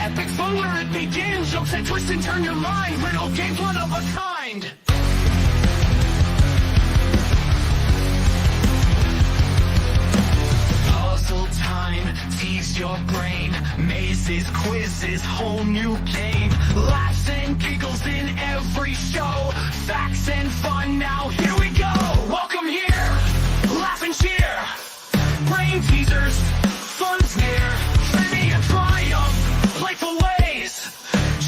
Epic fun where it begins. Jokes that twist and turn your mind. Riddle games one of a kind. Puzzle time, tease your brain. Mazes, quizzes, whole new game. Laughs and giggles in every show. Facts and fun, now here we go. Welcome here, laugh and cheer. Brain teasers, fun's near. Trivia triumph, playful ways.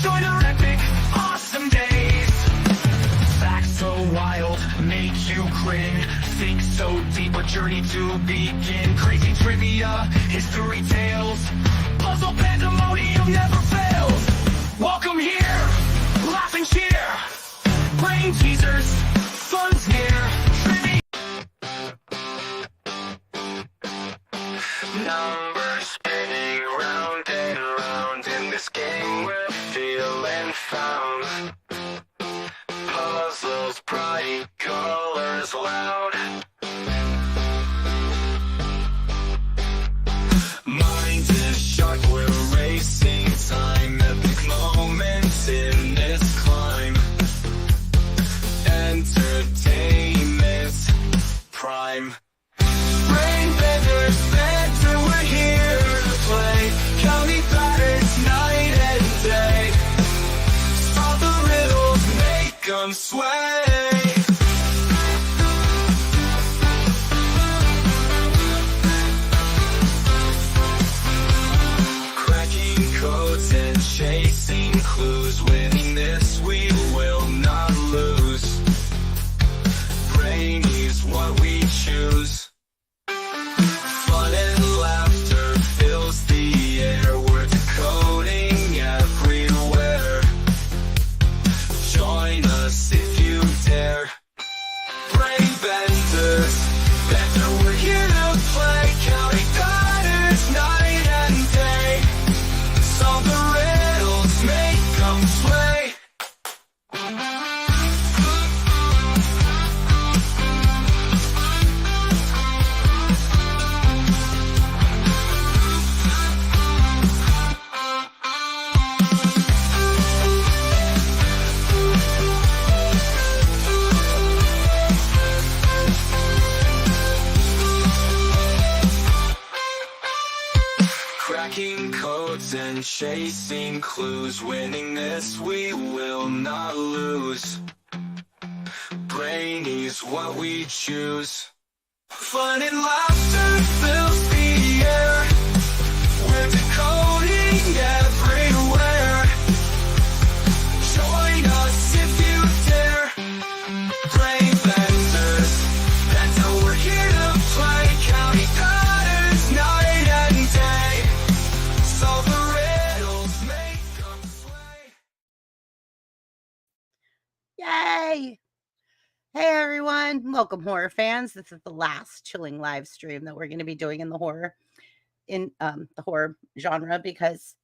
Join our epic, awesome days. Facts so wild, make you grin. Think so deep, a journey to begin. Crazy trivia, history tales. Puzzle pandemonium never fails. Welcome here, laugh and cheer. Brain teasers, fun's near. Trivia. Numbers spinning round and round in this game we're feeling found. Puzzles bright, colors loud. Mind is sharp, we're racing time. Epic moments in this climb. Entertainment prime. Brain benders, better, we're here to play. Counting patterns night and day. Solve the riddles, make them sway. Cracking codes and chasing clues. Winning this we will not lose. Brain is what we choose. Fun and laughter fills the air. We're decoding everywhere. Join us if you dare. Brain benders, better, we're here to play. Counting patterns night and day. Solve the riddles, make them sway. Cracking codes and chasing clues. Winning this we will not lose. Brain is what we choose. Fun and laughter fills the air. We're decoding everywhere. Join us if you dare. Brain benders, that's how we're here to play. Counting patterns night and day. Solve the riddles, make them sway. Yay! Hey everyone, welcome horror fans. This is the last chilling live stream that we're going to be doing in the horror genre because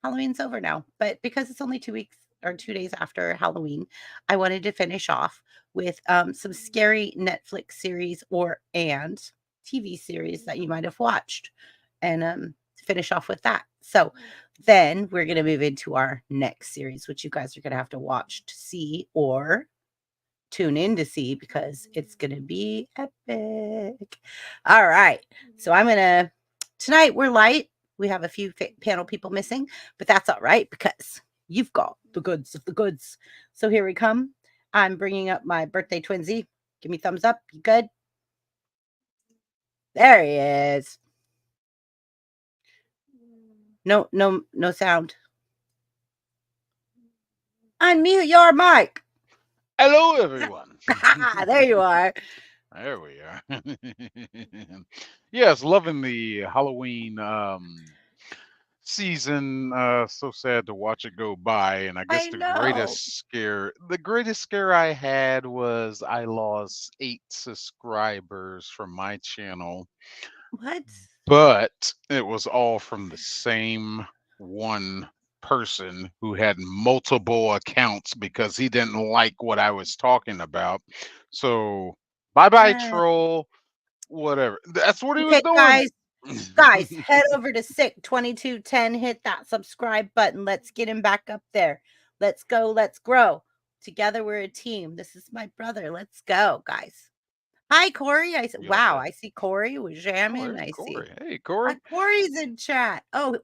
Halloween's over now. But because it's only 2 weeks or 2 days after Halloween, I wanted to finish off with some scary Netflix series and TV series that you might have watched, and finish off with that. So then we're going to move into our next series, which you guys are going to have to watch to see or tune in to see because it's going to be epic. All right. So tonight we're light. We have a few panel people missing, but that's all right because you've got the goods of the goods. So here we come. I'm bringing up my birthday twinsy. Give me thumbs up. You good? There he is. No sound. Unmute your mic. Hello, everyone. There you are. There we are. Yes, loving the Halloween season. So sad to watch it go by. And I guess I the know. greatest scare I had was I lost 8 subscribers from my channel, What? but it was all from the same one person who had multiple accounts because he didn't like what I was talking about. So bye bye Uh, troll, whatever. That's what he was Okay, doing. guys, Guys, head over to Sick 2210. Hit that subscribe button. Let's get him back up there. Let's go. Let's grow. Together we're a team. This is my brother. Let's go, guys. Hi, Corey. Wow, I see Corey was jamming. I see. Corey. Hey, Corey. Corey's in chat. Oh,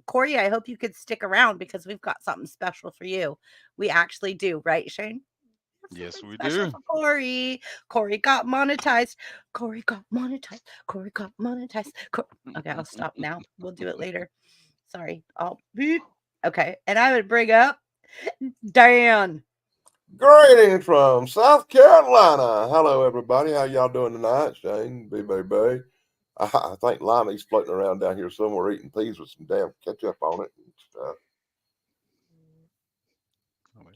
Corey, I hope you could stick around because we've got something special for you. We actually do, right, Shane? Yes, we Special do. for Corey. Corey got monetized. Corey got monetized. Corey got monetized. Okay, I'll stop now. We'll do it later. Sorry. I'll beep. Okay, and I would bring up Dan. Greetings from South Carolina. Hello, everybody. How y'all doing tonight? Shane, B. I think Limey's floating around down here somewhere eating peas with some damn ketchup on it.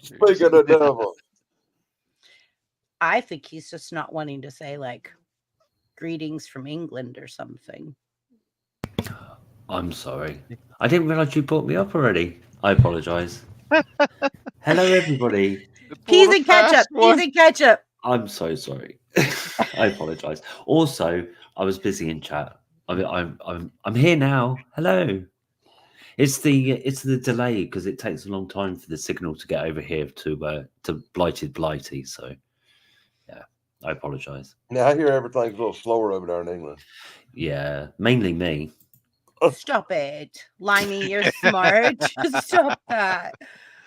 Speak of the devil. I think he's just not wanting to say like greetings from England or something. I'm sorry. I didn't realize you brought me up already. I apologize. Hello, everybody. Peas and ketchup. Peas and ketchup. I'm so sorry. I apologize. Also, I was busy in chat. I'm here now. Hello. It's the delay because it takes a long time for the signal to get over here to Blighty. So yeah, I apologize. Now I hear everything's a little slower over there in England. Yeah, mainly me. Stop it, Limey. You're smart. Stop that.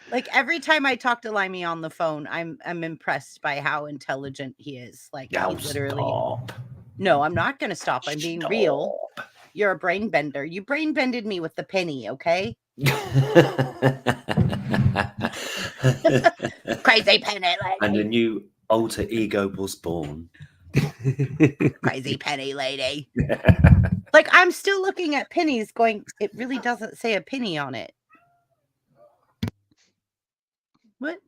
Like every time I talk to Limey on the phone, I'm impressed by how intelligent he is. Like Now he literally. stop. No, I'm not going to stop. I'm being real. You're a brain bender. You brain bended me with the penny, okay? Crazy penny lady. And a new alter ego was born. Crazy penny lady. Like I'm still looking at pennies going, it really doesn't say a penny on it. What?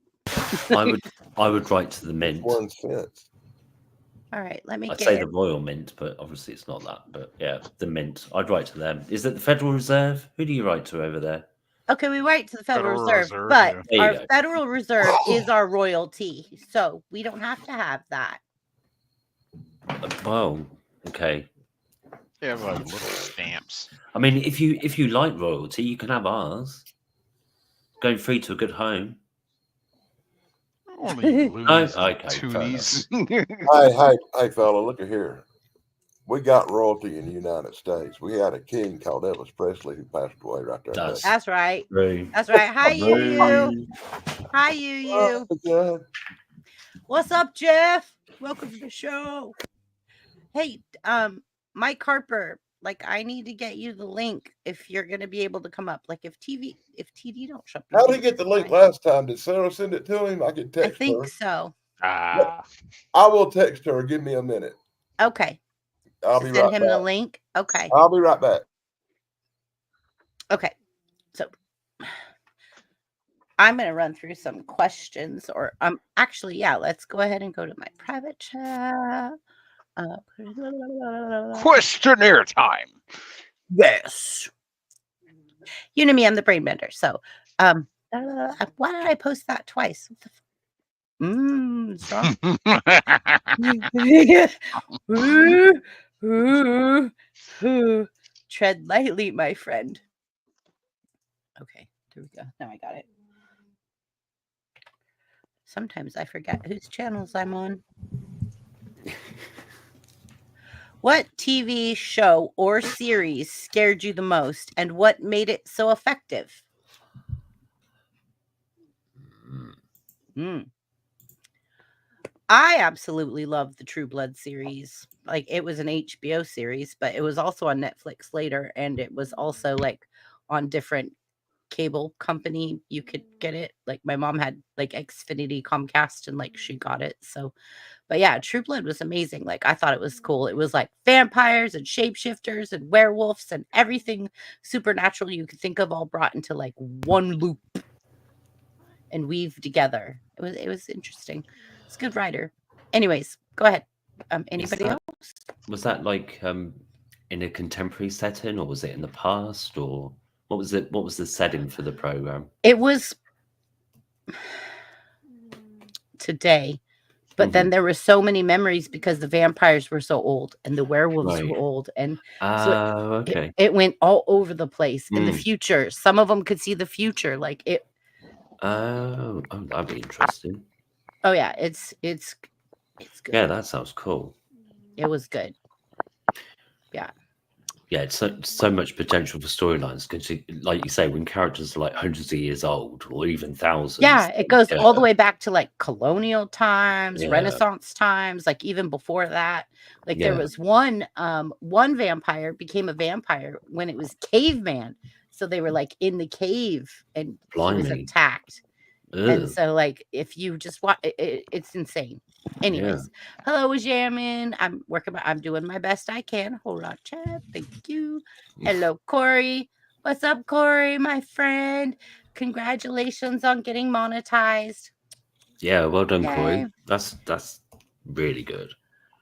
I would write to the mint. 1 cent. All right, let me I'd get say it. the Royal Mint, but obviously it's not that. But yeah, the Mint. I'd write to them. Is it the Federal Reserve? Who do you write to over there? Okay, we write to the Federal Reserve, Reserve, but yeah. our Federal Reserve is our royalty, so we don't have to have that. Well, okay. They have like little stamps. I mean, if you like royalty, you can have ours. Going free to a good home. Only loonies and okay, toonies. Hey, fella, look at here. We got royalty in the United States. We had a king called Elvis Presley who passed away right there. That's right. True. That's right. Hi, you. Hi, you. Oh, What's up, Jeff? Welcome to the show. Hey, Mike Harper, like I need to get you the link if you're gonna be able to come up. Like if TD don't show up. how did he get the link last time? Did Sarah send it to him? I can I text think her. so. I will text her. Give me a minute. Okay. I'll be right Send him back. the link. Okay. I'll be right back. Okay. So I'm gonna run through some questions, or actually, yeah, let's go ahead and go to my private chat. Questionnaire time. Yes. You know me, I'm the brain bender. So, why did I post that twice? Strong. Tread lightly, my friend. Okay, there we go. Now I got it. Sometimes I forget whose channels I'm on. What TV show or series scared you the most, and what made it so effective? I absolutely love the True Blood series. Like it was an HBO series, but it was also on Netflix later, and it was also like on different cable company. You could get it. Like my mom had like Xfinity Comcast, and like she got it. So, but yeah, True Blood was amazing. Like I thought it was cool. It was like vampires and shapeshifters and werewolves and everything supernatural you could think of, all brought into like one loop and weave together. It was interesting. It's a good writer. Anyways, go ahead. Anybody else? Was that like in a contemporary setting, or was it in the past, or what was it? What was the setting for the program? It was today, But then there were so many memories because the vampires were so old and the werewolves Right. were old. And so Okay. it went all over the place in the Mm. future. Some of them could see the future. Like it. Oh, that'd be interesting. Oh yeah, it's good. Yeah, that sounds cool. It was good. Yeah, it's so much potential for storylines because, like you say, when characters are like hundreds of years old or even thousands. Yeah, it goes all the way back to like colonial times, Yeah. Renaissance times, like even before that. Like there Yeah. was one vampire became a vampire when it was caveman. So they were like in the cave and he was Blimey. attacked. And Ugh. so like if you just watch it's insane. Anyways, hello, Jamin. I'm doing my best I can. Hold on, chat. Thank you. Hello, Corey. What's up, Corey, my friend? Congratulations on getting monetized. Yeah, well done, Yay. Corey. That's really good.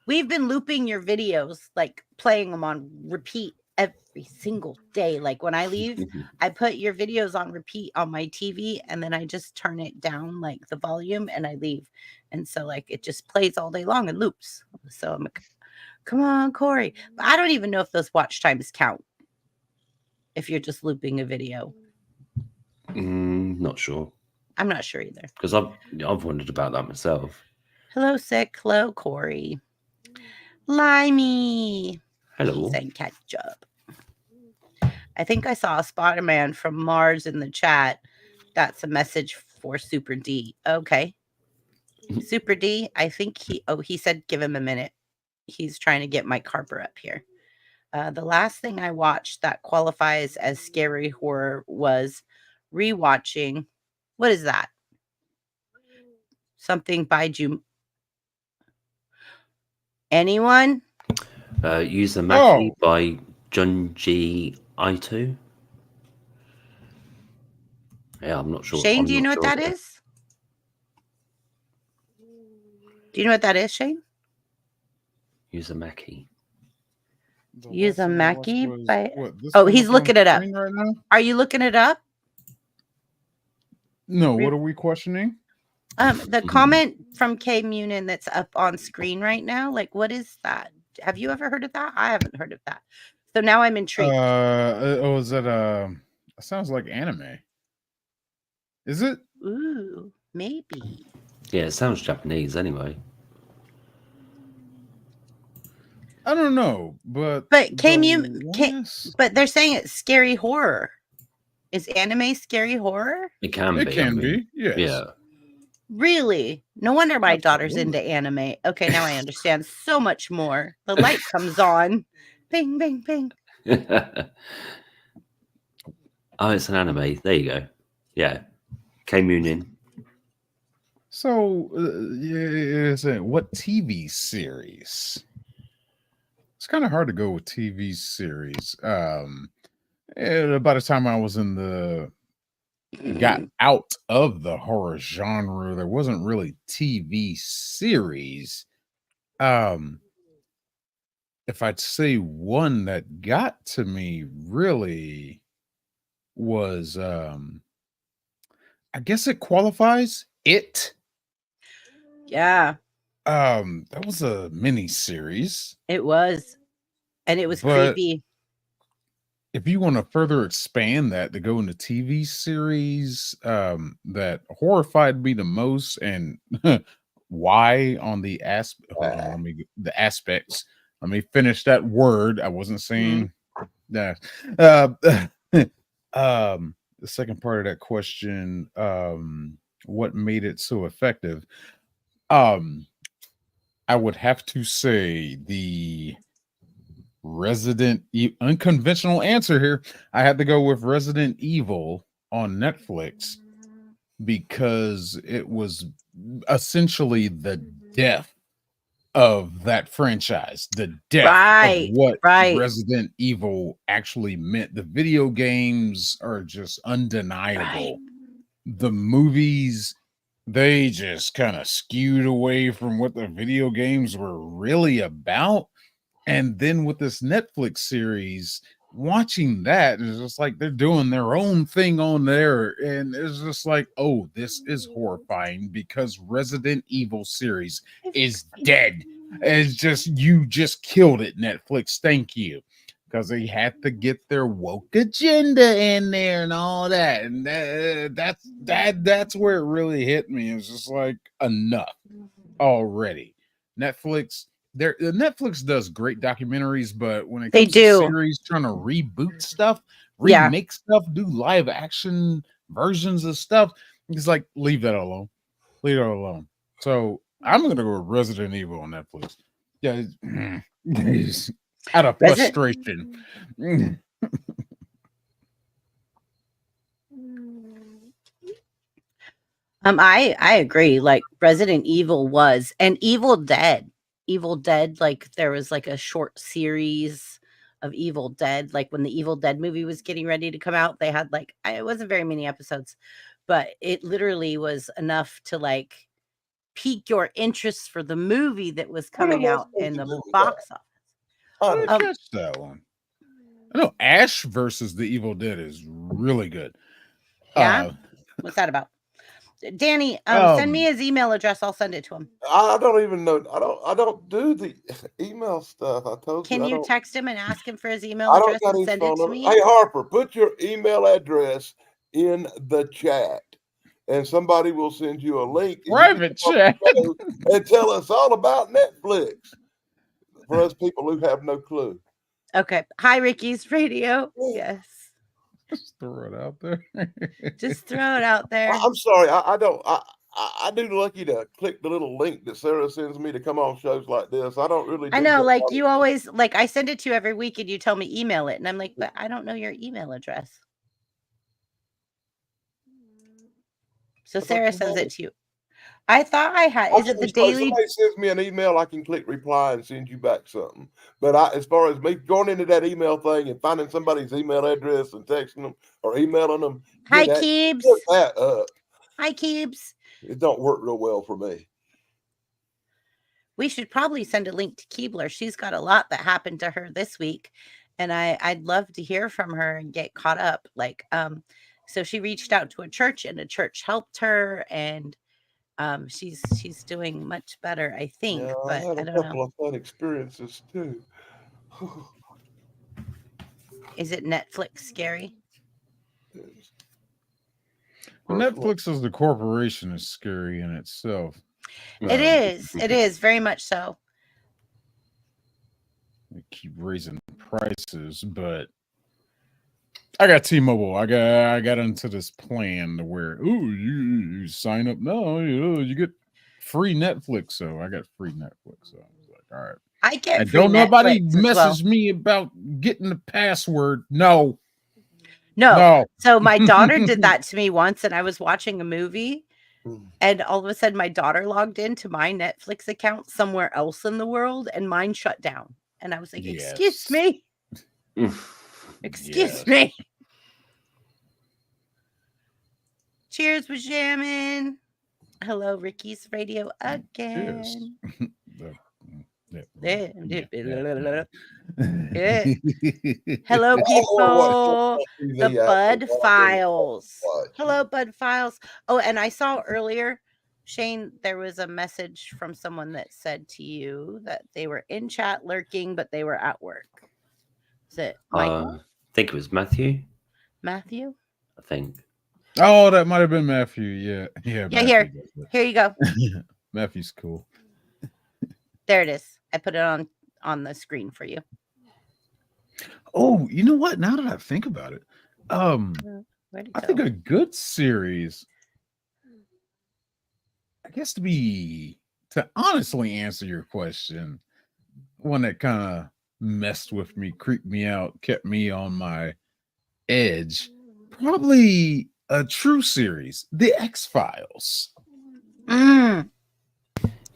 We've been looping your videos, like playing them on repeat every single day. Like when I leave, I put your videos on repeat on my TV and then I just turn it down, like the volume, and I leave. And so like it just plays all day long and loops. So I'm like, come on, Corey. But I don't even know if those watch times count if you're just looping a video. Not sure. I'm not sure either. Because I've wondered about that myself. Hello, Sick. Hello, Corey. Limey. Hello. He's saying catch up. I think I saw a Spider-Man from Mars in the chat. That's a message for Super D. Okay. Super D, I think he said give him a minute. He's trying to get Mike Harper up here. The last thing I watched that qualifies as scary horror was rewatching. What is that? Something by Anyone? User Mackie by Junji Ito. Yeah, I'm not sure. Shane, do you know what that is? Do you know what that is, Shane? User Mackie. User Mackie by. What, he's looking it up. Right now? Are you looking it up? No, what are we questioning? The comment from K Munin that's up on screen right now. Like, what is that? Have you ever heard of that? I haven't heard of that. So now I'm intrigued. Is that it sounds like anime. Is it? Ooh, maybe. Yeah, it sounds Japanese anyway. I don't know, but but but they're saying it's scary horror. Is anime scary horror? It can be. It can be. Yes. Yeah. Really? No wonder my daughter's into anime. Okay, now I understand so much more. The light comes on. Bing, bing, bing. Oh, it's an anime. There you go. Yeah. Came in. So, what TV series? It's kind of hard to go with TV series. By the time I was got out of the horror genre, there wasn't really TV series. If I'd say one that got to me really was, I guess it qualifies. It. Yeah. That was a mini series. It was. And it was creepy. If you want to further expand that to go into TV series that horrified me the most and why on the aspects. Let me finish that word. I wasn't saying that. The second part of that question, what made it so effective? I would have to say the unconventional answer here. I had to go with Resident Evil on Netflix because it was essentially the death of that franchise, the death of what Resident Evil actually meant. The video games are just undeniable. The movies, they just kind of skewed away from what the video games were really about. And then with this Netflix series, watching that is just like they're doing their own thing on there, and it's just like, oh, this is horrifying because Resident Evil series is dead. It's just you just killed it, Netflix. Thank you. Because they had to get their woke agenda in there and all that. And that's where it really hit me. It's just like enough already. Netflix does great documentaries, but when it They comes to do. series trying to reboot stuff, Yeah. remake stuff, do live action versions of stuff, it's like leave that alone. Leave it alone. So I'm gonna go with Resident Evil on Netflix. Yeah, out of frustration. I agree. Like Resident Evil was, and Evil Dead. Like there was like a short series of Evil Dead. Like when the Evil Dead movie was getting ready to come out, they had like it wasn't very many episodes, but it literally was enough to like pique your interest for the movie that was coming out in the box office. I didn't catch that one. I know Ash versus the Evil Dead is really good. Yeah, what's that about? Danny, send me his email address. I'll send it to him. I don't even know. I don't do the email stuff. I told you. Can you text him and ask him for his email I don't address got and his send it phone to number. me? Hey Harper, put your email address in the chat, and somebody will send you a link. Private chat. And tell us all about Netflix for us people who have no clue. Okay. Hi, Ricky's Radio. Yes. Just throw it out there. Just throw it out there. I'm sorry. I don't. I do lucky to click the little link that Sarah sends me to come on shows like this. I don't really. I know, like you always like I send it to you every week and you tell me email it. And I'm like, but I don't know your email address. So Sarah sends it to you. I thought I had. Is it the daily? Somebody sends me an email, I can click reply and send you back something. But as far as me going into that email thing and finding somebody's email address and texting them or emailing them, hi Keebs. That up. Hi Keebs. It don't work real well for me. We should probably send a link to Keebler. She's got a lot that happened to her this week, and I'd love to hear from her and get caught up. Like, so she reached out to a church, and a church helped her, and she's doing much better, I think. Yeah, but I had a don't couple know. of fun experiences too. Is it Netflix scary? Netflix as the corporation is scary in itself. It is. It is very much so. They keep raising prices, but I got T-Mobile. I got into this plan to where you sign up now, you get free Netflix. So I got free Netflix. So I was like, all right. I get. And free don't nobody Netflix message me about getting the password. No. No. So my daughter did that to me once, and I was watching a movie, and all of a sudden my daughter logged into my Netflix account somewhere else in the world, and mine shut down. And I was like, excuse me. Excuse me. Cheers with jamming. Hello, Ricky's Radio again. Hello, people. The Bud Files. Hello, Bud Files. Oh, and I saw earlier, Shane, there was a message from someone that said to you that they were in chat lurking, but they were at work. Is it Michael? I think it was Matthew. Matthew? I think. Oh, that might have been Matthew. Yeah. Yeah, Matthew here you go. Matthew's cool. There it is. I put it on the screen for you. Oh, you know what? Now that I think about it, I think a good series, I guess, to honestly answer your question, one that kind of messed with me, creeped me out, kept me on my edge, probably a true series, The X-Files.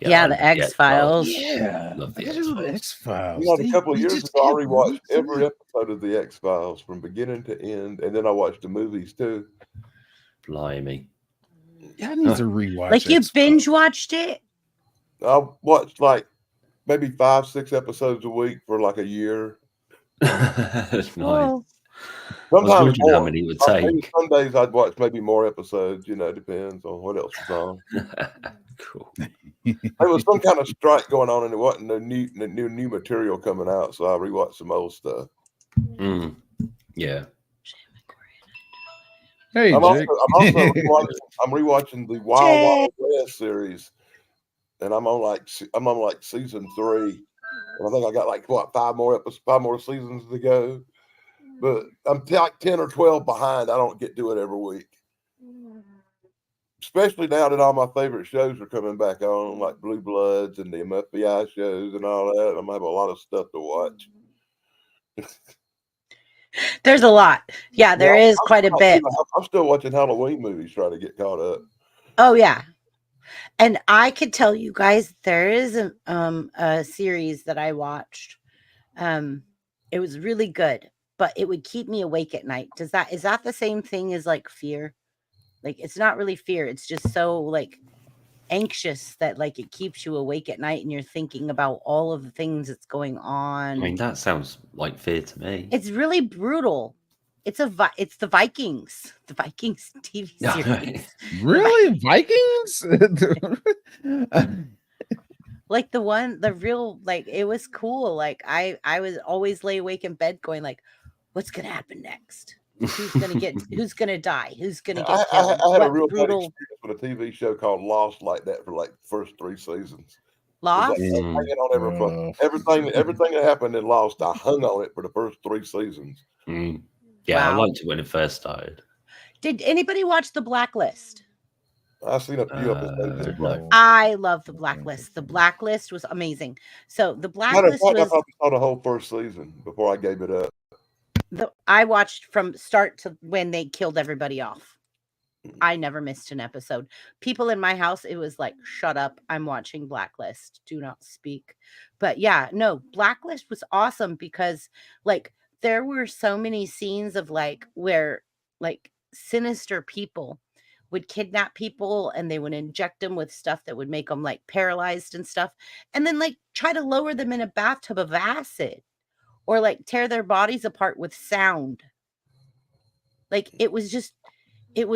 Yeah, the X-Files. Yeah, love the X-Files. You know, a couple of years ago, I rewatched every episode of the X-Files from beginning to end, and then I watched the movies too. Blimey. Yeah, I need to rewatch. Like you binge watched it? I watched like maybe 5-6 episodes a week for like a year. Nice. Whoa. I was Sometimes wondering how more. many it would Maybe take. some days I'd watch maybe more episodes. You know, depends on what else was on. Cool. There was some kind of strike going on, and there wasn't no new material coming out, so I rewatched some old stuff. Mm. Yeah. Hey, I'm also Jake. rewatching the Wild Wild West series, and I'm on like season 3, and I think I got like what 5 more seasons to go. But I'm like 10 or 12 behind. I don't get to it every week, especially now that all my favorite shows are coming back on, like Blue Bloods and the FBI shows and all that. I'm gonna have a lot of stuff to watch. There's a lot. Yeah, there is quite a bit. I'm still watching Halloween movies, trying to get caught up. Oh yeah. And I could tell you guys, there is a series that I watched. It was really good, but it would keep me awake at night. Is that the same thing as like fear? Like it's not really fear. It's just so like anxious that like it keeps you awake at night and you're thinking about all of the things that's going on. I mean, that sounds like fear to me. It's really brutal. It's the Vikings. The Vikings TV series. Really? Vikings? Like the real, like it was cool. Like I was always lay awake in bed going like, what's gonna happen next? Who's gonna die? Who's gonna get killed? I had a What real brutal bad experience with a TV show called Lost like that for like the first 3 seasons. loss? Hanging on everything that happened in Lost, I hung on it for the first 3 seasons. Yeah, I Wow. liked it when it first started. Did anybody watch The Blacklist? I've seen a few episodes. No. I love The Blacklist. The Blacklist was amazing. So The Matter of Blacklist fact, I was probably saw the whole first season before I gave it up. I watched from start to when they killed everybody off. I never missed an episode. People in my house, it was like, shut up. I'm watching Blacklist. Do not speak. But yeah, no, Blacklist was awesome because like there were so many scenes of like where like sinister people would kidnap people and they would inject them with stuff that would make them like paralyzed and stuff. And then like try to lower them in a bathtub of acid or like tear their bodies apart with sound. Like it was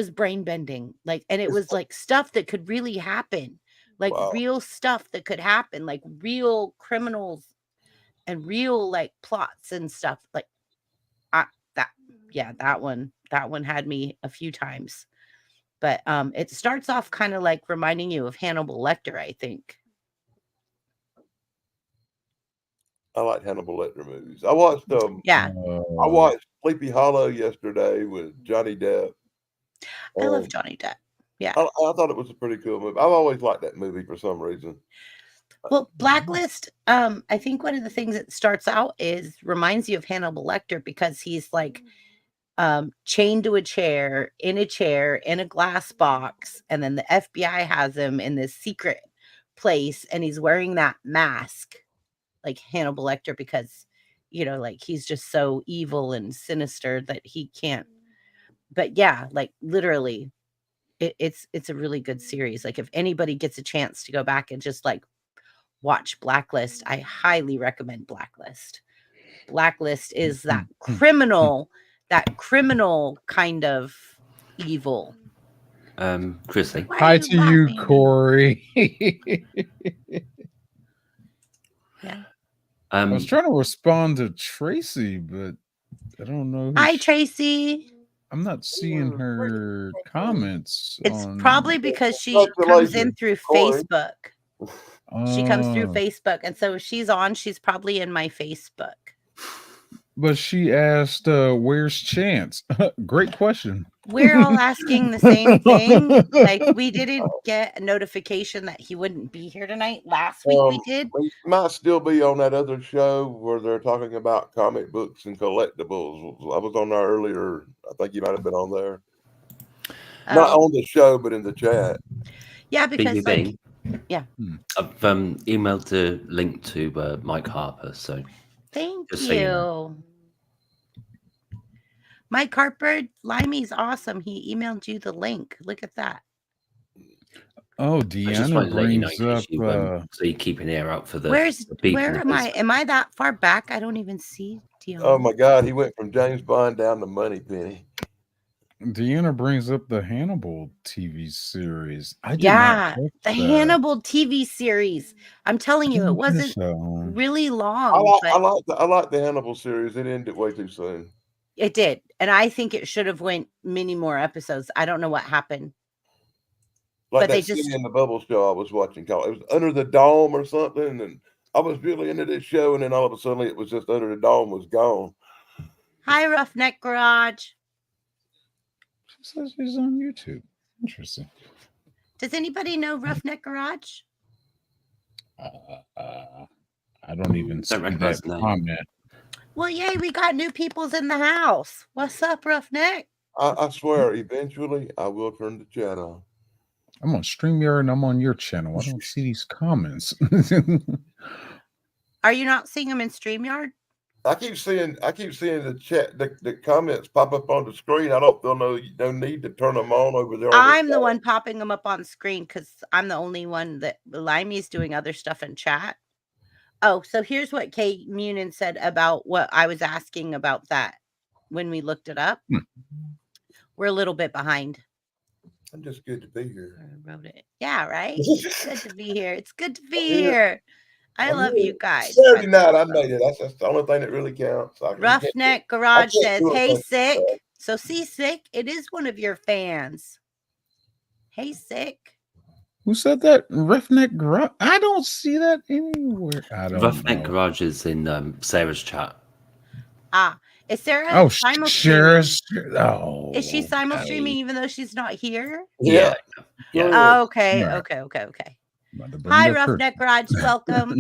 brain bending, like, and it was like stuff that could really happen, like real stuff that could happen, like real criminals and real like plots and stuff. Like that one had me a few times. But it starts off kind of like reminding you of Hannibal Lecter, I think. I like Hannibal Lecter movies. I watched I watched Sleepy Hollow yesterday with Johnny Depp. I love Johnny Depp. Yeah. I thought it was a pretty cool movie. I've always liked that movie for some reason. Well, Blacklist, I think one of the things that starts out reminds you of Hannibal Lecter because he's like chained to a chair in a glass box, and then the FBI has him in this secret place, and he's wearing that mask like Hannibal Lecter because, you know, like he's just so evil and sinister that he can't. But yeah, like literally, it's a really good series. Like if anybody gets a chance to go back and just like watch Blacklist, I highly recommend Blacklist. Blacklist is that criminal kind of evil. Chrissy. Hi to you, Corey. Yeah. I was trying to respond to Tracy, but I don't know. Hi, Tracy. I'm not seeing her comments. It's probably because she comes in through Facebook. She comes through Facebook, and so if she's on, she's probably in my Facebook. But she asked, where's Chance? Great question. We're all asking the same thing. Like, we didn't get a notification that he wouldn't be here tonight. Last week we did. He might still be on that other show where they're talking about comic books and collectibles. I was on there earlier. I think he might have been on there. Not on the show, but in the chat. Yeah, because like, yeah. I've emailed the link to Mike Harper, so thank you. Mike Harper, Limey's awesome. He emailed you the link. Look at that. Oh, Deanna brings up. So you keep an ear out for the. Where am I? Am I that far back? I don't even see Oh my God, he went from James Bond down to Moneypenny. Deanna brings up the Hannibal TV series. I did Yeah, not catch the that. Hannibal TV series. I'm telling you, it Didn't catch wasn't that one. really I long, like the Hannibal series. It ended way too soon. it did. And I think it should have went many more episodes. I don't know what happened. Like But they that scene just in the Bubble show I was watching called, it was Under the Dome or something, and I was really into this show, and then all of a sudden it was just Under the Dome was gone. Hi, Roughneck Garage. She says she's on YouTube. Interesting. Does anybody know Roughneck Garage? I don't even see recognize that the name. comment. Well, yay, we got new peoples in the house. What's up, Roughneck? I swear, eventually I will turn the chat on. I'm on StreamYard and I'm on your channel. I don't see these comments. Are you not seeing them in StreamYard? I keep seeing the chat, the comments pop up on the screen. I don't feel no need to turn them on over there. I'm the one popping them up on screen because I'm the only one that Limey's doing other stuff in chat. Oh, so here's what Kate Munin said about what I was asking about that when we looked it up. We're a little bit behind. I'm just good to be here. I wrote it. Yeah, right? It's good to be here. It's good to be here. I love you guys. Saturday night, I made it. That's the only thing that really counts. Roughneck Garage says, do a hey, thing like Sick. that. So, see, Sick, it is one of your fans. Hey, Sick. Who said that? Roughneck Garage? I don't see that anywhere. I don't Roughneck know. Garage is in Sarah's chat. Ah, is Sarah Oh, simul Shara's. streaming? Oh, Is she simul okay. streaming even though she's not here? Yeah. Sure is. Oh, okay, Right. okay. About to bring Hi, that Roughneck Garage. Welcome.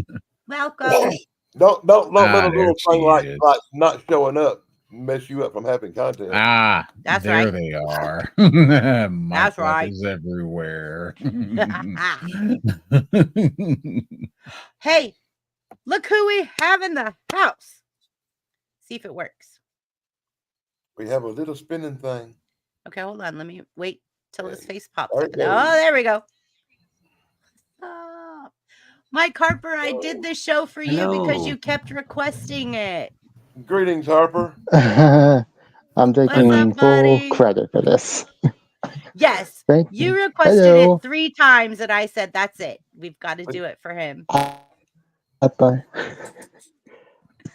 Welcome. Don't let a there little thing she like is. not showing up mess you up from having content. That's there right. they are. My That's right. is everywhere. Hey, look who we have in the house. See if it works. We have a little spinning thing. Okay, hold on. Let me wait till his face pops There up. it goes. Oh, there we go. Oh. Mike Harper, I did this show for you because Hello. you kept requesting it. Greetings, Harper. I'm taking up, full buddy? credit for this. Yes, Thank you you. requested Hello. it 3 times, and I said, that's it. We've got to do it for him.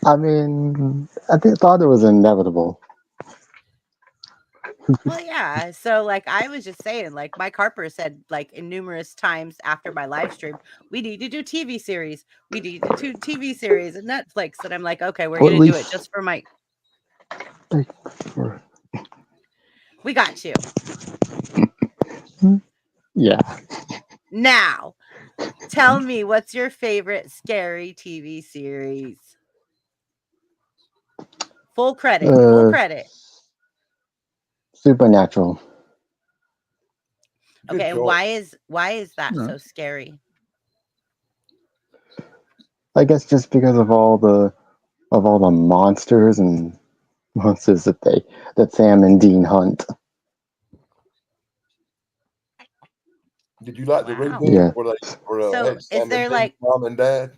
I mean, I thought it was inevitable. Well, yeah. So, like, I was just saying, like, Mike Harper said, like, in numerous times after my live stream, we need to do TV series. We need to do TV series and Netflix. And I'm like, okay, we're Or at going to do it least- just for Mike. Or- We got you. Yeah. Now, tell me, what's your favorite scary TV series? Full credit. Full credit. Supernatural. Good Okay, and choice. why is that so scary? I guess just because of all the monsters and monsters that Sam and Dean hunt. Did you like the Wow. reboot Yeah. where So, had is Sam and there, Dean's like- mom and dad?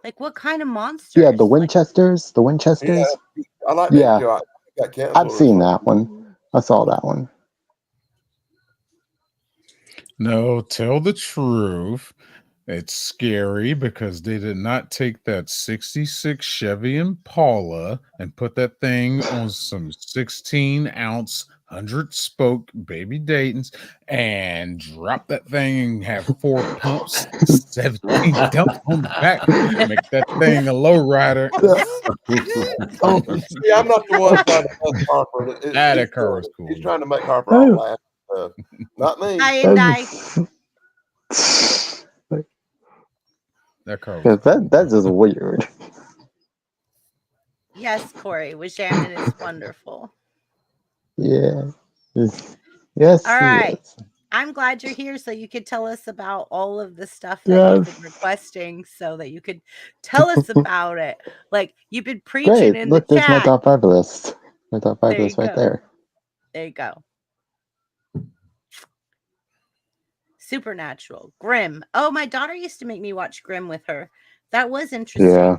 Like, what kind of monsters? Yeah, the Like, Winchesters. The Winchesters. Yeah, I like that Yeah. show. I got canceled. I've seen that one. I saw that one. No, tell the truth. It's scary because they did not take that 66 Chevy Impala and put that thing on some 16-ounce 100-spoke baby Daytons and drop that thing and have 4 pumps, 17 dump on the back, make that thing a lowrider. Yeah, I'm not the one trying to bust Harper. That car was cool. He's trying to make Harper all laugh. Not me. Hi, Indai. That car was That's just weird. Yes, Corey, with Shannon is wonderful. Yeah. Yes. All right. Yes. I'm glad you're here so you could tell us about all of the stuff that you've Yes. been requesting so that you could tell us about it. Like, you've been preaching Great. in Look, the there's my chat. top 5 list. My top 5 There list you right go. there. There you go. Supernatural. Grimm. Oh, my daughter used to make me watch Grimm with her. That was interesting. Yeah.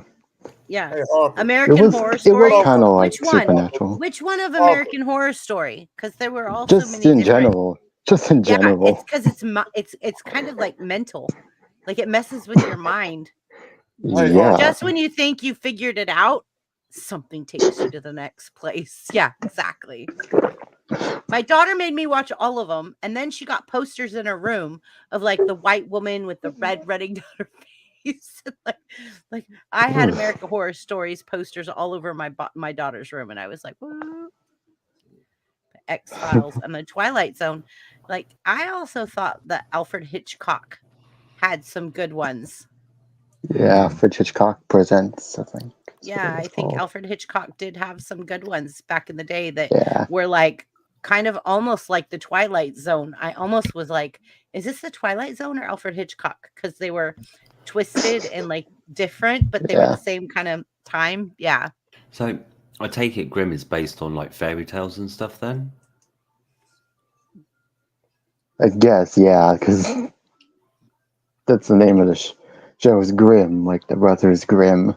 Yeah. Hey, Harper. American Horror It Story. was kind of like Which one? supernatural. Which one of Harper. American Horror Story? Because there were also Just many in different. general. Just in Yeah, general. it's because it's kind of like mental, like it messes with your mind. Hey, Yeah. Just when you think you figured it out, something takes you to the next place. Yeah, exactly. My daughter made me watch all of them, and then she got posters in her room of like the white woman with the red running down her face. like I had American Horror Stories posters all over my daughter's room, and I was like, "Woo." X-Files and the Twilight Zone. Like I also thought that Alfred Hitchcock had some good ones. Yeah, Alfred Hitchcock Presents, I think. Yeah, I think Alfred Hitchcock did have some good ones back in the day that were like kind of almost like the Twilight Zone. I almost was like, is this the Twilight Zone or Alfred Hitchcock? Because they were twisted and like different, but they were the same kind of time. Yeah. So I take it Grimm is based on like fairy tales and stuff then? I guess, yeah, because that's the name of the show is Grimm, like the Brothers Grimm.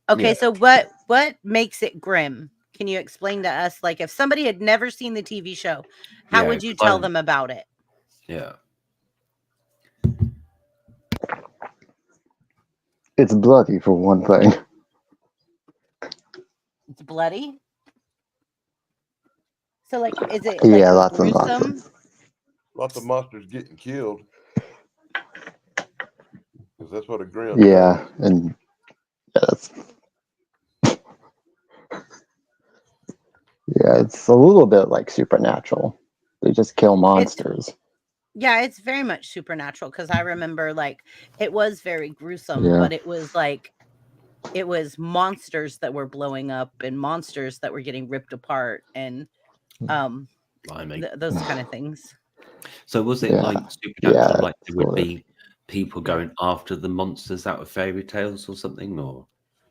Okay, Yeah. so what makes it grim? Can you explain to us, like, if somebody had never seen the TV show, how Yeah, would you 'cause tell them about it? Yeah. It's bloody for one thing. It's bloody. So, like, is it like Yeah, lots of gruesome? nonsense. Lots of monsters getting killed. Because that's what a grim does. Yeah, and that's yeah, it's a little bit like supernatural. They just kill monsters. Yeah, it's very much supernatural because I remember like it was very gruesome, Yeah. but it was like it was monsters that were blowing up and monsters that were getting ripped apart and Blimey. those kind of things. So was it Yeah. like supernatural, Yeah, like there would sort of. be people going after the monsters out of fairy tales or something? Or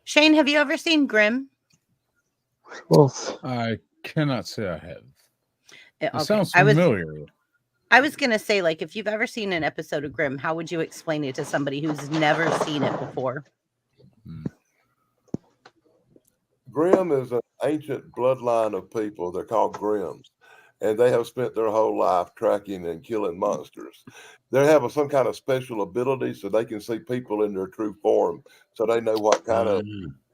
Shane, have you ever seen Grimm? Well, I cannot say I have. It Okay. sounds familiar. I was gonna say, like, if you've ever seen an episode of Grimm, how would you explain it to somebody who's never seen it before? Grimm is an ancient bloodline of people. They're called Grimms. And they have spent their whole life tracking and killing monsters. They have some kind of special ability so they can see people in their true form. So they know what kind of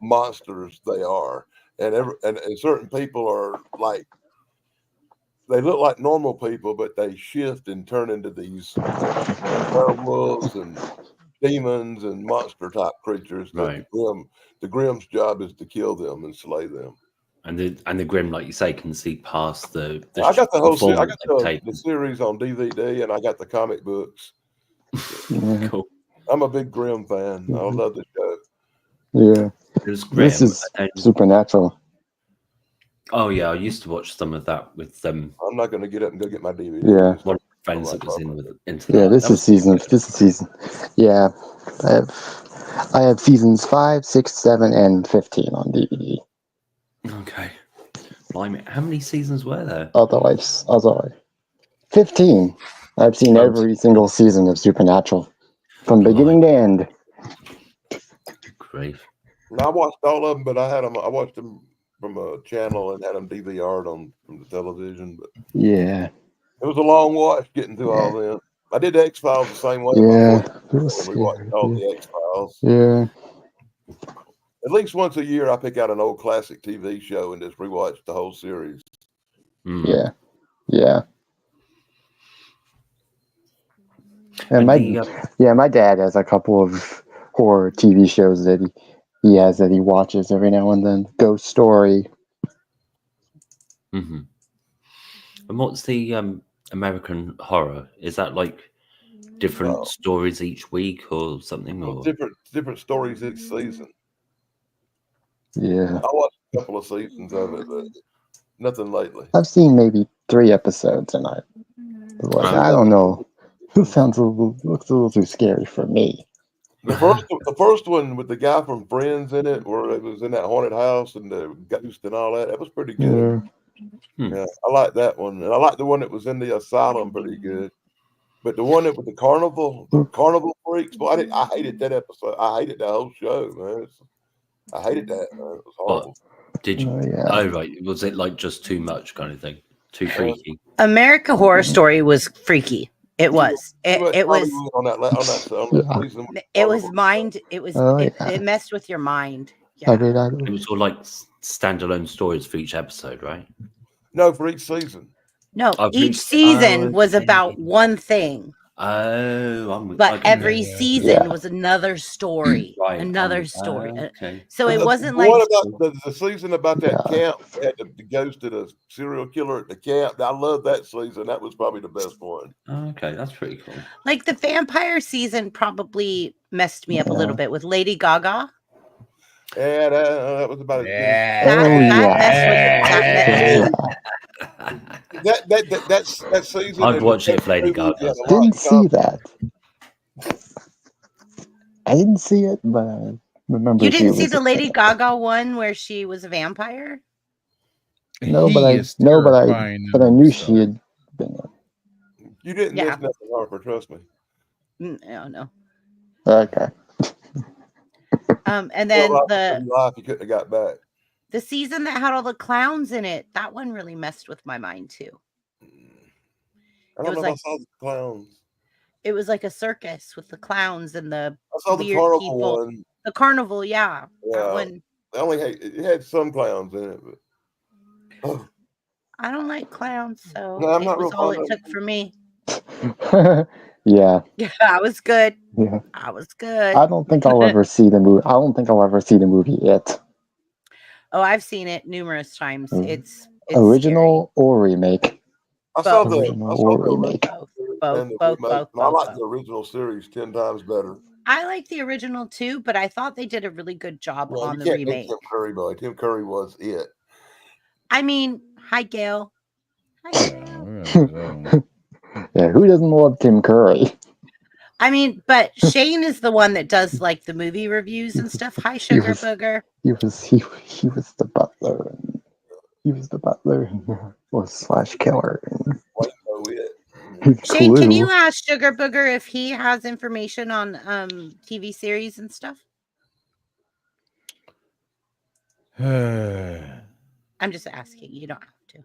monsters they are. And certain people are like, they look like normal people, but they shift and turn into these werewolves and demons and monster type creatures. That right. the Grimm's job is to kill them and slay them. And the Grim, like you say, can see past the I got the whole form I that got they've the taken. series on DVD, and I got the comic books. yeah. Cool. I'm a big Grimm fan. I love the show. Yeah. There's Grim. This is supernatural. Oh yeah, I used to watch some of that with I'm not going to get up and go get my DVD. Yeah. one of my friends that was into Yeah, that. this That is season. Yeah. I have seasons 5, 6, 7, and 15 on DVD. Okay. Blimey, how many seasons were there? Otherwise 15. I've seen every single season of Supernatural from beginning to end. Great. And I watched all of them, but I watched them from a channel and had them DVR'd from the television. But yeah, it was a long watch getting through all them. I did the X-Files the same way. Yeah, We watched all the X-Files. yeah. At least once a year, I pick out an old classic TV show and just rewatch the whole series. Yeah, yeah. And my dad has a couple of horror TV shows that he has that he watches every now and then. Ghost Story. Mm-hmm. And what's the American Horror? Is that like different stories each week or something? Or different stories each season. Yeah. I watched a couple of seasons of it, but nothing lately. I've seen maybe 3 episodes, and I was like, I don't know. This looks a little too scary for me. The first one with the guy from Friends in it, where it was in that haunted house and the ghost and all that was pretty good. Yeah, I like that one, and I like the one that was in the asylum pretty good. But the one that with the carnival freaks, boy, I hated that episode. I hated that whole show, man. I hated that. It was What horrible. did you? Oh, yeah. Oh, right. Was it like just too much kind of thing? Too freaky? America Horror Story was freaky. It was. Too much It was. Hollywood on that Yeah. season. It was mind. It was. Oh, it, yeah. it messed with your mind. I Yeah. did. It was all like standalone stories for each episode, right? No, for each season. No, I've each reached- season was okay. about one thing, Oh, I'm with. but I get every it. Yeah. season Yeah. was another story. Right, Another I'm- story. okay. So it The wasn't one like about the season about that Yeah. camp that had the ghost of the serial killer at the camp. I love that season. That was probably the best one. Okay, that's pretty cool. like the vampire season probably messed me up a little Yeah. bit with Lady Gaga. Yeah, that was about as good as That, Oh, that yeah. messed with Yeah. that season. I'd and watch the it if Lady movie Gaga had was a lot Didn't in see common. that. I didn't see it, but I remember You she didn't see was the in Lady it. Gaga one where she was a vampire? No, but He I is no, but I terrifying but I in knew himself. she had been. You didn't Yeah. miss nothing, Harper. Trust me. No. Okay. And then Your life you couldn't have got back. the season that had all the clowns in it, that one really messed with my mind too. I It don't was know if like I saw the clowns. it was like a circus with the clowns and the I saw the weird carnival people. one. The carnival, yeah. That Yeah. one. They only it had some clowns in it, but I don't like clowns, so No, I'm it not was real all fond it of took them. for me. Yeah. Yeah, I was good. Yeah. I was good. I don't think I'll ever see the movie. I don't think I'll ever see the movie It. Oh, I've seen it numerous times. It's Original or remake. I saw Both. the Original or remake. Both. and the Both. remake, Both. and I like Both. the original series 10 times better. I like the original too, but I thought they did a really good job Well, on you the can't beat remake. Tim Curry, boy. Tim Curry was it. I mean, hi Gail. Hi, Gail. Yeah, who doesn't love Tim Curry? I mean, but Shane is the one that does like the movie reviews and stuff. Hi, Sugar Booger. He was the butler. He was the butler and was slash killer. And Wait, no, it. Shane, can you Clue. ask Sugar Booger if he has information on TV series and stuff? I'm just asking. You don't have to.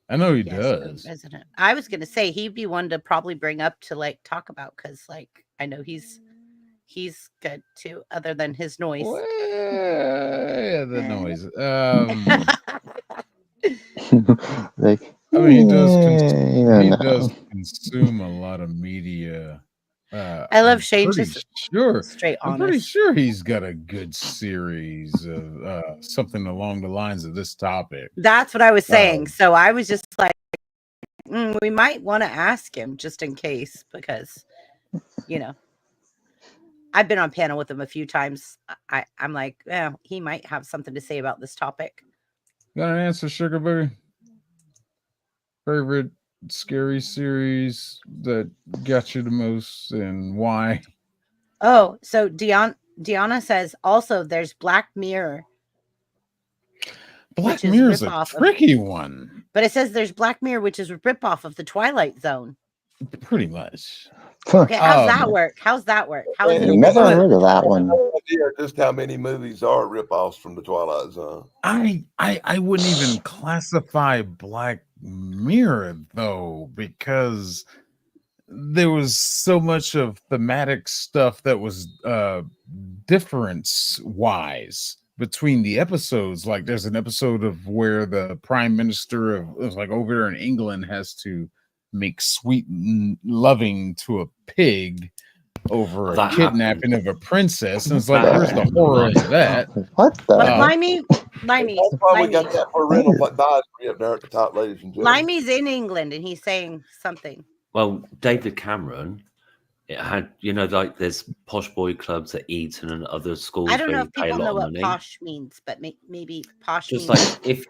I know he Yes, you're does. resident. I was gonna say he'd be one to probably bring up to like talk about because like I know he's good too, other than his noise. Well, yeah, the noise. Like, I mean, he does. yeah, He no. does consume a lot of media. I love Shane. Pretty Just sure. straight I'm honest. pretty sure he's got a good series of something along the lines of this topic. That's what I was saying. So I was just like, we might want to ask him just in case, because, you know, I've been on panel with him a few times. I'm like, yeah, he might have something to say about this topic. Got an answer, Sugar Booger? Favorite scary series that got you the most and why? Oh, so Deanna says also there's Black Mirror. Black which is Mirror's a ripoff of- tricky one. But it says there's Black Mirror, which is a ripoff of the Twilight Zone. Pretty much. Okay, how's that Um, work? How's that work? How is it? I a never ripoff heard of the that Twilight Zone? one. idea just how many movies are ripoffs from the Twilight Zone. I wouldn't even classify Black Mirror though, because there was so much of thematic stuff that was difference wise between the episodes. Like there's an episode of where the prime minister of like over there in England has to make sweet loving to a pig over a That kidnapping of a princess, and it's like, where's the horror of that? What the? But Uh, Limey, That's why we got that parental advisory up there at the top, ladies and gentlemen. Limey's in England, and he's saying something. Well, David Cameron, it had, you know, like there's posh boy clubs at Eton and other schools I don't where know you if pay a people lot know of what money. posh means, but maybe posh Just means like if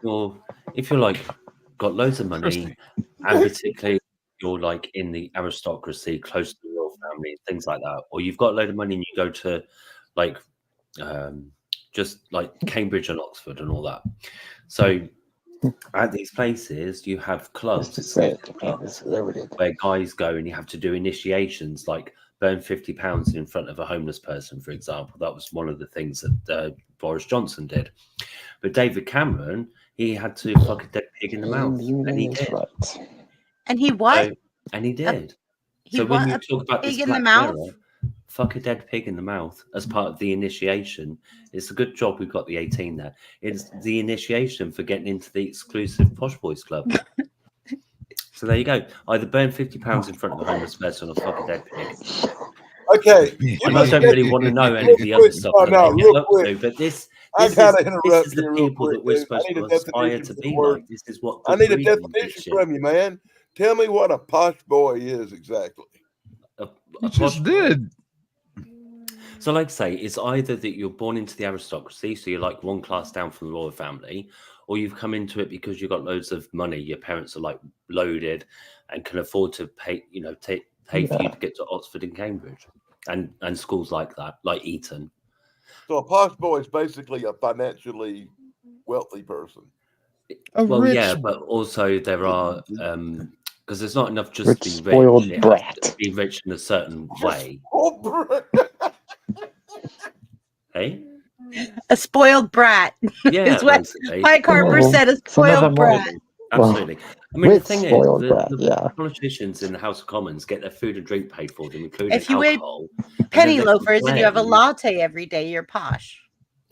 you're like got loads of money, and particularly you're like in the aristocracy, close to the royal family, things like that, or you've got a load of money and you go to like just like Cambridge and Oxford and all that. So at these places, you have clubs Just say it. where guys go and you have to do initiations, like burn £50 in front of a homeless person, for example. That was one of the things that Boris Johnson did. But David Cameron, he had to fuck a dead pig in the mouth, and he did. Right. And he what? So, and he did. He So when what? you A talk about this pig in the Black mouth? Mirror, fuck a dead pig in the mouth as part of the initiation. It's a good job we've got the 18 there. It's the initiation for getting into the exclusive Posh Boys Club. So there you go. Either burn £50 in front of a homeless person or fuck a dead pig. Okay. I don't really want to know any of the other stuff that they get up to, but this is the people that we're supposed to aspire to be like. This is what I good need a breeding is, definition shit. from you, man. Tell me what a posh boy is exactly. A You posh just boy. did. So, like I say, it's either that you're born into the aristocracy, so you're like one class down from the royal family, or you've come into it because you've got loads of money. Your parents are like loaded and can afford to pay, pay for you to get to Oxford and Cambridge and schools like that, like Eton. So a posh boy is basically a financially wealthy person. Well, rich, yeah, but also there are because there's not enough just Rich, to be spoiled rich. It has brat. to be rich in a certain way. Hey, A spoiled brat. yeah, Is what basically. Mike Harper Well, said. A some of spoiled them are- brat. Absolutely. I mean, the Rich, thing is, spoiled brat, the yeah. politicians in the House of Commons get their food and drink paid for them, including If you wear alcohol. penny they loafers and you have a complain- latte every day, you're posh.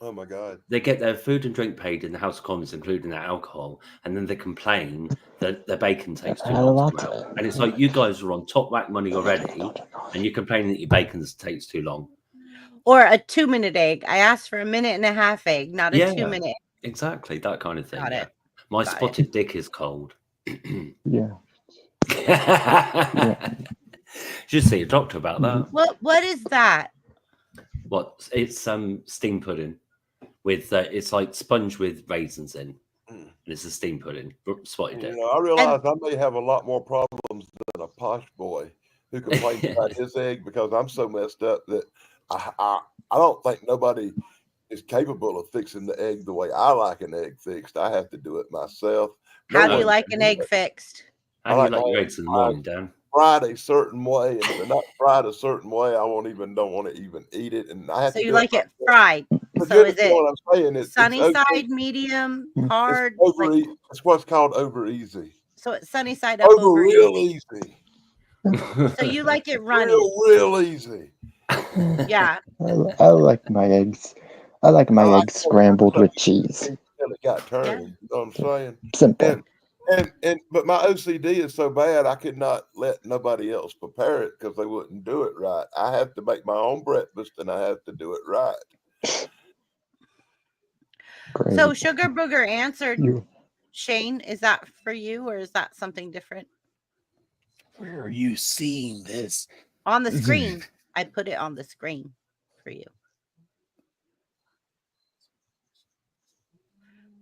Oh my God. They get their food and drink paid in the House of Commons, including their alcohol, and then they complain that their bacon takes too long to come out. And it's like, you guys are on top whack money already, and you're complaining that your bacon takes too long. Or a 2-minute egg. I asked for a 1.5-minute egg, not a Yeah. 2-minute. Exactly, that kind of thing. Got Yeah. it. My Got spotted dick is cold. Yeah. Should see a doctor about that. What is that? What? It's steam pudding with it's like sponge with raisins in, and it's a steam pudding. Spotted dick. I realize I may have a lot more problems than a posh boy who complains about his egg because I'm so messed up that I don't think nobody is capable of fixing the egg the way I like an egg fixed. I have to do it myself. How do you one like an egg fixed? How do you like your eggs in the morning, Dan? Fried a certain way, and if they're not fried a certain way, I don't want to even eat it. And I have So to you do like it myself. fried. But So you is understand it what I'm saying? It's sunny okay. side, medium, hard? It's over. It's what's called over easy. So it's sunny side up, Over over real easy. easy. So you like it runny? Real easy. Yeah. I like my eggs. I like my eggs scrambled with cheese. Until it got turned. You know what I'm saying? Simple. But my OCD is so bad I could not let nobody else prepare it because they wouldn't do it right. I have to make my own breakfast and I have to do it right. Great. So Sugar Booger answered. You- Shane, is that for you or is that something different? Where are you seeing this? On the screen. I put it on the screen for you.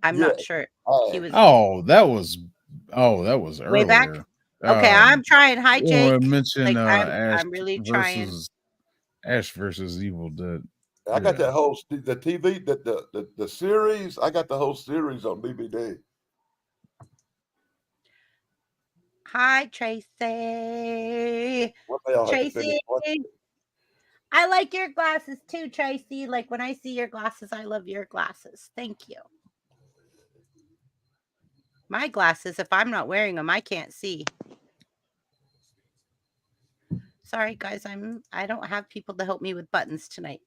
I'm not sure. He was That was earlier. way back. Okay, I'm trying. Hi, Jake. I mentioned Ash I'm really trying. Ash versus Evil Dead. I got that whole the TV the series. I got the whole series on DVD. Hi, Tracy. One day I'll have to Tracy. finish watching it. I like your glasses too, Tracy. Like when I see your glasses, I love your glasses. Thank you. My glasses, if I'm not wearing them, I can't see. Sorry, guys. I don't have people to help me with buttons tonight.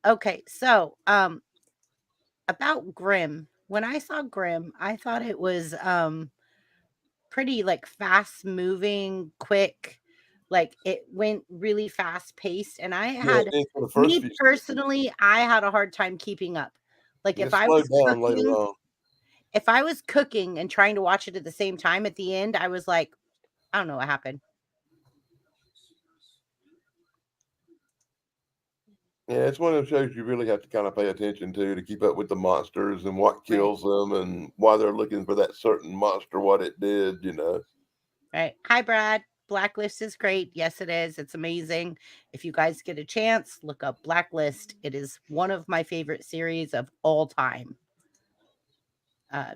Okay, so about Grimm. When I saw Grimm, I thought it was pretty like fast moving, quick. Like it went really fast paced, and I had me personally, I had a hard time keeping up. Like if I was cooking, if I was cooking and trying to watch it at the same time, at the end, I was like, I don't know what happened. Yeah, it's one of those shows you really have to kind of pay attention to keep up with the monsters and what kills them and why they're looking for that certain monster, what it did, Right. Hi, Brad. Blacklist is great. Yes, it is. It's amazing. If you guys get a chance, look up Blacklist. It is one of my favorite series of all time.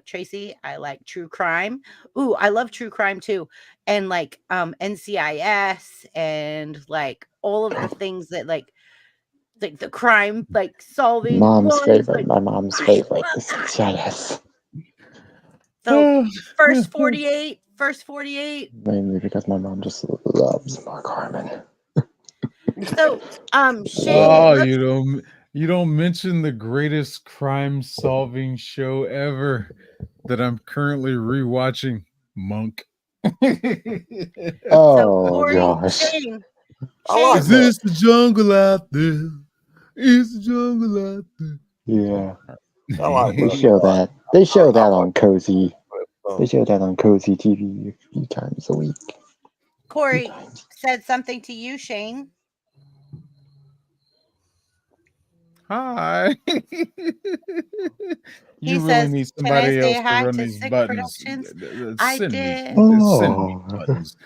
Tracy, I like true crime. Ooh, I love true crime too. And like NCIS and like all of the things that like like the crime, like solving. Mom's one is, favorite. like, My mom's favorite is CIS. So first 48. Mainly because my mom just loves Mark Harmon. So Shane, Oh, let's- you don't mention the greatest crime solving show ever that I'm currently rewatching, Monk. Oh Corey, gosh. Shane, I like Is that. this the jungle out there? Is the jungle out there? Yeah. I like They that. show that. They show that I on Cozy. like They show that on Cozy TV a few times a week. Corey said something to you, Shane. Hi. He You really says, need "Can I somebody say else to hi run to these Sick buttons. Productions?" I Send me, did. send me Oh. buttons.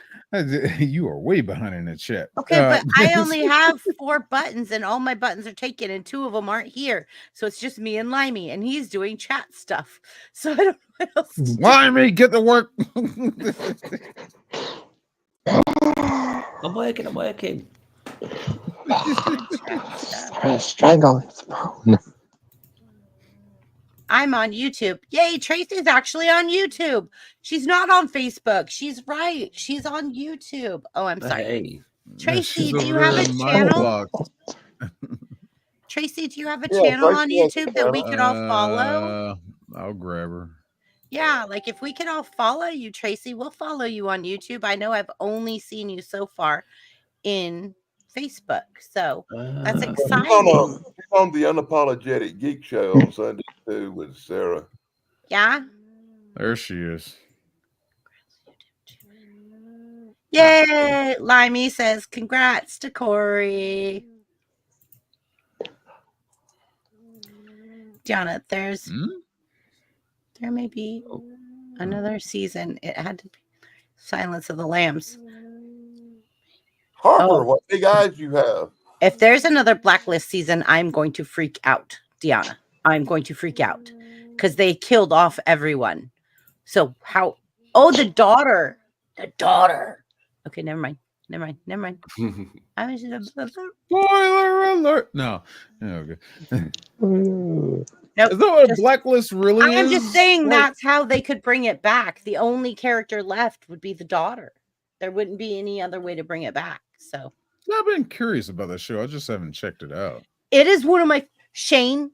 You are way behind in the chat. Okay, but I only have 4 buttons, and all my buttons are taken, and 2 of them aren't here. So it's just me and Limey, and he's doing chat stuff. So I don't know what else to do. Limey, get to work. I'm working. I'm gonna strangle his phone. I'm on YouTube. Yay, Tracy's actually on YouTube. She's not on Facebook. She's right. She's on YouTube. Oh, I'm sorry. Hey, Tracy, She's do you over have there a in my channel? box. Tracy, do you have a Yeah, channel Tracy on has a YouTube that we could all follow? I'll grab her. Yeah, like if we could all follow you, Tracy, we'll follow you on YouTube. I know I've only seen you so far in Facebook. So that's Ah. exciting. She's on the Unapologetic Geek Show on Sunday too with Sarah. Yeah. There she is. Yay. Limey says, congrats to Corey. Gianna, there may be another season. It had to be Silence of the Lambs. Harper, Oh. what big eyes you have. If there's another Blacklist season, I'm going to freak out, Deanna. I'm going to freak out because they killed off everyone. So how? Oh, the daughter. Okay, never mind. I was Spoiler alert. No. Okay. Nope. Is that what Blacklist really is? I'm just saying Like, that's how they could bring it back. The only character left would be the daughter. There wouldn't be any other way to bring it back. So I've been curious about that show. I just haven't checked it out. it is one of my Shane.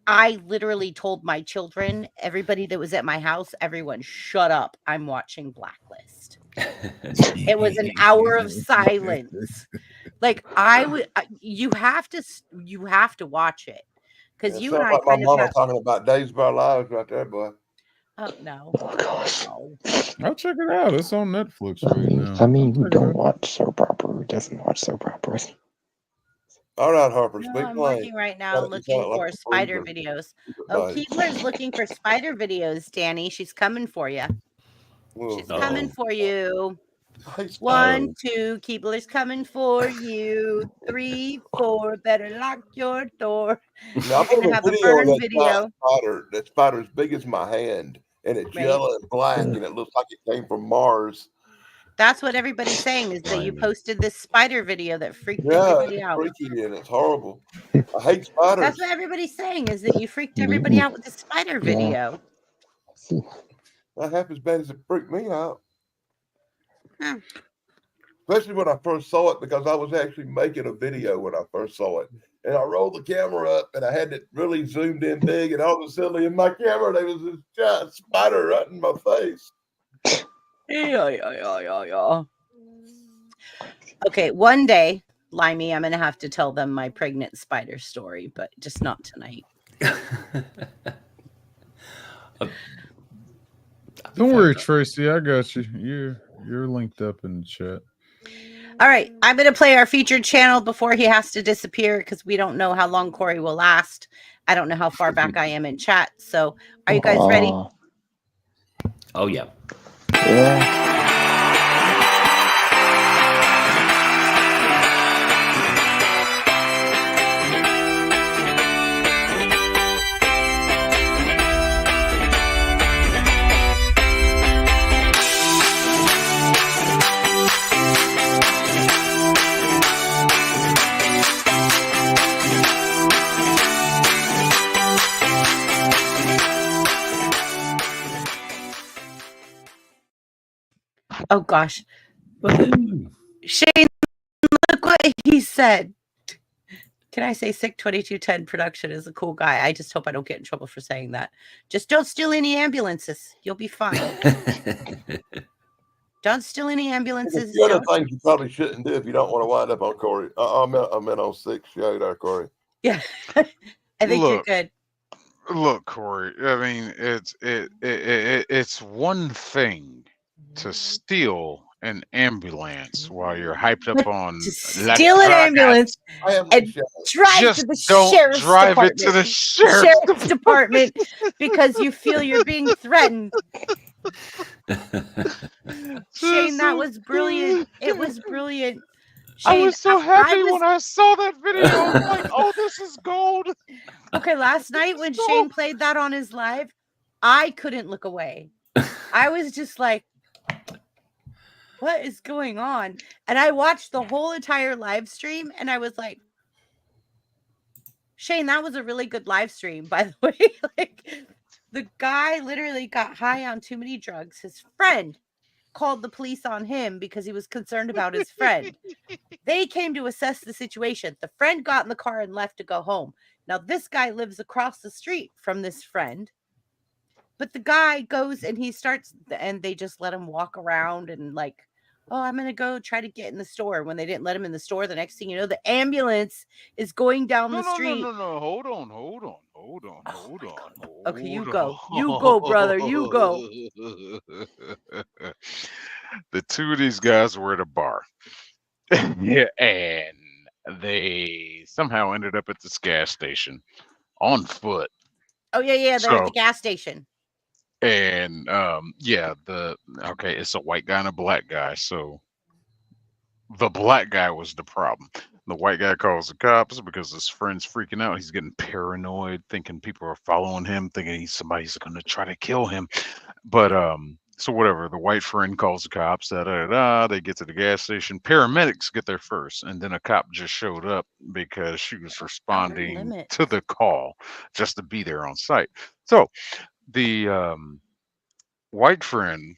I literally told my children, everybody that was at my house, everyone shut up. I'm watching Blacklist. It was an hour of silence. Like you have to watch it. Because It you sounds and I like my kind of mama have, talking about Days of Our Lives right there, boy. oh no. Oh gosh. No. I'll check it out. It's on Netflix right now. I mean, I'll who check it don't out. watch soap opera? Who doesn't watch soap operas? All right, Harper, No, speak I'm plain. looking right now Sound looking like for a spider freezer. videos. Oh, Everybody. Keebler's looking for spider videos, Danny. She's coming for you. Well, She's coming for you. I hate 1, 2, Keebler's coming for you. 3, 4, better lock your door. Now, We're gonna have a burn video. spider. That spider as big as my hand, and it's Right. yellow and black, and it looks like it came from Mars. That's what everybody's saying is that you Blimey. posted this spider video that freaked Yeah, everybody it's out. freaky and it's horrible. I hate spiders. That's what everybody's saying is that you freaked everybody out with the spider video. See, Not half as bad as it freaked me out. Huh. Especially when I first saw it, because I was actually making a video when I first saw it. And I rolled the camera up and I had it really zoomed in big, and all of a sudden in my camera there was this giant spider right in my face. Yeah. Okay, one day, Limey, I'm gonna have to tell them my pregnant spider story, but just not tonight. Don't worry, Tracy. I got you. You're linked up in the chat. All right, I'm gonna play our featured channel before he has to disappear because we don't know how long Corey will last. I don't know how far back I am in chat. So, are you guys ready? Oh yeah. Yeah. Oh gosh, Woohoo. Shane, look what he said. Can I say Sick 2210 production is a cool guy? I just hope I don't get in trouble for saying that. Just don't steal any ambulances. You'll be fine. Don't steal any There's a ambulances. few other Don't. things you probably shouldn't do if you don't want to wind up on Corey. I meant on 6 show there, Corey. Yeah, I think you're Look, good. look, Corey. I mean, it's one thing to steal an ambulance while you're hyped up But on to La steal an Draga. ambulance I am and drive Just to the don't sheriff's drive it department. to the sheriff's Department because you feel you're being threatened. Shane, that was brilliant. It was brilliant. I Shane, was so I happy was when I saw that video. I was like, "Oh, this is gold." okay. Last night when So- Shane played that on his live, I couldn't look away. I was just like, what is going on? And I watched the whole entire live stream and I was like, Shane, that was a really good live stream, by the way. Like, the guy literally got high on too many drugs. His friend called the police on him because he was concerned about his friend. They came to assess the situation. The friend got in the car and left to go home. Now, this guy lives across the street from this friend. But the guy goes and he starts, and they just let him walk around and like, oh, I'm going to go try to get in the store. When they didn't let him in the store, the next thing you know, the ambulance is going down the street. No. Hold on. Oh my God. Okay, you go. You go, brother. You go. The two of these guys were at a bar. Yeah, and they somehow ended up at this gas station on foot. Oh, yeah. They're at the So, gas station. and yeah, okay, it's a white guy and a black guy. So the black guy was the problem. The white guy calls the cops because his friend's freaking out. He's getting paranoid, thinking people are following him, thinking somebody's going to try to kill him. But so whatever. The white friend calls the cops. They get to the gas station. Paramedics get there first, and then a cop just showed up because she was responding limit. to the call, just to be there on site. So the white friend,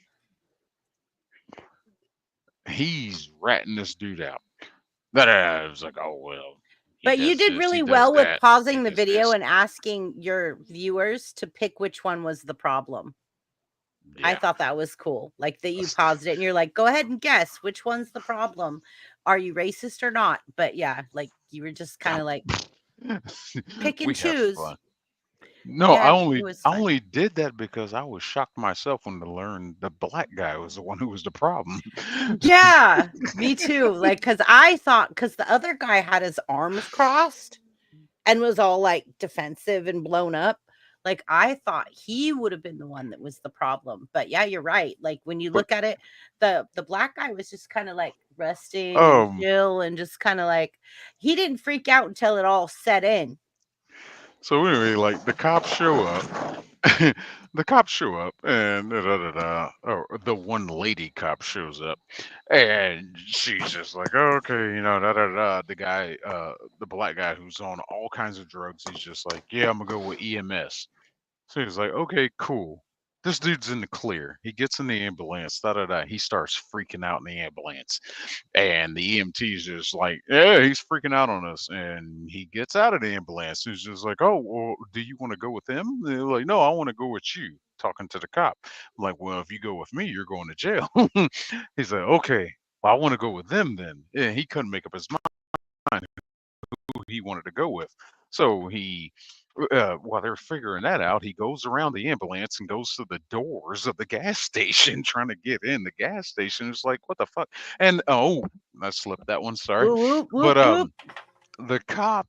he's ratting this dude out. I was like, oh well. But you did really well with pausing the video and asking your viewers to pick which one was the problem. Yeah. I thought that was cool. Like that you paused it and you're like, go ahead and guess which one's the problem. Are you racist or not? But yeah, like you were just kind of like pick and We have choose. fun. No, Yeah, I it was fun. only did that because I was shocked myself when to learn the black guy was the one who was the problem. Yeah, me too. Like, because I thought, because the other guy had his arms crossed and was all like defensive and blown up. Like, I thought he would have been the one that was the problem. But yeah, you're right. Like, when you look at it, the black guy was just kind of like resting and chill and just kind of like, he didn't freak out until it all set in. So anyway, like the cops show up. The cops show up, and or the one lady cop shows up, and she's just like, oh, okay, the guy, the black guy who's on all kinds of drugs, he's just like, yeah, I'm gonna go with EMS. So he's like, okay, cool. This dude's in the clear. He gets in the ambulance. He starts freaking out in the ambulance, and the EMT's just like, yeah, he's freaking out on us. And he gets out of the ambulance. He's just like, oh, well, do you want to go with him? And they're like, no, I want to go with you. Talking to the cop. I'm like, well, if you go with me, you're going to jail. He's like, okay, well, I want to go with them then. And he couldn't make up his mind who he wanted to go with. So while they're figuring that out, he goes around the ambulance and goes to the doors of the gas station trying to get in. The gas station is like, what the fuck? And I slipped that one, sorry. Whoop, whoop, But whoop. the cop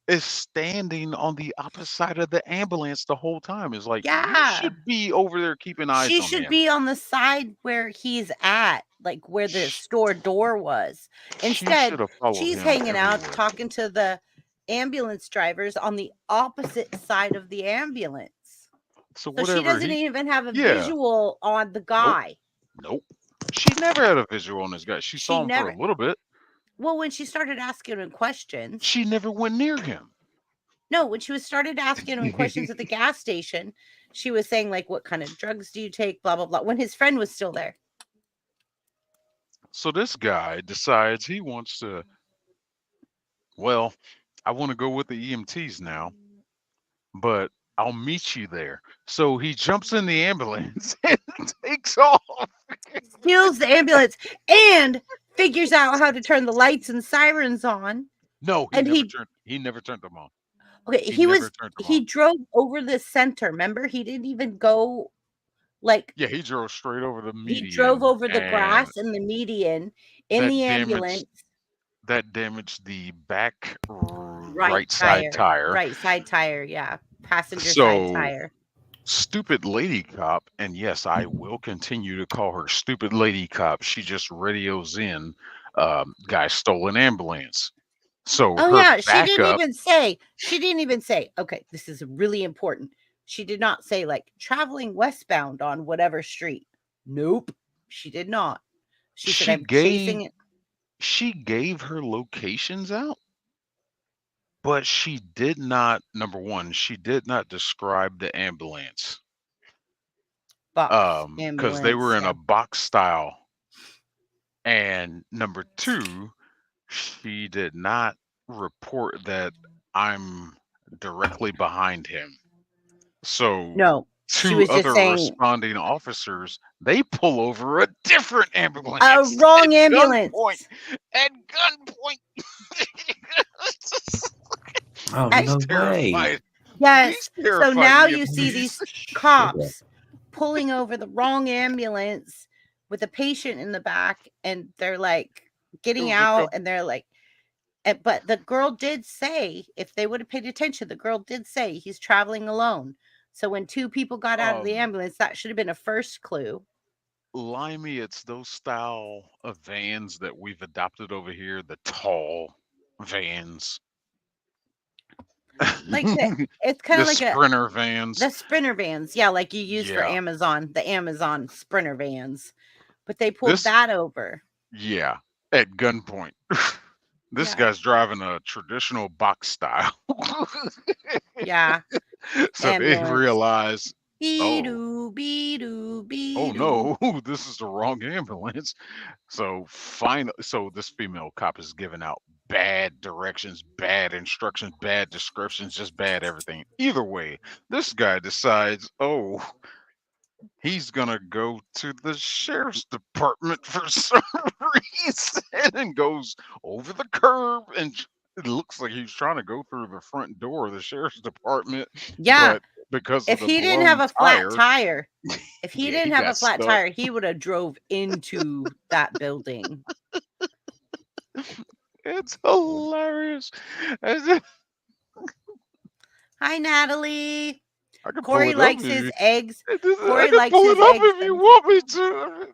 is standing on the opposite side of the ambulance the whole time. Is like, you should be over there keeping eyes on him. She should be on the side where he's at, like where the store door was. Instead, she's hanging out talking to the ambulance drivers on the opposite side of the ambulance. So she doesn't even have a visual on the guy. Nope. She never had a visual on this guy. She saw him for a little bit. Well, when she started asking him questions, she never went near him. No, when she started asking him questions at the gas station, she was saying like, what kind of drugs do you take? Blah, blah, blah. When his friend was still there. So this guy decides he wants to. Well, I want to go with the EMTs now, but I'll meet you there. So he jumps in the ambulance and takes off. Steals the ambulance and figures out how to turn the lights and sirens on. No, And he never turned them on. okay, He never turned them he on. drove over the center. Remember, he didn't even go like Yeah, he drove straight over the he drove median, over the and grass and the median in that the damaged ambulance. that damaged the back Right right side tire. Right side tire, yeah. Passenger side So tire. stupid lady cop, and yes, I will continue to call her stupid lady cop. She just radios in, guy stole an ambulance. So Oh her yeah, she didn't backup, even say, okay, this is really important. She did not say like traveling westbound on whatever street. Nope, she did not. She said, she I'm chasing it. gave her locations out, but she did not. Number one, she did not describe the ambulance. Box Because they were ambulance. in Yeah. a box style. And number two, she did not report that I'm directly behind him. So No, she two was just other saying responding officers, they pull over a different ambulance a at wrong ambulance. gunpoint. At gunpoint. Oh, I- He's no way. terrified. Yes. He's So terrified. now of you see EMTs. these cops pulling over the wrong ambulance with a patient in the back, and they're like getting out, and they're like, but the girl did say, if they would have paid attention, the girl did say he's traveling alone. So when two people got out of the ambulance, that should have been a first clue. Limey, it's those style of vans that we've adopted over here, the tall vans. Like it's kind The of like Sprinter vans. the Sprinter vans, yeah, like you use for Yeah. Amazon, the Amazon Sprinter vans. But they pulled This, that over. yeah, at gunpoint. This Yeah. guy's driving a traditional box style. Yeah. So Ambulance. they realize, Be-doo, be-doo, be-doo. oh no, this is the wrong ambulance. So this female cop is giving out bad directions, bad instructions, bad descriptions, just bad everything. Either way, this guy decides, oh, he's gonna go to the sheriff's department for some reason, and goes over the curb, and it looks like he's trying to go through the front door of the sheriff's department. Yeah. But because If of the he didn't have a flat tire, if he yeah, didn't he have a got flat stuck. tire, he would have drove into that building. It's hilarious. Hi, Natalie. I can Corey pull it likes up his if eggs. you, Corey I can likes pull his it up eggs if you and- want me to.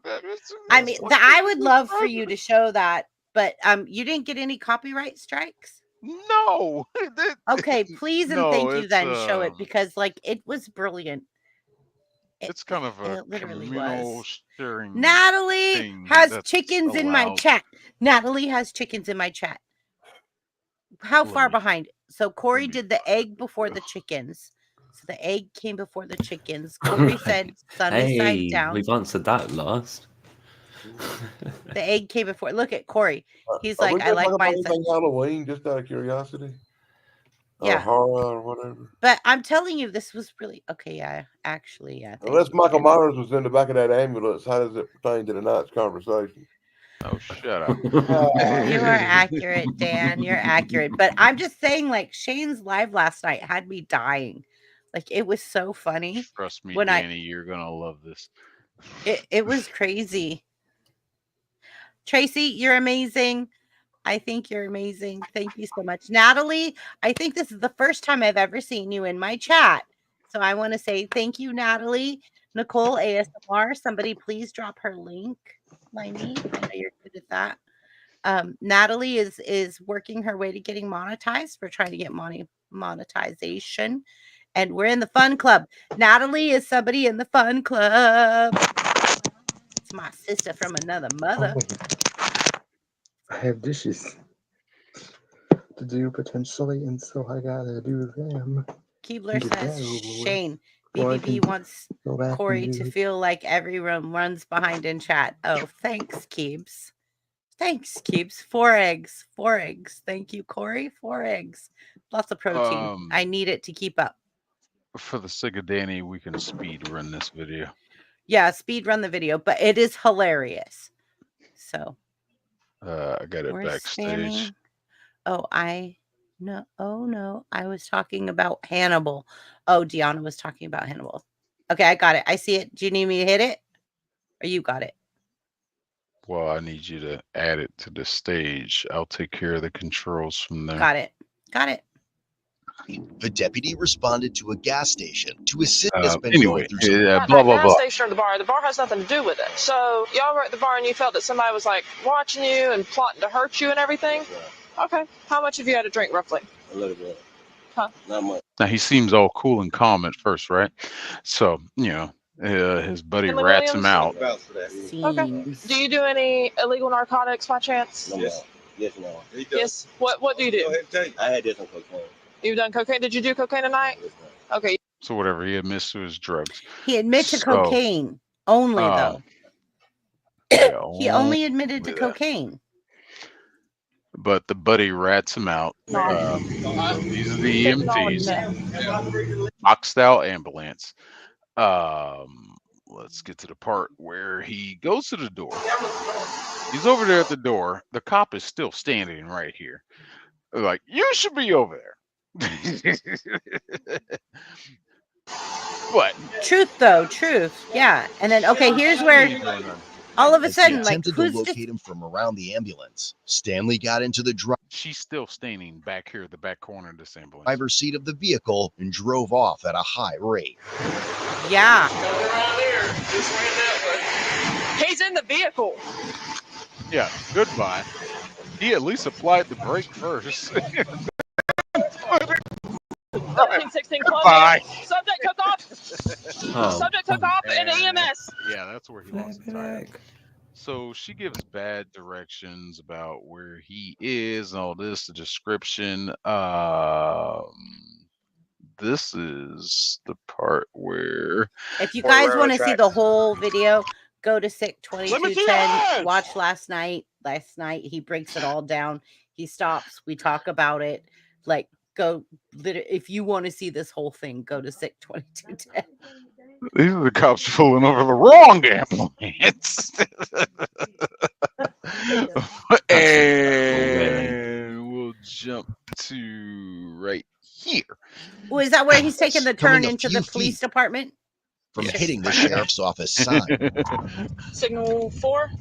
I mean, I would love for you to show that, but you didn't get any copyright strikes? No. Okay, please and No, thank you it's, then show it, because like it was brilliant. it's kind of a It literally communal was. sharing Natalie thing has that's chickens in my allowed. chat. Natalie has chickens in my chat. How Let far me- behind? So Corey let me did the egg before the chickens. So the egg came before the chickens. Corey said sunny side Hey, down. we've answered that last. The egg came before. Look at Corey. He's Are we like, I gonna like talk about mine. anything Halloween, just out of curiosity? Or Yeah. horror or whatever. But I'm telling you, this was really okay. Yeah, actually, yeah. thank Unless you, Michael Tim. Myers was in the back of that ambulance, how does it pertain to tonight's conversation? Oh, shut up. You are accurate, Dan. You're accurate. But I'm just saying, like, Shane's live last night had me dying. Like, it was so funny. Trust me, When Danny, you're going to love this. It was crazy. Tracy, you're amazing. I think you're amazing. Thank you so much. Natalie, I think this is the first time I've ever seen you in my chat. So I want to say thank you, Natalie. Nicole ASMR, somebody please drop her link. Limey, I know you're good at that. Natalie is working her way to getting monetized. We're trying to get monetization. And we're in the fun club. Natalie is somebody in the fun club. It's my sister from another mother. I have dishes to do potentially, and so I gotta do them. Keebler Get that says, over with. Shane, Or I BBB can wants go back Corey and to do feel like everyone runs behind in chat. Oh, thanks, Keebs. Thanks, Keeps. 4 eggs. 4 eggs. Thank you, Corey. 4 eggs. Lots of protein. I need it to keep up. For the sake of Danny, we can speed run this video. Yeah, speed run the video, but it is hilarious. So I got it backstage. Spamming. Oh, no. Oh no. I was talking about Hannibal. Oh, Deanna was talking about Hannibal. Okay, I got it. I see it. Do you need me to hit it? Or you got it? Well, I need you to add it to the stage. I'll take care of the controls from there. Got it. Got it. A deputy responded to a gas station to assist. Anyway, blah blah blah. Gas station or the bar. The bar has nothing to do with it. So y'all were at the bar and you felt that somebody was like watching you and plotting to hurt you and everything. Okay. How much have you had to drink roughly? A little bit. Huh? Not much. Now he seems all cool and calm at first, right? So his buddy Henley rats him Williams? out. Okay. Do you do any illegal narcotics by chance? No, yes. Yes, no. Yes. What do you do? I had this on cocaine. You've done cocaine. Did you do cocaine tonight? Okay. So whatever, he admits to his drugs. He admits to cocaine only, though. Yeah, He only admitted to cocaine. But the buddy rats him out. These are the EMTs. Boxed out ambulance. Let's get to the part where he goes to the door. He's over there at the door. The cop is still standing right here. Like, you should be over there. But truth, though, truth. Yeah. And then, okay, here's where all of a sudden, like, attempted to locate him from around the ambulance. Stanley got into the she's still standing back here at the back corner of this ambulance. driver's seat of the vehicle and drove off at a high rate. Yeah. He's in the vehicle. Yeah, goodbye. He at least applied the brake first. 1316 Goodbye. Subject took off. Subject took off in EMS. Yeah, that's where he lost the tire. So she gives bad directions about where he is and all this, the description. This is the part where if you guys want to see the whole video, go to Sick 2210. Watch last night. Last night he breaks it all down. He stops. We talk about it. Like, go if you want to see this whole thing, go to Sick 2210. these are the cops pulling over the wrong ambulance. And we'll jump to right here. Well, is that where he's taking the turn into the police department? From hitting the sheriff's office sign. Signal 4.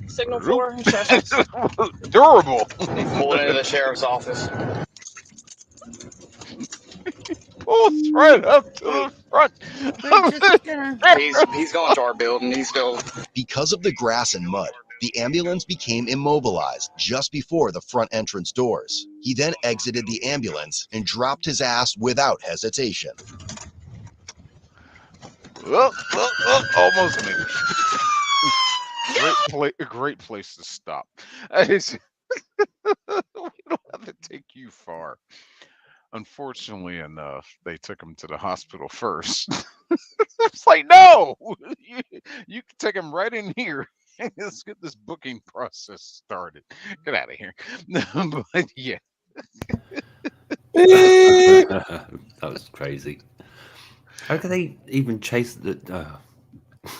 Durable. Pulling into the sheriff's office. Pulls right up to the front. He's going to our building. He's still. Because of the grass and mud, the ambulance became immobilized just before the front entrance doors. He then exited the ambulance and dropped his ass without hesitation. Almost made it. Great place to stop. We don't have to take you far. Unfortunately enough, they took him to the hospital first. It's like, no, you can take him right in here. Let's get this booking process started. Get out of here. But yeah. That was crazy. How could they even chase an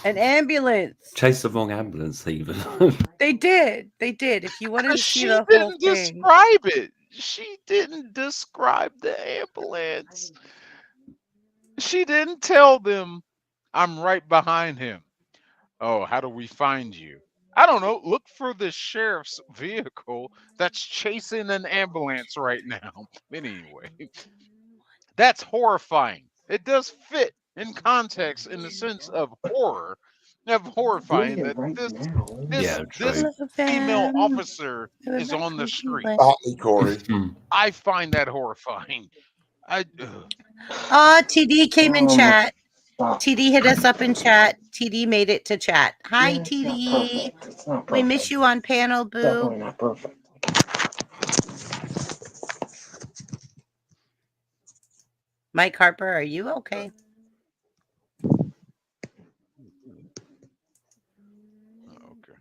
ambulance? Chase the wrong ambulance, even. They did. If you wanted to see She the whole didn't thing, describe it. She didn't describe the ambulance. She didn't tell them, I'm right behind him. Oh, how do we find you? I don't know. Look for the sheriff's vehicle that's chasing an ambulance right now. Anyway, that's horrifying. It does fit in context in the sense of horror, of horrifying that this female officer is on the street. Corey. I find that horrifying. TD came in chat. TD hit us up in chat. TD made it to chat. Hi, TD. We miss you on panel, boo. Definitely not perfect. Mike Harper, are you okay? Okay.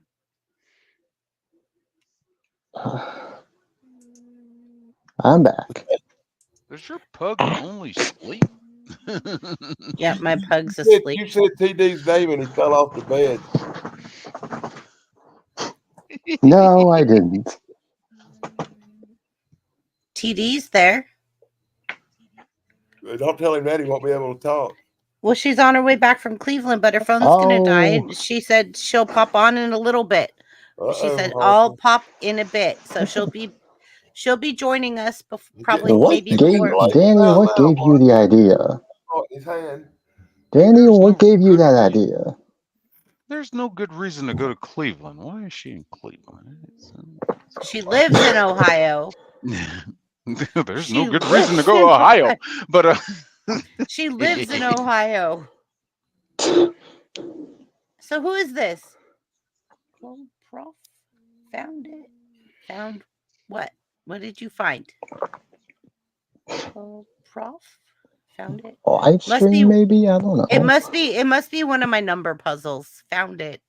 I'm back. Does your pug only sleep? Yeah, my pug's You asleep. said TD's name and he fell off the bed. No, I didn't. TD's there. Don't tell him that, he won't be able to talk. Well, she's on her way back from Cleveland, but her phone's gonna die, and she said she'll pop on in a little bit. She said I'll pop in a bit, so she'll be joining us probably maybe before. Danny, what gave you the idea? His hand. Danny, what gave you that idea? There's no good reason to go to Cleveland. Why is she in Cleveland? She lives in Ohio. There's no good reason to go to Ohio, but she lives in Ohio. So who is this? Well, Prof found it. Found what? What did you find? Oh, Prof found it. Live stream, maybe? I don't know. It must be one of my number puzzles. Found it.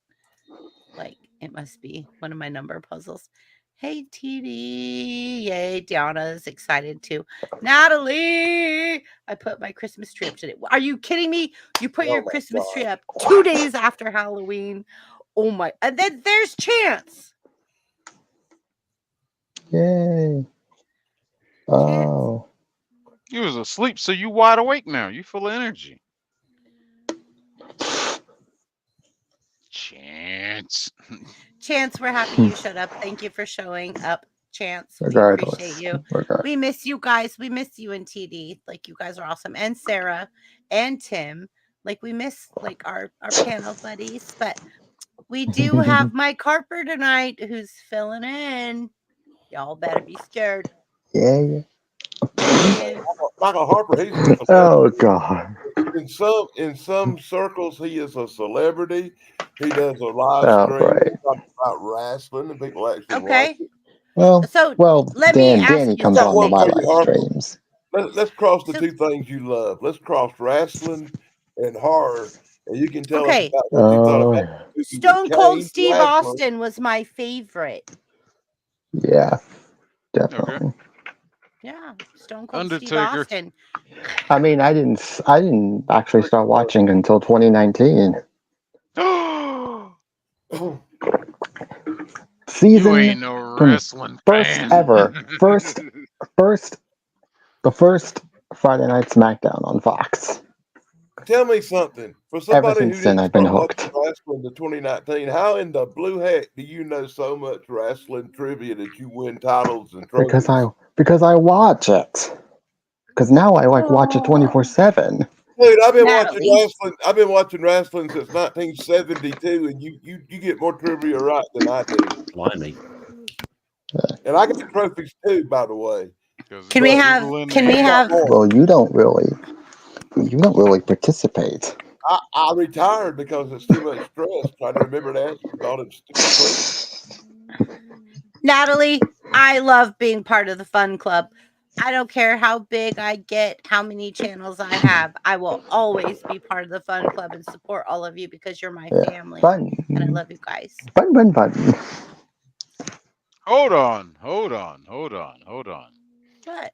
Like, it must be one of my number puzzles. Hey, TD. Yay, Diana's excited too. Natalie, I put my Christmas tree up today. Are you kidding me? You put your Christmas tree up 2 days after Halloween. Oh my. And then there's Chance. Yay. Oh. you was asleep, so you wide awake now. You full of energy. Chance. Chance, we're happy you showed up. Thank you for showing up, Chance. Regardless. We appreciate you. We miss you guys. We miss you and TD. Like, you guys are awesome. And Sarah and Tim. Like, we miss like our panel buddies. But we do have Mike Harper tonight who's filling in. Y'all better be scared. Yeah. Michael Harper, he's oh God. In some circles he is a celebrity. He does a live stream right. about wrestling and people actually Okay. watch it. Well, let me ask Danny you comes on one my for you, live Harper. streams. Let's cross the two things you love. Let's cross wrestling and horror, and you can tell us about what you thought about Stone Cold Steve Austin was my favorite. Yeah, definitely. Okay. Yeah, Stone Cold Undertaker. Steve Austin. I mean, I didn't actually start watching until 2019. Season You ain't no wrestling first fan. ever. The first Friday Night SmackDown on Fox. Tell me something. For Ever somebody since who then, didn't I've been start hooked. watching wrestling to 2019, how in the blue heck do you know so much wrestling trivia that you win titles and trophies? Because I watch it. Because now I watch it 24/7. Dude, I've been watching wrestling. I've been watching wrestling since 1972, and you get more trivia right than I do. Blimey. And I got trophies too, by the way. Can we have? Well, you don't really participate. I retired because it's too much stress trying to remember to answer all them stupid Natalie, I love being part of the fun club. I don't care how big I get, how many channels I have. I will always be part of the fun club and support all of you because you're my family. Fun. And I love you guys. Fun. Hold on. What?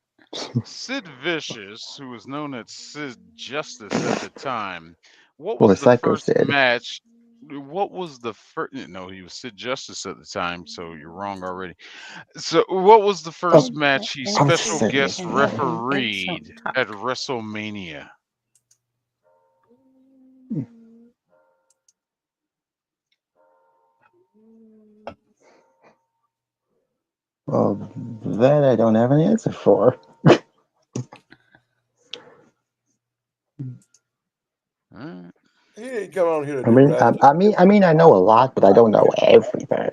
Sid Vicious, who was known as Sid Justice at the time, what Well, was the the Psycho first Sid. match? What was the first? No, he was Sid Justice at the time, so you're wrong already. So, what was the first match he special guest refereed at WrestleMania? Well, that I don't have an answer for. He didn't come on here to I mean, I know a lot, but I don't know everything.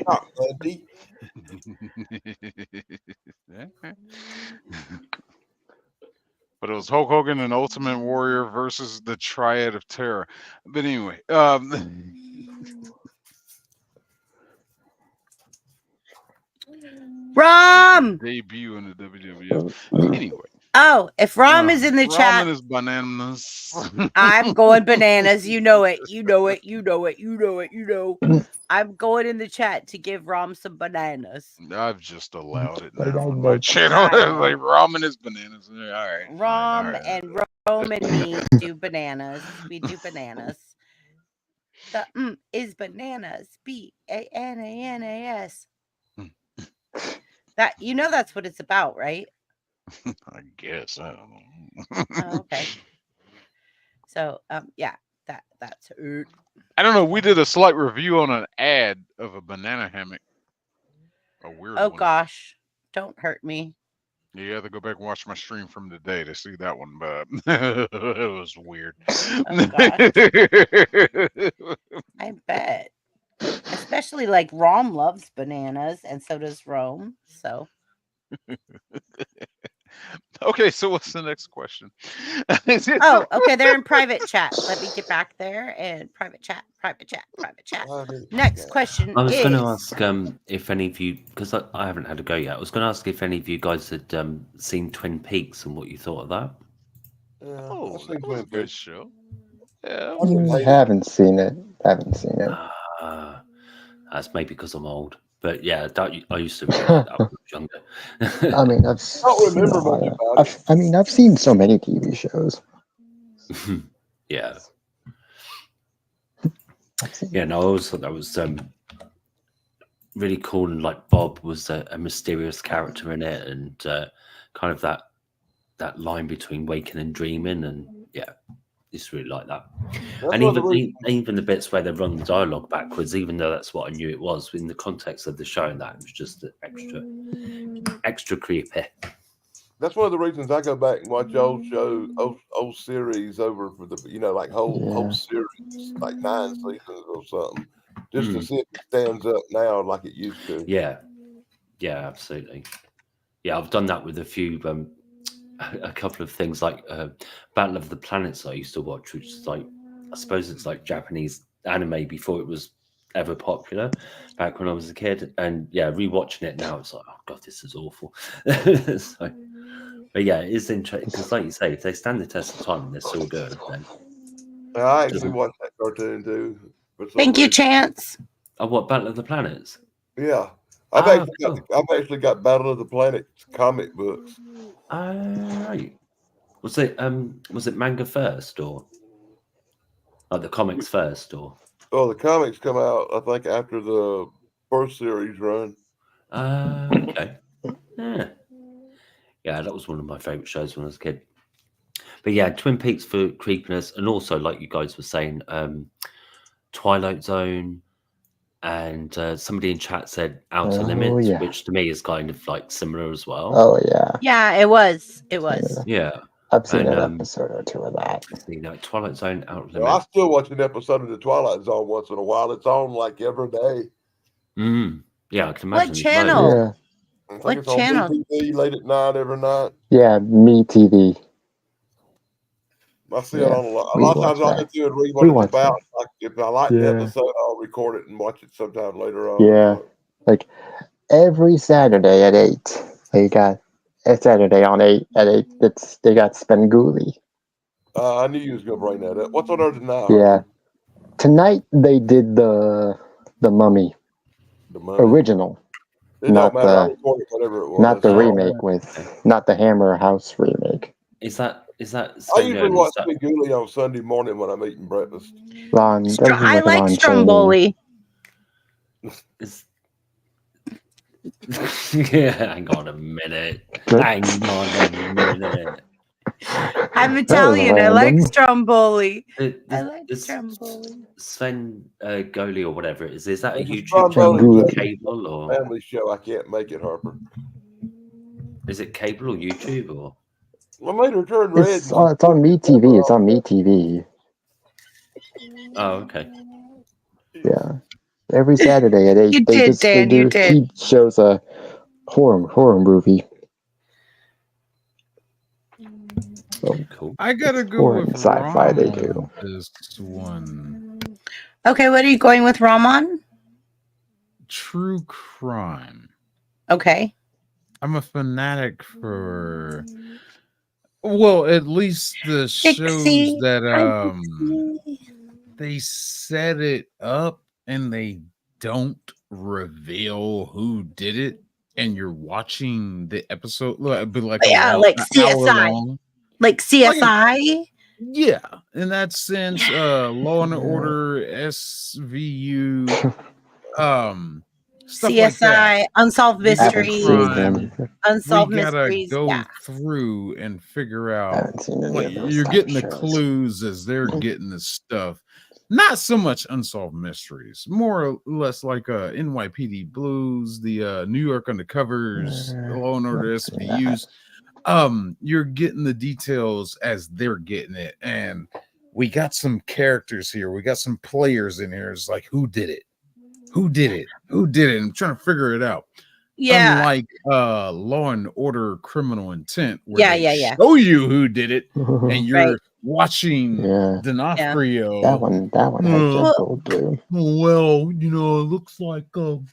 But it was Hulk Hogan and Ultimate Warrior versus the Triad of Terror. But anyway, Rom! debut in the WWF. Anyway, Oh, if Rom is in the chat, Ramen is bananas. I'm going bananas. You know it. You know it. You know it. You know it. You know. I'm going in the chat to give Rom some bananas. I've just allowed it But now I on my know. channel. I know. Like ramen is bananas. All right, fine. All Rom right. and Rome and me do bananas. We do bananas. The is bananas. Bananas. That that's what it's about, right? I guess I don't know. Oh, okay. So yeah, that's it. I don't know. We did a slight review on an ad of a banana hammock. A weird Oh one. gosh, don't hurt me. You have to go back and watch my stream from today to see that one, but it was weird. Oh gosh, I bet. Especially like Rom loves bananas, and so does Rome. So Okay, so what's the next question? oh, okay, they're in private chat. Let me get back there and private chat. Next question I was going to is ask if any of you, because I haven't had a go yet. I was going to ask if any of you guys had seen Twin Peaks and what you thought of that. Yeah, Oh, I've seen that was a Twin good Peaks. show. Yeah, I didn't hate it. Haven't seen it. That's maybe because I'm old, but yeah, I used to really like that when I was younger. I mean, I don't remember much about it. I've seen so many TV shows. Yeah. Yeah, no, I always thought that was really cool, and like Bob was a mysterious character in it, and kind of that line between waking and dreaming, and yeah, just really like that. That's And one of the reasons. even the bits where they run the dialogue backwards, even though that's what I knew it was in the context of the show, and that it was just extra creepy. That's one of the reasons I go back and watch old shows, old series over for the like whole series, like 9 seasons or something, just to see if it stands up now like it used to. Yeah, absolutely. Yeah, I've done that with a few, a couple of things like Battle of the Planets I used to watch, which is like, I suppose it's like Japanese anime before it was ever popular, back when I was a kid. And yeah, rewatching it now, it's like, oh god, this is awful. So, but yeah, it is interesting because, like you say, if they stand the test of time and they're still good, then I actually watched that cartoon too. For some thank you, reason. Chance. Oh, what, Battle of the Planets? Yeah, I've actually got Battle of the Planets comic books. Right. Was it manga first, or like the comics first, or? Oh, the comics come out, I think, after the first series run. Okay. Yeah, that was one of my favorite shows when I was a kid. But yeah, Twin Peaks for creepiness, and also like you guys were saying, Twilight Zone, and somebody in chat said Outer Limits, which to me is kind of like similar as well. Oh yeah. Yeah, it was. Yeah, I've seen an episode or two of that. Twilight Zone, Outer Limits. Well, I still watch an episode of the Twilight Zone once in a while. It's on like every day. Yeah, I can imagine. What channel? Yeah. I think What it's on channel? BTV late at night every night. Yeah, Me TV. I see it on a lot of times. I'll go through and read what it's about. Like, if I like the episode, I'll record it and watch it sometime later on. Yeah, like every Saturday at 8, they got a Saturday on 8 at 8. They got Spenguli. I knew you was gonna bring that up. What's on there tonight? Yeah, tonight they did the Mummy, original, not the remake not the Hammer House remake. Is that? I usually watch Spenguli on Sunday morning when I'm eating breakfast. I like Stromboli. Yeah, hang on a minute. I'm Italian. I like Stromboli. I like Stromboli. Sven Goli or whatever it is. Is that a It's YouTube Stromboli cable or family show? I can't make it, Harper. Is it cable or YouTube or? I made her turn red. It's on Me TV. It's on Me TV. Oh, okay. Yeah, every Saturday at 8. He shows a horror movie. So, cool. I gotta go with sci-fi. They do this one. Okay, what are you going with, Ramon? True crime. Okay. I'm a fanatic for Well, at least the shows Dixie, that hi, Dixie. they set it up and they don't reveal who did it, and you're watching the episode, be like Yeah, an like hour CSI, long. like CSI. Yeah, in that sense, Law and Order, SVU, stuff like that. CSI, Unsolved We get the haven't seen Mysteries, them. crime. We Unsolved gotta Mysteries. go Yeah, through and figure I out. haven't seen any Like of those you're type of getting the shows. clues as they're getting the stuff. Not so much Unsolved Mysteries, more or less like NYPD Blues, the New York Undercovers, Law and Order SVUs. You're getting the details as they're getting it, and we got some characters here. We got some players in here. It's like, who did it? Who did it? Who did it? I'm trying to figure it out. yeah, Unlike Law and Order Criminal Intent, where yeah, they yeah. show you who did it, and you're Right. watching Yeah, D'Onofrio. that one had Well, gold too. well, you know, it looks like Well,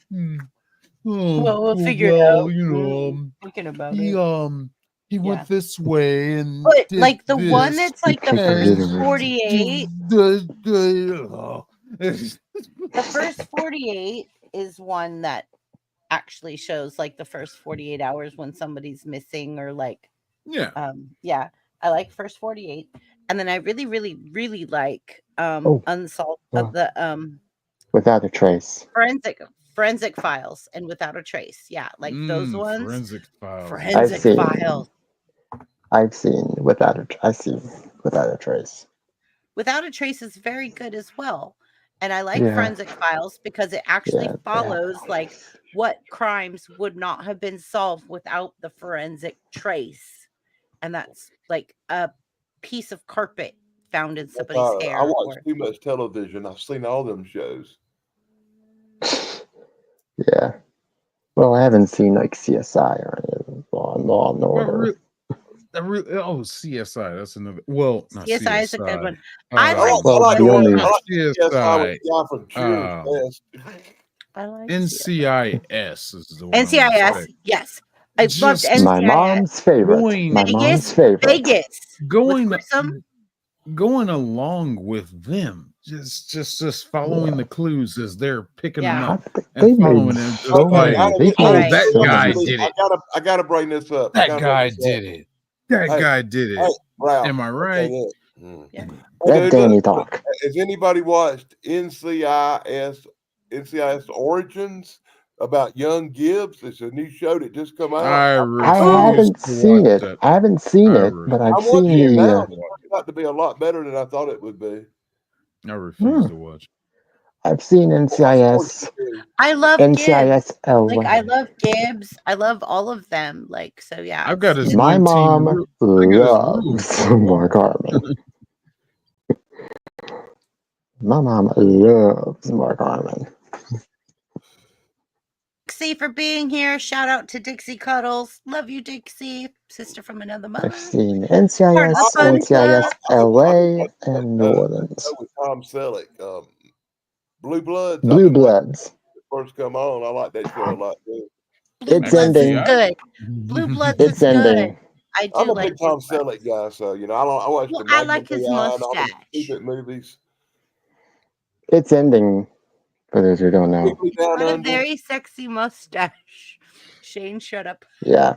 we'll figure it well, out. you know, Thinking about he it. he Yeah. went this way and But did like the this, one that's like the Take the first literary. 48, the the first 48 is one that actually shows like the first 48 hours when somebody's missing or like yeah. yeah, I like first 48. And then I really, really, really like Oh, Unsolved well. the Without a trace. forensic files and Without a Trace. Yeah, like those ones. Forensic Files. Forensic seen- Files. I've seen Without a Trace. Without a Trace is very good as well. And I like Yeah. Forensic Files because it actually Yeah, follows like what crimes would not have been solved without the forensic trace. And that's like a piece of carpet found in somebody's hair. I watch or- too much television. I've seen all them shows. Yeah. Well, I haven't seen like CSI or any of Law and Order. CSI. That's another. Well, not CSI is a good one. Uh, I like Well, I like the only- CSI CSI. with the guy from Cheers Best. I like NCIS is the one. I'm NCIS. expecting. Yes. I loved Just NCIS. My mom's favorite. Going- My Vegas, mom's favorite. Vegas. Going With Grissom. going along with them, just following the clues as they're picking them Yeah. up They and following made them. Just so like, many. They Oh, made that so guy many. did it. I gotta bring this up. That guy did it. That Hey, guy did it. Hey, Ralph, Am I okay, right? yeah. Yeah. Hey, Let dude, Danny look, talk. has anybody watched NCIS Origins about young Gibbs? It's a new show that just come out. I I refuse haven't to seen watch it. that. I haven't seen I it, but I've I'm seen watching it the. now. It's turned out to be a lot better than I thought it would be. I refuse to watch. I've seen NCIS. I love Gibbs. NCIS LA. Like I love Gibbs. I love all of them. Like so, yeah. I've got his My 19 mom ru- I got his loves rules. Mark Harmon. My mom loves Mark Harmon. Dixie for being here. Shout out to Dixie Cuddles. Love you, Dixie. Sister from another mother. I've seen Part of NCIS, the fun NCIS club. LA, and New Orleans. With Tom Selleck, Blue Bloods. Blue Bloods. First come on. I like that show a lot too. Blue It's Bloods ending. is good. Blue Bloods It's is ending. good. I do I'm a like big Tom Blue Bloods. Selleck guy, so I watch Well, the I like his Magnolia and all the mustache. stupid movies. It's ending. For those who don't know. Weekly Down Got a Under. very sexy mustache. Shane, shut up. Yeah.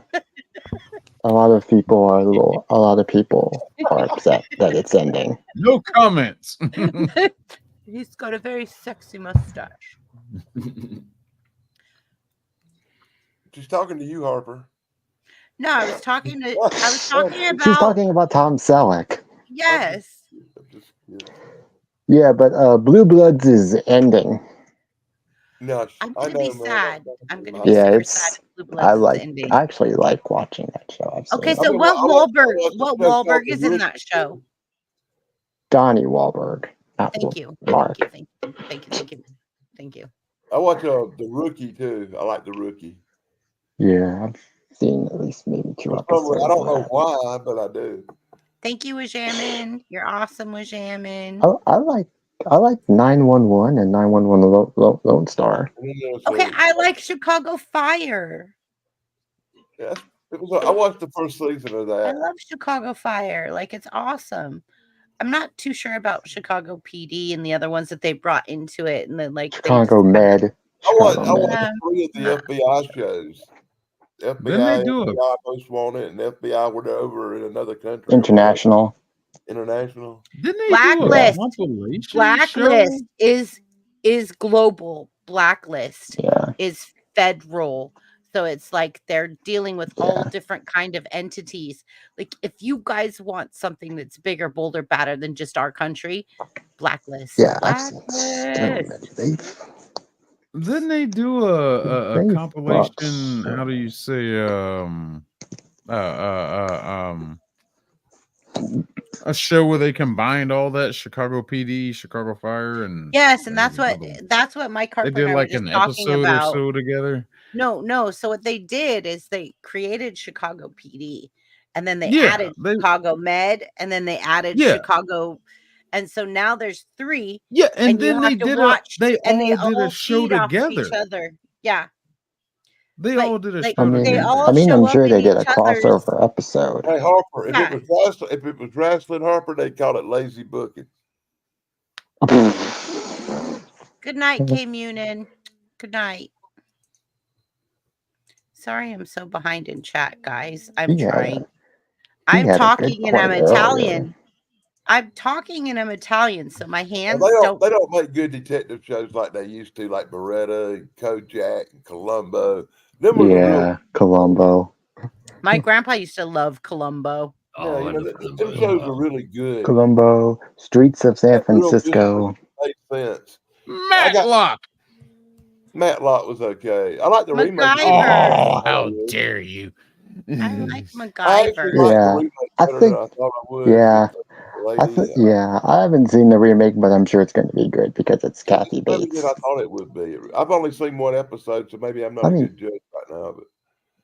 A lot of people are upset that it's ending. No comments. He's got a very sexy mustache. She's talking to you, Harper. No, I was talking She's about talking about Tom Selleck. yes. Yeah, but Blue Bloods is ending. No, I'm I gonna know, be man. sad. I'm gonna be Yeah, super it's. sad if Blue Bloods is ending. I actually like watching that show. I've seen Okay, it. so mean, what I watched Wahlberg the is in Rookie that show? Donnie Wahlberg. Not Thank you. Mark. Thank you. I watch the Rookie too. I like the Rookie. Yeah, I've seen at least maybe 2 For some episodes. reason, I don't of know that. why, but I do. Thank you, Wajamin. You're awesome, Wajamin. I like 911 and 911 Lone Star. And then there's Okay, I like Chicago Fire. yeah, I watched the first season of I that. love Chicago Fire. Like, it's awesome. I'm not too sure about Chicago PD and the other ones that they brought into it, and then like Chicago Med. I Chicago watched Med. 3 of the FBI shows. Didn't they FBI, do a FBI Most Wanted, and FBI were over in another country. International. International. Didn't they do a Blacklist. compilation show? Blacklist is global. Blacklist Yeah. is federal. So it's like they're dealing with all different kind of entities. Like if you guys want something that's bigger, bolder, badder than just our country, Blacklist. Yeah, Blacklist. Didn't they do a They compilation? fuck. How do you say a show where they combined all that Chicago PD, Chicago Fire, and Yes, and that's another- what Mike they Harper did and I were like just an talking episode or about. so together. No. So what they did is they created Chicago PD, and then they Yeah, added Chicago Med, and then they added Yeah. Chicago, and so now there's 3. Yeah, and you then they have to did watch, they and all did a show feed off of each together. other. Yeah, They all did a like show they together. all I mean, show I'm up sure in they did a each other's. crossover episode. Hey Harper, Yeah. if it was wrestling Harper, they'd call it lazy booking. Good night, K Munin. Good night. Sorry, I'm so behind in chat, guys. I'm trying. I'm talking and I'm Italian. I'm talking and I'm Italian, so my hands don't. They don't make good detective shows like they used to, like Beretta and Kojak and Columbo. Them were the real. Columbo. My grandpa used to love Columbo. Yeah, you know, them shows are really good. Columbo, Streets of San Real Francisco. made sense. Matlock was okay. I like the remake. MacGyver. Oh, how dare you! I like I MacGyver. actually like the remake I better think. than I thought I would. Yeah. Lady, I haven't seen the remake, but I'm sure it's going to be good because it's Kathy better Bates. than I thought it would be. I've only seen one episode, so maybe I'm not a good judge right now. But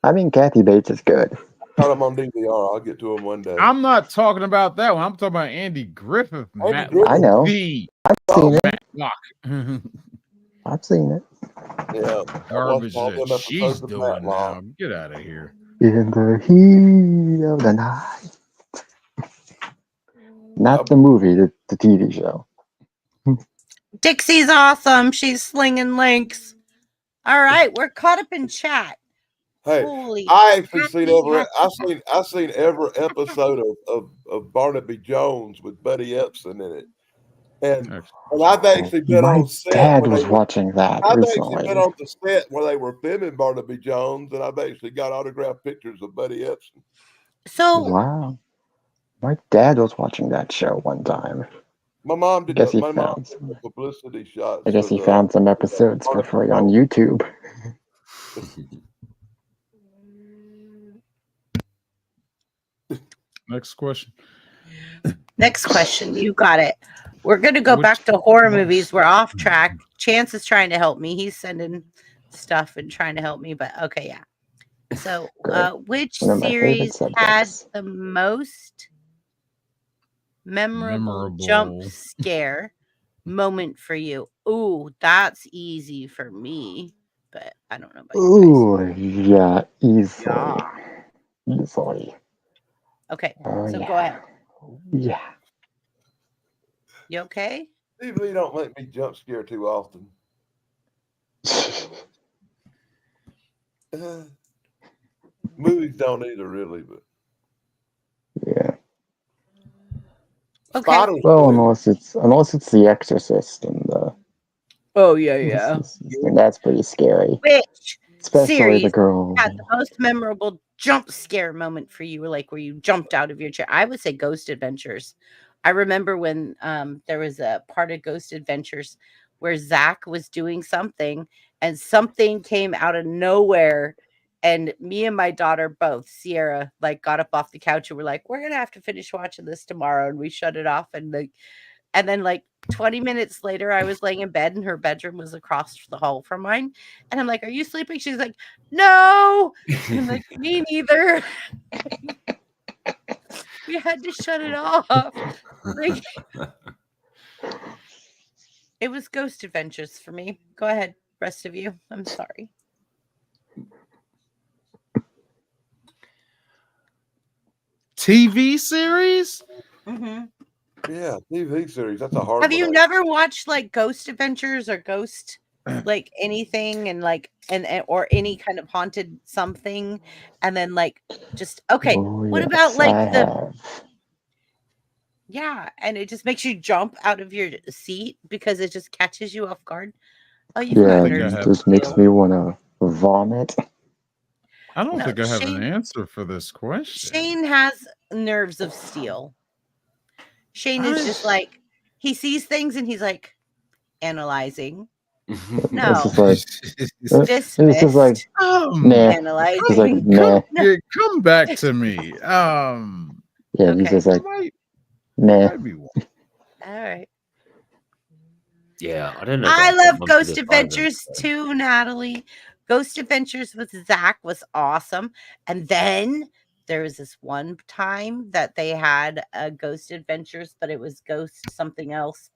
I mean, Kathy Bates is good. got them on DVR. I'll get to them one day. I'm not talking about that one. I'm talking about Andy Griffith. Matlock. I know. I've seen it. Matlock. I've seen it. Yeah. Garbage that she's doing now. Get out of here. In the heat of the night. Not the movie, the TV show. Dixie's awesome. She's slinging links. All right, we're caught up in chat. Hey, Holy I actually seen happy. I seen every episode of Barnaby Jones with Buddy Epson in it, and I've actually been My on set. dad was watching that I've recently. actually been on the set where they were filming Barnaby Jones, and I've actually got autographed pictures of Buddy Epson. So wow, my dad was watching that show one time. My mom did. Guess he My mom found did the publicity shots. I guess for he the- found some episodes for free on YouTube. Next question. Next question. You got it. We're going to go back to horror movies. We're off track. Chance is trying to help me. He's sending stuff and trying to help me, but okay, yeah. So, which One of my favorite series had subjects. the most memorable jump scare moment for you? Ooh, that's easy for me, but I don't know about you guys. Ooh, yeah, easily. Yeah. Easily. Okay, Oh, so yeah. go ahead. Yeah. You okay? TV don't make me jump scare too often. Movies don't either, really, but Yeah. Okay. Spiders Well, do. unless it's The Exorcist and Oh yeah. and that's pretty scary. Which Especially series the girl. had the most memorable jump scare moment for you, like where you jumped out of your chair? I would say Ghost Adventures. I remember when there was a part of Ghost Adventures where Zach was doing something and something came out of nowhere, and me and my daughter both, Sierra, like got up off the couch and we're like, we're gonna have to finish watching this tomorrow, and we shut it off, and then like 20 minutes later, I was laying in bed and her bedroom was across the hall from mine. And I'm like, are you sleeping? She's like, no. I'm like, me neither. We had to shut it off. Like, it was Ghost Adventures for me. Go ahead, rest of you. I'm sorry. TV series? Mm-hmm. Yeah, TV series. That's a hard Have one. you never watched like Ghost Adventures or Ghost like anything and like and or any kind of haunted something and then like just okay, Oh, what yes, about like I the have. yeah, and it just makes you jump out of your seat because it just catches you off guard. Oh, you've I don't got Yeah, think I nerves it have. of just makes steel. me want to vomit. I don't No, think I have an answer for this question. Shane has nerves of steel. Shane is just like he sees things and he's like analyzing. It's No, just like, it's just like, dismissed. nah. Analyzing. It's like, nah. Come back to me. Yeah, he's Okay. just like, Might nah. be one. All right. Yeah, I don't know. I That I've got love one for Ghost the silence, Adventures though. too, Natalie. Ghost Adventures with Zach was awesome. And then there was this one time that they had a Ghost Adventures, but it was Ghost something else.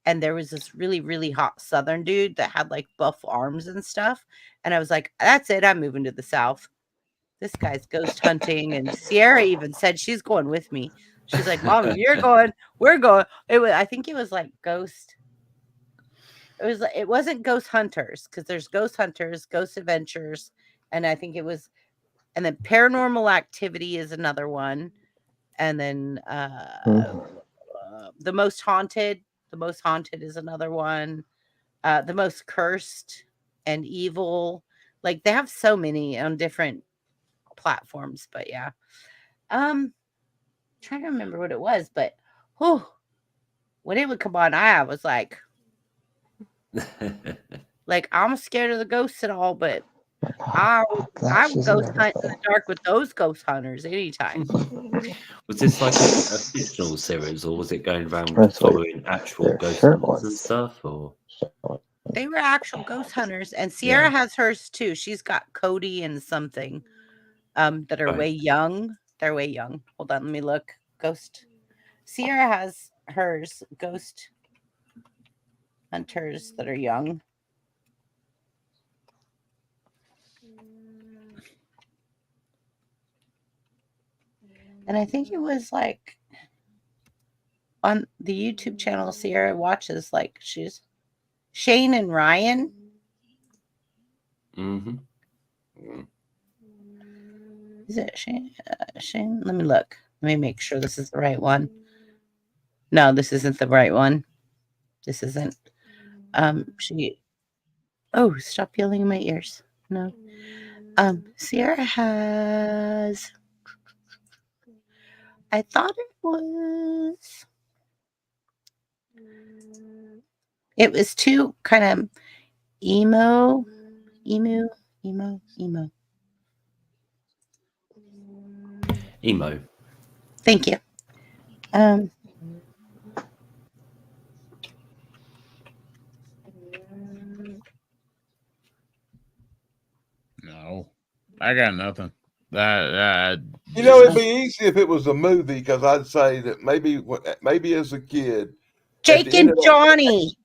And there was this really, really hot Southern dude that had like buff arms and stuff. And I was like, that's it. I'm moving to the South. This guy's ghost hunting. And Sierra even said she's going with me. She's like, Mom, if you're going, we're going. I think it was like Ghost. It wasn't Ghost Hunters because there's Ghost Hunters, Ghost Adventures, and I think it was, and then Paranormal Activity is another one, and then the Most Haunted is another one, the Most Cursed and Evil. Like they have so many on different platforms, but yeah, trying to remember what it was, but when it would come on, I was like. Like I'm scared of the ghosts and all, but I would ghost hunt in the dark with those ghost hunters anytime. Was this like a fictional series, or was it going around That's like following actual their ghost shirt hunters and was. stuff? Or They were actual ghost hunters, and Sierra Yeah. has hers too. She's got Cody and something that are Right. way young. They're way young. Hold on, let me look. Ghost. Sierra has hers. Ghost hunters that are young. And I think it was like on the YouTube channel Sierra watches, like she's Shane and Ryan. Mm-hmm. Is it Shane? Shane? Let me look. Let me make sure this is the right one. No, this isn't the right one. This isn't. She. Oh, stop yelling in my ears. No. Sierra has. I thought it was. It was two kind of emo. Emo. Thank you. No, I got nothing. That You know, it'd be easy if it was a movie because I'd say that maybe as a kid, Jake and Johnny.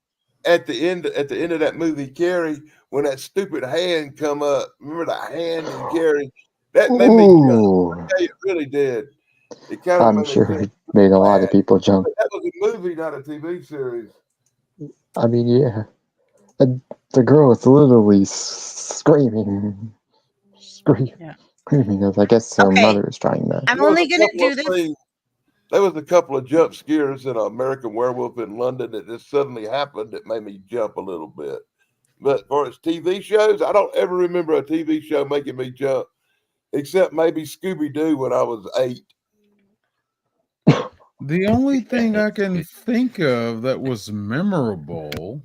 At the end of that movie, Carrie, when that stupid hand come up, remember the hand and Carrie? That made me jump. It really did. It kind of I'm sure it made a lot of people jump. That was a movie, not a TV series. I mean, yeah. The girl was literally screaming. Screaming. I guess her mother was trying to. I'm only going to do this. There was a couple of jump scares in American Werewolf in London that just suddenly happened that made me jump a little bit. But for its TV shows, I don't ever remember a TV show making me jump, except maybe Scooby-Doo when I was 8. The only thing I can think of that was memorable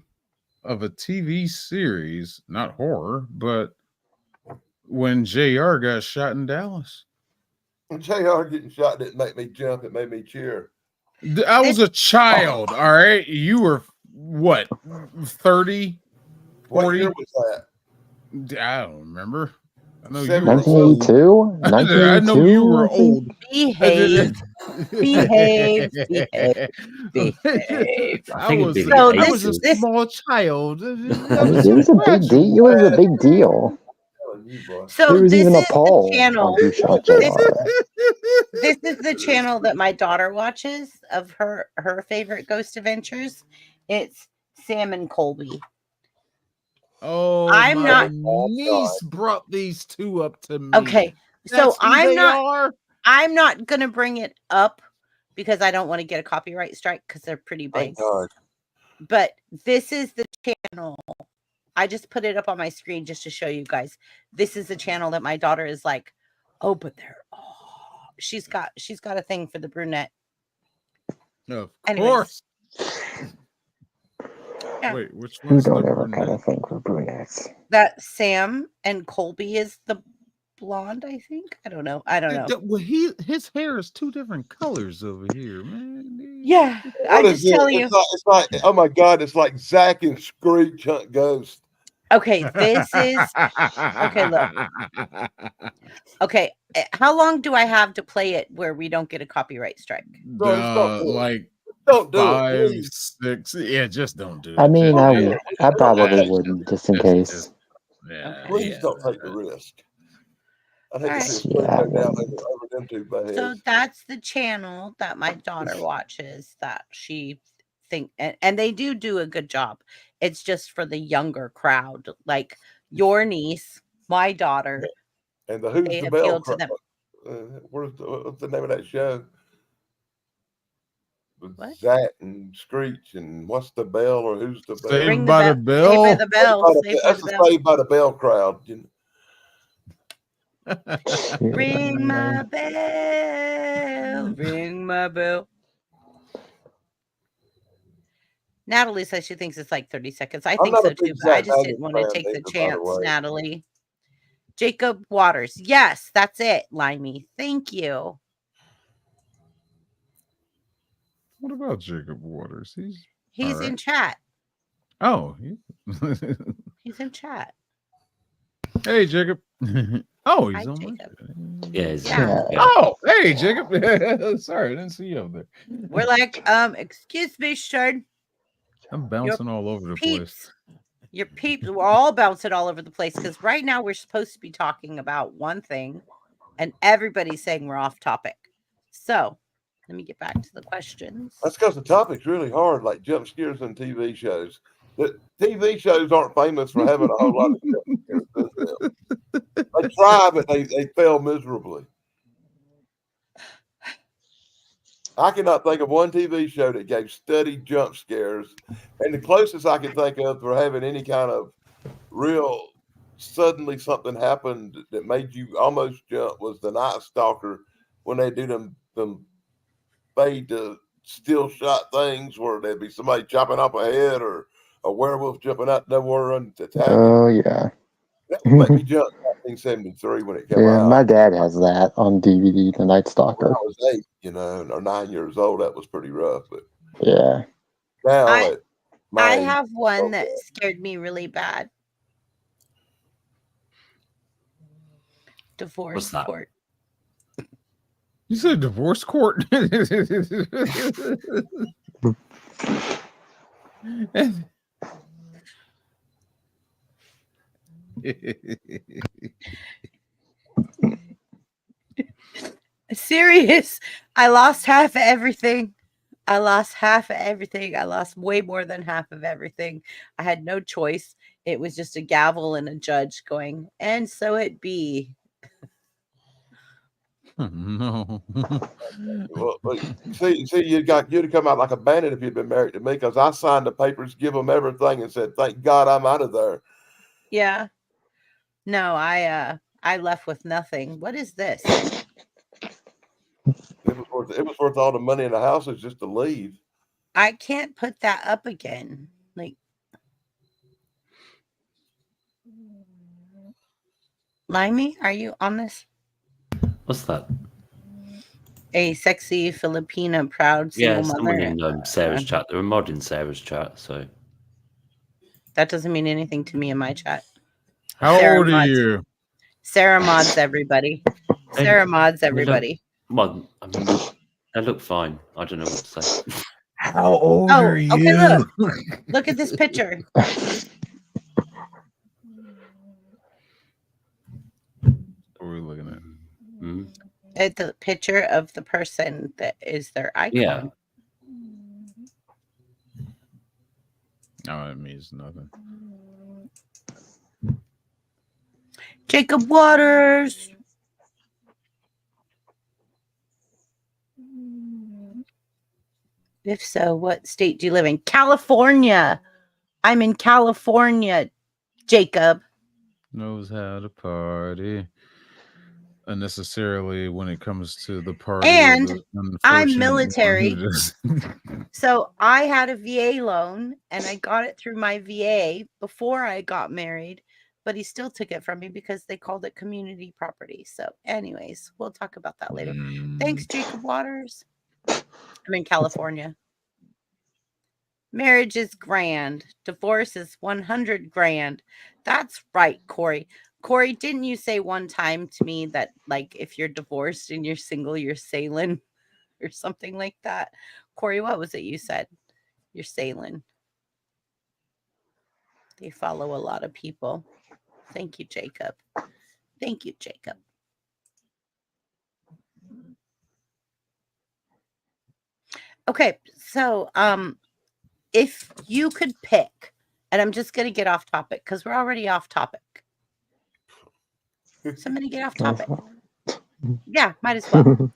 of a TV series, not horror, but when JR got shot in Dallas. JR getting shot didn't make me jump, it made me cheer. I was a child, all right? You were, what, 30, 40? What year was that? I don't remember. I know 1982? you were old. I know you were old. Behave. Behave. I was a small child. I mean, it was a big deal. It was a big deal. you, boy. So There was this even a is the poll channel. on who shot JR. This is the channel that my daughter watches of her favorite ghost adventures. It's Sam and Colby. Oh, I'm my not niece brought these two up to me. okay. So That's who I'm they not are? I'm not gonna bring it up because I don't want to get a copyright strike because they're pretty big. Thank God. But this is the channel. I just put it up on my screen just to show you guys. This is the channel that my daughter is like, oh, but they're she's got a thing for the brunette. Of Anyways. course. Yeah. Wait, which Who one's the don't ever brunette? kind of think for brunettes? That Sam and Colby is the blonde, I think. I don't know. Well, his hair is two different colors over here, man. Yeah, I What is just tell it? you. It's like, oh my God, it's like Zach and Screech Hunt Ghost. Okay, this is okay. Look, okay. How long do I have to play it where we don't get a copyright strike? No, just don't do it. Like Don't do it, 5, please. 6. Yeah, just don't do it. I mean, Just- I probably just- wouldn't, just in case. yeah, Please yeah. don't take the risk. I hate All to see a Yeah, I straight down wouldn't. over them two bad So heads. that's the channel that my daughter watches. That she think, and they do a good job. It's just for the younger crowd, like your niece, my daughter. And the Who's They the Bell appeal to crowd. them. What's the name of that show? With What? Zach and Screech and What's the Bell or Who's the Bell? Saved Ring the by bell. the Bell. Saved by the bell. Saved by That's the the bell. Saved by the Bell crowd. You know? Ring my bell. Ring my bell. Natalie says she thinks it's like 30 seconds. I I'm think not so a too, big but I Zach just Bagans didn't want to fan take the either, by the chance, way. Natalie. Jacob Waters. Yes, that's it, Limey. Thank you. What about Jacob Waters? He's all right. in chat. Oh, He's in chat. hey, Jacob. Oh, he's Hi, on my Jacob. chat. Yeah, it's- Yeah. yeah. Oh, hey, Jacob. Sorry, I didn't see you up there. We're like, excuse me, sir. I'm bouncing all over the place. Peeps. Your peeps. We're all bouncing all over the place because right now we're supposed to be talking about one thing and everybody's saying we're off topic. So let me get back to the questions. That's because the topic's really hard, like jump scares in TV shows. The TV shows aren't famous for having a whole lot of jump scares in them. They try, but they fail miserably. I cannot think of one TV show that gave steady jump scares. And the closest I can think of for having any kind of real suddenly something happened that made you almost jump was The Night Stalker, when they do them fade to still shot things where there'd be somebody chopping off a head or a werewolf jumping out nowhere and attacking. Oh, yeah. That would make me jump in 1973 when it came Yeah, out. my dad has that on DVD, The Night When Stalker. I was 8, or 9 years old, that was pretty rough. But Yeah. now I have one that scared me really bad. Divorce What's that? court. You said divorce court? Serious. I lost half of everything. I lost way more than half of everything. I had no choice. It was just a gavel and a judge going, and so it be. No. Well, see, you'd have come out like a bandit if you'd been married to me, because I signed the papers, give them everything, and said, "Thank God I'm out of there." Yeah. No, I left with nothing. What is this? It was worth all the money in the houses just to leave. I can't put that up again. Like, Limey, are you on this? What's that? A sexy Filipina proud single Yeah, mother. someone in Sarah's chat. They're a mod in Sarah's chat, so That doesn't mean anything to me in my chat. How Sarah old are mods. you? Sarah mods everybody. Sarah mods everybody. Well, I mean, they look fine. I don't know what to say. How old Oh, are you? okay, look at this picture. What are we looking at? Mm. It's a picture of the person that is their Yeah. icon. Oh, it means nothing. Jacob Waters. If so, what state do you live in? California. I'm in California, Jacob. Knows how to party. Unnecessarily when it comes to the party And of the I'm unfortunate military. one who just So I had a VA loan and I got it through my VA before I got married, but he still took it from me because they called it community property. So, anyways, we'll talk about that later. Thanks, Jacob Waters. I'm in California. Marriage is grand. Divorce is 100 grand. That's right, Corey. Corey, didn't you say one time to me that, like, if you're divorced and you're single, you're sailing or something like that? Corey, what was it you said? You're sailing. They follow a lot of people. Thank you, Jacob. Thank you, Jacob. Okay, so if you could pick, and I'm just gonna get off topic because we're already off topic. So I'm gonna get off topic. Yeah, might as well.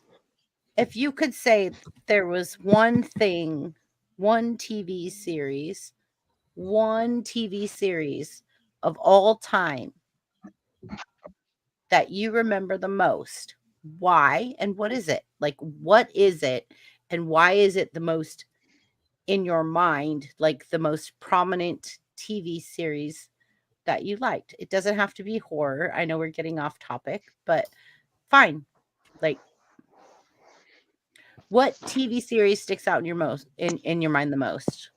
If you could say there was one thing, one TV series of all time that you remember the most, why and what is it? Like, what is it and why is it the most in your mind, like the most prominent TV series that you liked? It doesn't have to be horror. I know we're getting off topic, but fine. Like, what TV series sticks out in your mind the most?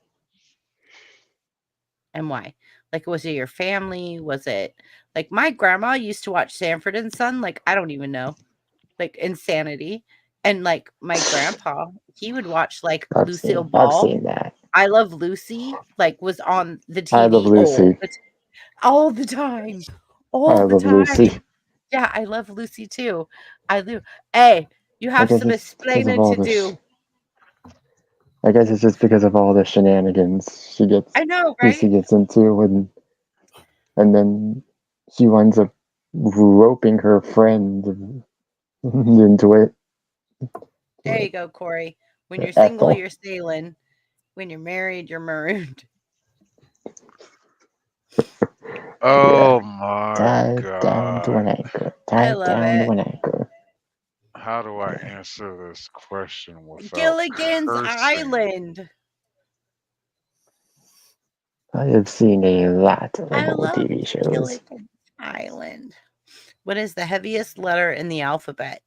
And why? Like, was it your family? Was it like my grandma used to watch Sanford and Son? Like, I don't even know. Like Insanity. And like my grandpa, he would watch like Lucille I've Ball. seen that. I Love Lucy, like was on the I Love TV Lucy. all the time. I All the love Lucy. time. Yeah, I love Lucy too. I do. Hey, you I have guess some it's because of explaining all to do. I guess it's just because of all the shenanigans I know, Lucy right? gets into, and then she winds up roping her friend into it. There you go, Corey. When you're single, Ethel. you're sailing. When you're married, you're marooned. Oh my Tied down to an God. anchor. I Tied love down it. to an anchor. How do I answer this question without Gilligan's cursing? Island. I have seen a lot of I old love TV shows. Gilligan's Island. What is the heaviest letter in the alphabet?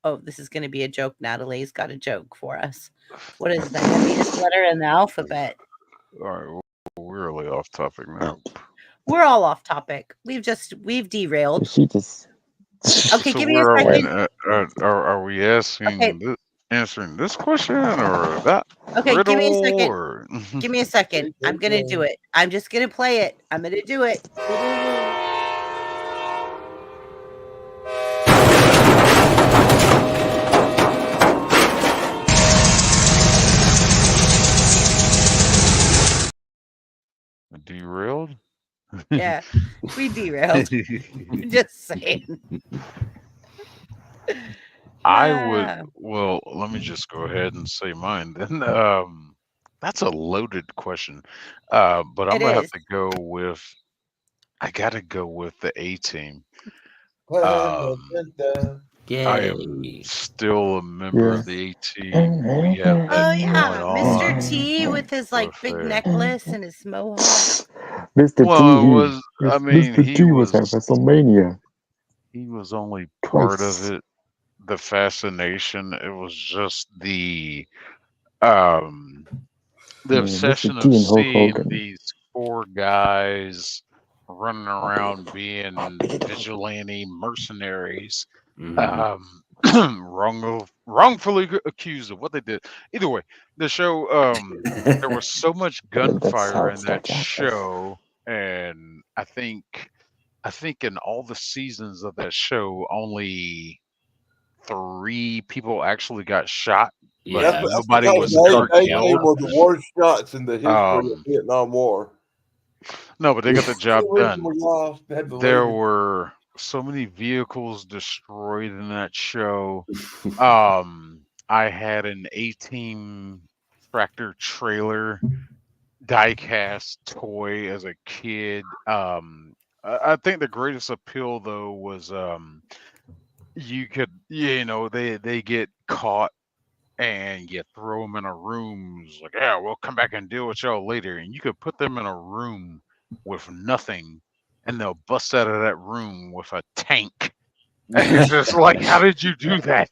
Oh, this is going to be a joke. Natalie's got a joke for us. What is the heaviest letter in the alphabet? All right, we're really off topic now. We're all off topic. We've derailed. She just. Okay, So give me a where are we? second. Are we Okay, answering this question or that okay, give me a riddle? second. Or Give me a second. I'm going to do it. I'm just going to play it. I'm going to do it. derailed? Yeah, we derailed. Just saying. I would. Ah, Well, let me just go ahead and say mine then. That's a loaded question. But I'm it gonna have is. to go with. I gotta go with the A Team. Um, I am Yay. still a member Yeah. of the A Team. We have Oh been going yeah, Mr. on T with his like with big a. necklace and his mohawk. Mr. Well, it T, was. I mean, Mr. T was at WrestleMania he was only part of twice. it. The fascination. It was just um the Yeah, obsession Mr. of T and Hulk seeing Hogan. these four guys running around being vigilante mercenaries, Mm. wrongfully accused of what they did. Either way, the show, there was so much That's gunfire how in it that starts out. show, and I think I think in all the seasons of that show, only 3 people actually got shot, but Yeah, That's nobody because was it ever got they killed. killed. were the worst shots in the history of Um, the Vietnam War. no, but they got the job The reason done. we lost, they had to There leave. were so many vehicles destroyed in that show. I had an A-Team tractor trailer diecast toy as a kid. I think the greatest appeal though was you could they get caught and you throw them in a room. It's like, yeah, we'll come back and deal with y'all later, and you could put them in a room with nothing, and they'll bust out of that room with a tank. It's just like, how did you do that?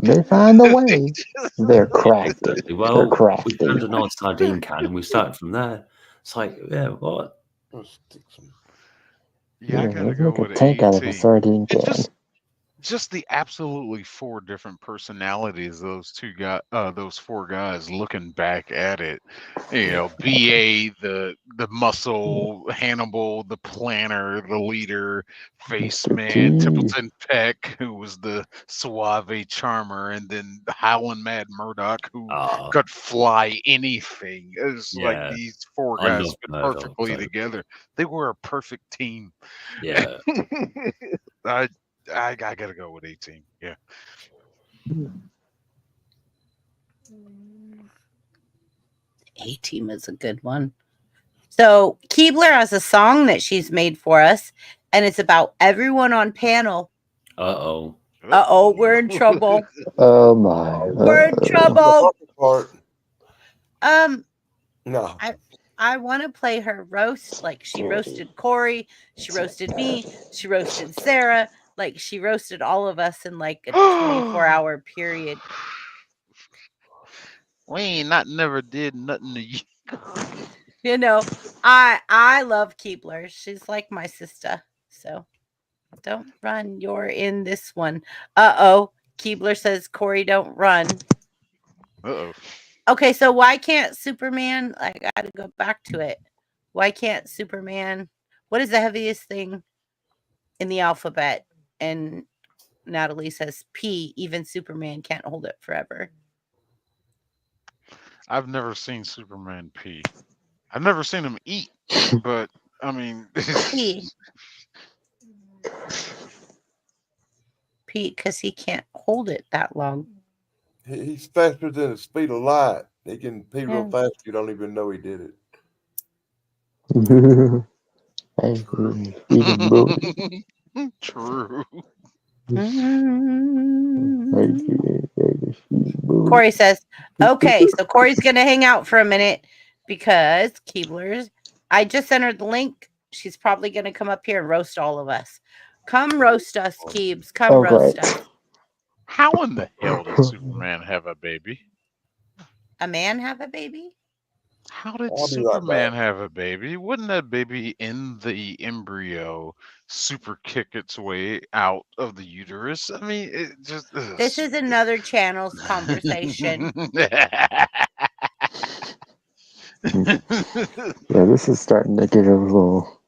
They find a way. They're crafty. Exactly. They're Well, we crafty. found a nice sardine can and we started from there. It's like, yeah, what? Let's stick some- Yeah, I Yeah, gotta let's go make a with tank out of a A-Team. sardine It can. just the absolutely 4 different personalities those 4 guys looking back at it. BA, the muscle, Hannibal, the planner, the leader, Face Mr. Man, T. Templeton Peck, who was the suave charmer, and then the Howlin' Mad Murdoch, who Ah, could fly anything. It's like yeah. these 4 I guys love fit Murdoch. perfectly So, together. They were a perfect team. yeah. I I gotta go with 18. Yeah. A-Team is a good one. So Keebler has a song that she's made for us, and it's about everyone on panel. Uh-oh. Uh-oh, we're in trouble. Oh my. We're in The trouble. fucking part. No. I want to play her roast. Like she roasted Corey, she roasted me, she roasted Sarah, like she roasted all of us in like a 24-hour period. We ain't not never did nothing to you. You know, I love Keebler. She's like my sister. So don't run. You're in this one. Uh-oh. Keebler says, Corey, don't run. Uh-oh. Okay, so why can't Superman? I got to go back to it. Why can't Superman? What is the heaviest thing in the alphabet? And Natalie says P. Even Superman can't hold it forever. I've never seen Superman pee. I've never seen him eat, but I mean P. P, because he can't hold it that long. He's faster than the speed of light. He can pee real Yeah. fast. You don't even know he did it. Hey, even bully. True. Corey says, okay, so Corey's going to hang out for a minute because Keebler's. I just sent her the link. She's probably going to come up here and roast all of us. Come roast us, Keebs. Come roast us. How in the hell did Superman have a baby? A man have a baby? How did I'll be right Superman back. have a baby? Wouldn't that baby in the embryo super kick its way out of the uterus? I mean, it just. This is another channel's conversation. Yeah, this is starting to get a little.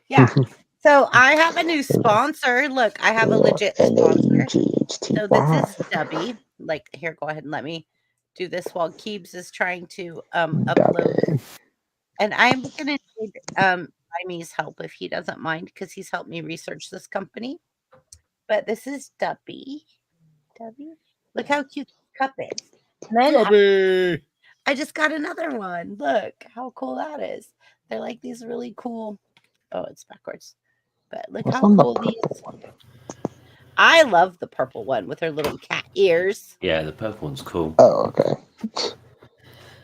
Yeah. So I have a new sponsor. Look, I have a legit sponsor. So this is Stubby. Like, here, go ahead and let me do this while Keebs is trying to upload. And I'm gonna need Jamie's help if he doesn't mind, because he's helped me research this company. But this is Stubby. Stubby. Look how cute the cup is. And then Stubby. I just got another one. Look how cool that is. They're like these really cool. Oh, it's backwards. But look What's how on the cool these. purple one? I love the purple one with her little cat ears. Yeah, the purple one's cool. Oh, okay.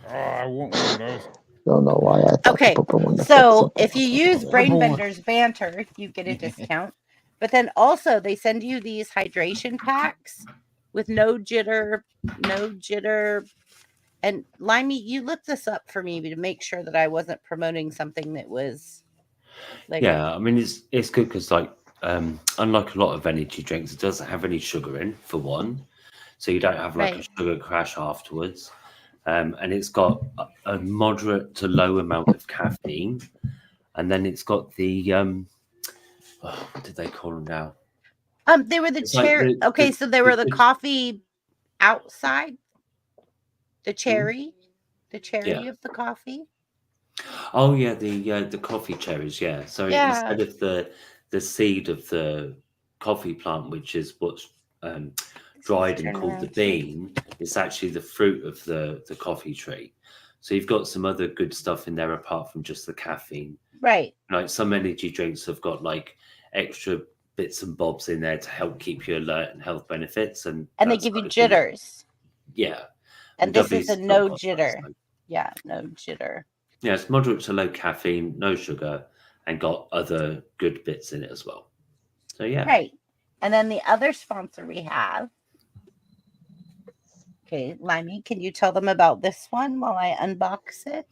Oh, I want one of those. Don't know why I thought Okay, the purple one. so if you use Purple one. Brainbender's Banter, you get a discount. But then also they send you these hydration packs with no jitter. And Limey, you looked this up for me to make sure that I wasn't promoting something that was like. Yeah, I mean it's good because like unlike a lot of energy drinks, it doesn't have any sugar in for one, so you don't have like Right. a sugar crash afterwards. And it's got a moderate to low amount of caffeine, And then it's got the what did they call them now? They were the It's like cherry. Okay, so they were the coffee outside. The cherry Yeah. of the coffee. Oh yeah, the coffee cherries. Yeah. So Yeah. instead of the seed of the coffee plant, which is what's dried and turn called the around too. bean, it's actually the fruit of the coffee tree. So you've got some other good stuff in there apart from just the caffeine. Right. Like some energy drinks have got like extra bits and bobs in there to help keep you alert and health benefits, and they that's give you kind of thing. jitters. Yeah. And this is W's a not no got that, jitter. so- Yeah, no jitter. Yeah, it's moderate to low caffeine, no sugar, and got other good bits in it as well. So yeah. Right. And then the other sponsor we have. Okay, Limey, can you tell them about this one while I unbox it?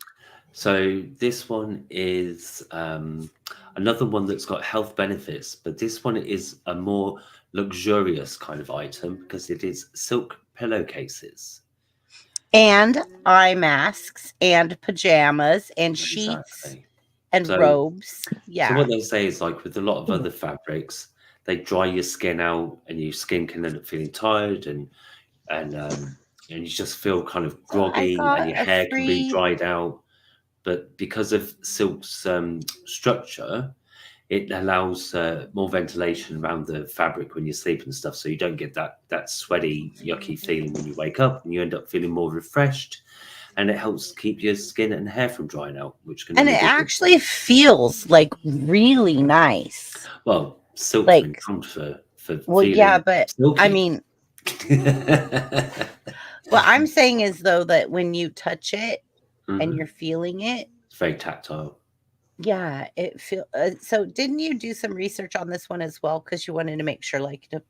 So this one is another one that's got health benefits, but this one is a more luxurious kind of item because it is silk pillowcases. And eye masks and pajamas and sheets Exactly. and So- robes. So Yeah. what they say is like with a lot of other fabrics, they dry your skin out and your skin can end up feeling tired and you just feel kind of groggy got and your a hair can be free- dried out. But because of silk's structure, it allows more ventilation around the fabric when you sleep and stuff, so you don't get that sweaty, yucky feeling when you wake up, and you end up feeling more refreshed. And it helps keep your skin and hair from drying out, which can And only it be good. actually feels like really nice. Well, silk's like- been pumped for Well, feeling yeah, but silky. I mean, what I'm saying is though that when you touch it and Mhm. you're feeling it, It's very tactile. yeah, it feel. So didn't you do some research on this one as well because you wanted to make sure, like, to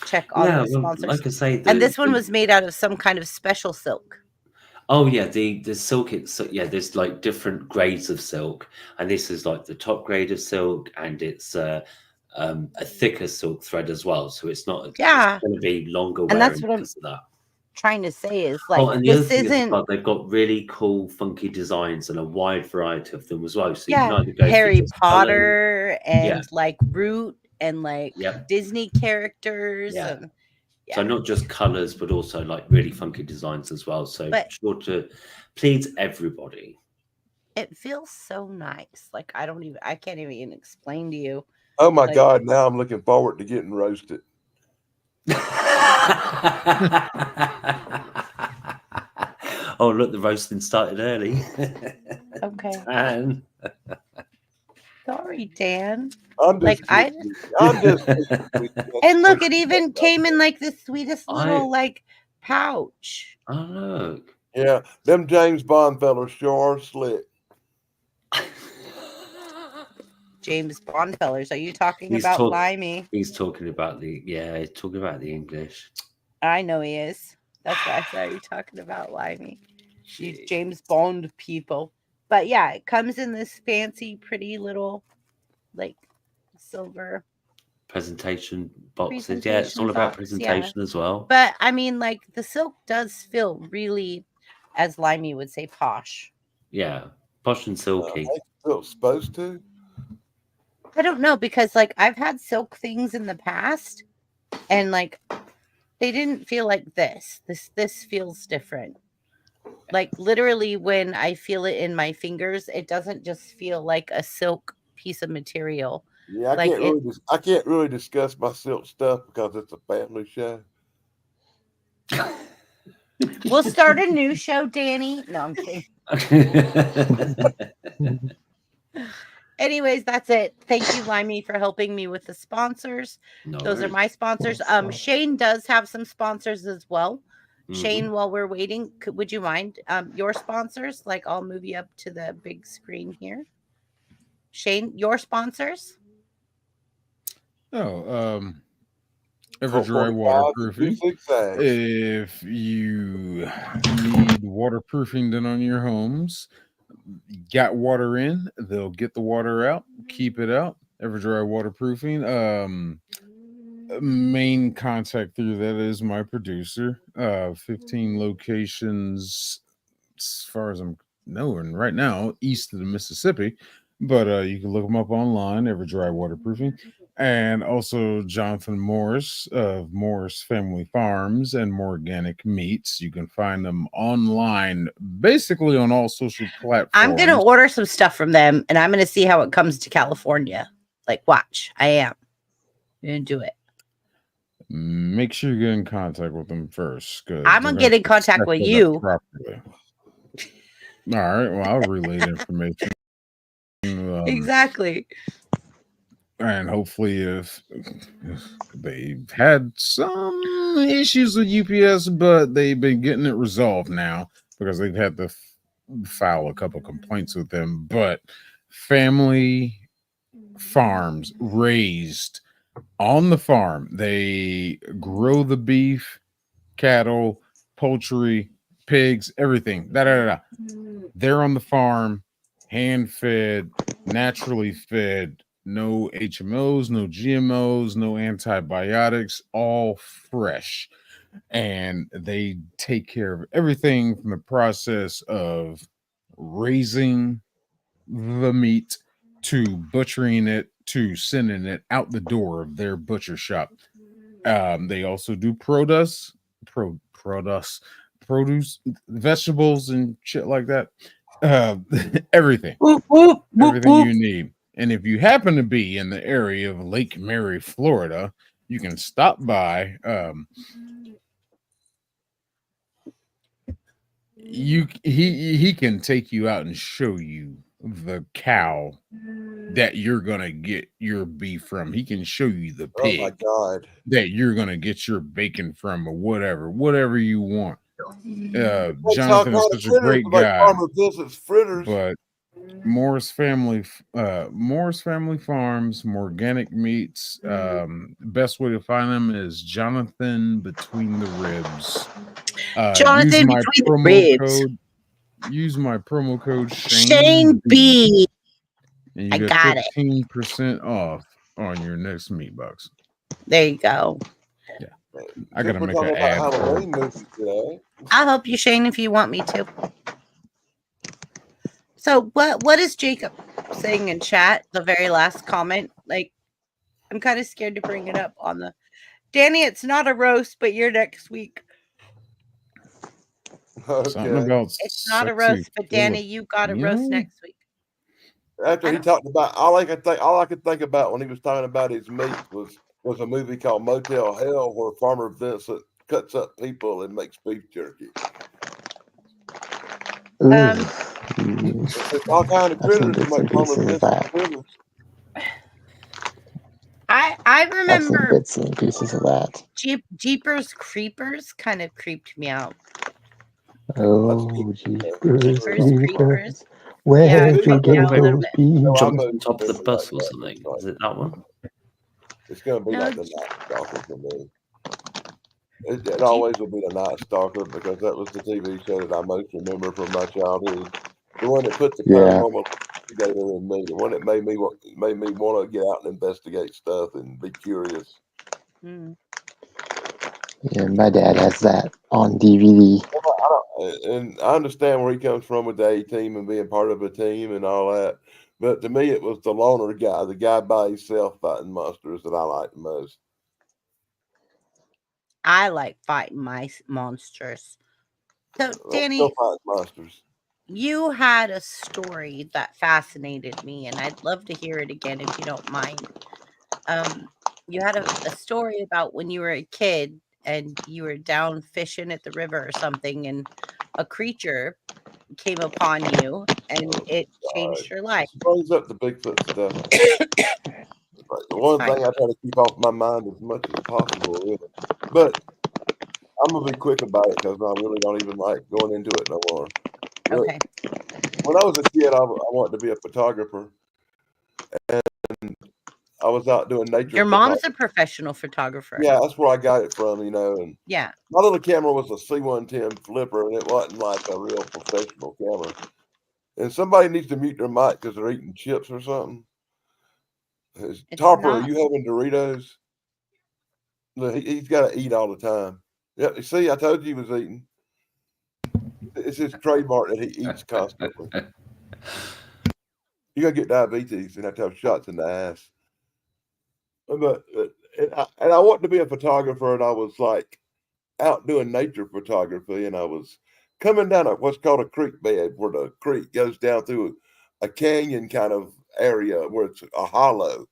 check all Yeah, the well, sponsors? like I say, And this one was made out of some kind of special silk. Oh yeah, the silk. There's like different grades of silk, and this is like the top grade of silk, and it's a thicker silk thread as well. So it's not. Yeah. It's going to be longer And that's wearing what I'm because of that. trying to say is like, Oh, and the other this thing is as isn't. well, they've got really cool, funky designs and a wide variety of them as well. So you can Yeah, either go for Harry just colours- Potter and Yeah. like Root and like Yep. Disney characters Yeah. and So not just colours, but also like really funky designs as well. So But- sure to please everybody. it feels so nice. Like I can't even explain to you. Oh my Like- God! Now I'm looking forward to getting roasted. Oh look, the roasting started early. Okay. And Sorry, Dan. I'm just, Like, I- kidding. I'm just. And look, it even came in like the sweetest I- little like pouch. oh look. Yeah, them James Bond fellas sure are slick. James Bond fellers. Are you talking He's about talk- Limey? He's talking about the he's talking about the English. I know he is. That's why I said, are you talking about Limey? These Jeez. James Bond people. But yeah, it comes in this fancy, pretty little like silver. Presentation boxes. Yeah, it's all Presentation about box, presentation as well. But I mean, like the silk does feel really, as Limey would say, posh. Yeah, posh and silky. Still supposed to. I don't know because like I've had silk things in the past and like they didn't feel like this. This feels different. Like literally when I feel it in my fingers, it doesn't just feel like a silk piece of material. Yeah, Like I can't really discuss my silk stuff because it's a family show. We'll start a new show, Danny. No, I'm kidding. Anyways, that's it. Thank you, Limey, for helping me with the sponsors. No Those are worries. my sponsors. Shane does have some sponsors as well. Mhm. Shane, while we're waiting, would you mind your sponsors? Like, I'll move you up to the big screen here. Shane, your sponsors? Oh, Everdry waterproofing. If you need waterproofing done on your homes, got water in, they'll get the water out, keep it out. Everdry waterproofing. Main contact through that is my producer. 15 locations as far as I'm knowing right now, east of the Mississippi. But you can look them up online, Ever Dry Waterproofing. And also Jonathan Morris of Morris Family Farms and More Organic Meats. You can find them online, basically on all social platforms. I'm going to order some stuff from them, and I'm going to see how it comes to California. Like, watch. I am going to do it. Make sure you get in contact with them first. I'm going to get in contact with you. Properly. All right. Well, I'll relay the information. Exactly. And hopefully, if they've had some issues with UPS, but they've been getting it resolved now because they've had to file a couple complaints with them. But family farms raised on the farm, they grow the beef, cattle, poultry, pigs, everything. They're on the farm, hand fed, naturally fed. No HMOs, no GMOs, no antibiotics, all fresh. And they take care of everything from the process of raising the meat to butchering it to sending it out the door of their butcher shop. They also do produce, vegetables, and shit like that. Everything. Everything you need. And if you happen to be in the area of Lake Mary, Florida, you can stop by. He can take you out and show you the cow that you're gonna get your beef from. He can show you the pig. Oh my God. That you're gonna get your bacon from, or whatever you want. Jonathan is such a great guy. But Morris Family Farms, More Organic Meats. Best way to find them is Jonathan Between the Ribs. Jonathan Between the Ribs. Use my promo code Shane B. And you got 15% off on your next meat box. There you go. Yeah. I gotta make an ad. I'll help you, Shane, if you want me to. So what is Jacob saying in chat? The very last comment. Like, I'm kind of scared to bring it up on the Danny. It's not a roast, but you're next week. Something about it's not a roast, but Danny, you got a roast next week. After he talked about all I could think about when he was talking about his meat was a movie called Motel Hell, where Farmer Vincent cuts up people and makes beef jerky. All kind of critters to make Farmer Vincent critters. I remember bits and pieces of that. Jeepers Creepers kind of creeped me out. Oh, Jeepers Creepers. Where'd you get those beans? Jump on top of the bus or something. Is it that one? It's going to be like the Night Stalker for me. It always will be the Night Stalker because that was the TV show that I most remember from my childhood. The one that put the paranormal investigator in me. The one that made me want to get out and investigate stuff and be curious. Yeah, my dad has that on DVD. And I understand where he comes from with the A-team and being part of a team and all that. But to me, it was the loner guy, the guy by himself fighting monsters that I liked the most. I like fighting my monsters. So, Danny, monsters. You had a story that fascinated me, and I'd love to hear it again if you don't mind. You had a story about when you were a kid and you were down fishing at the river or something, and a creature came upon you, and it changed your life. It brings up the Bigfoot stuff. The one thing I try to keep off my mind as much as possible, really. But I'm gonna be quick about it because I really don't even like going into it no more. Okay. When I was a kid, I wanted to be a photographer, and I was out doing nature. Your mom's a professional photographer. Yeah, that's where I got it from, And yeah, my little camera was a C110 flipper, and it wasn't like a real professional camera. And somebody needs to mute their mic because they're eating chips or something. Tarper, are you having Doritos? Look, he's got to eat all the time. Yeah, see, I told you he was eating. It's his trademark that he eats constantly. you're gonna get diabetes and have to have shots in the ass. But and I wanted to be a photographer, and I was like out doing nature photography, and I was coming down what's called a creek bed, where the creek goes down through a canyon kind of area where it's a hollow,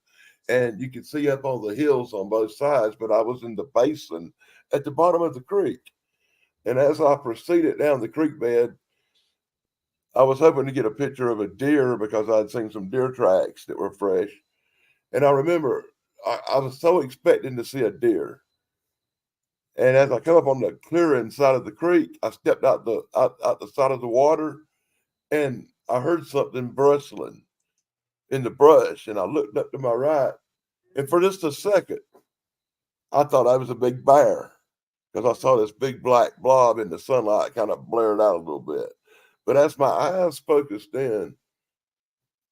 and you can see up on the hills on both sides. But I was in the basin at the bottom of the creek, and as I proceeded down the creek bed, I was hoping to get a picture of a deer because I'd seen some deer tracks that were fresh. And I remember I was so expecting to see a deer. And as I come up on the clearing side of the creek, I stepped out the side of the water, and I heard something bristling in the brush. And I looked up to my right, and for just a second, I thought I was a big bear because I saw this big black blob in the sunlight kind of blaring out a little bit. But as my eyes focused in,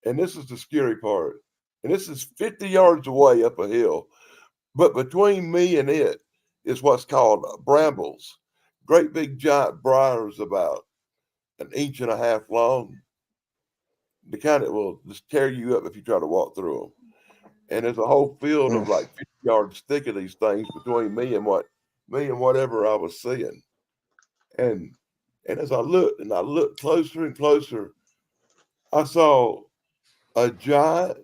and this is the scary part, and this is 50 yards away up a hill, but between me and it is what's called brambles, great big giant briars about an inch and a half long, the kind that will just tear you up if you try to walk through them. And there's a whole field of like 50 yards thick of these things between me and whatever I was seeing. And as I looked closer and closer, I saw a giant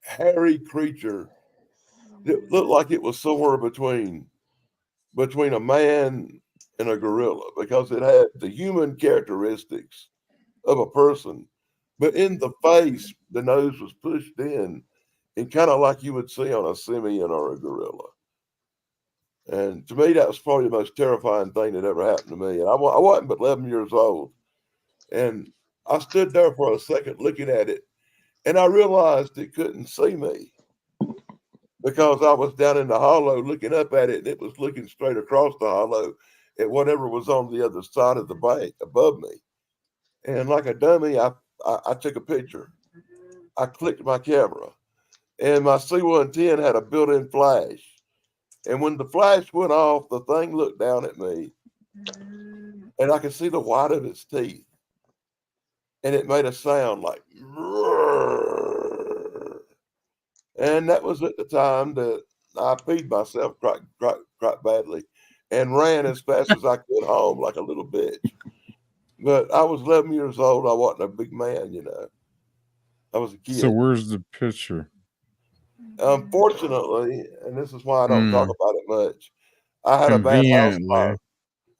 hairy creature that looked like it was somewhere between a man and a gorilla because it had the human characteristics of a person, but in the face, the nose was pushed in and kind of like you would see on a simian or a gorilla. And to me, that was probably the most terrifying thing that ever happened to me. And I wasn't but 11 years old. And I stood there for a second looking at it, and I realized it couldn't see me because I was down in the hollow looking up at it, and it was looking straight across the hollow at whatever was on the other side of the bank above me. And like a dummy, I took a picture. I clicked my camera, and my C110 had a built-in flash. And when the flash went off, the thing looked down at me, and I could see the white of its teeth. And it made a sound like, "Roar." And that was at the time that I peed myself quite badly and ran as fast as I could home like a little bitch. But I was 11 years old. I wasn't a big man, I was a So kid. where's the picture? Unfortunately, and this is why I don't talk about it much, I had a bad house Conveniently. fire.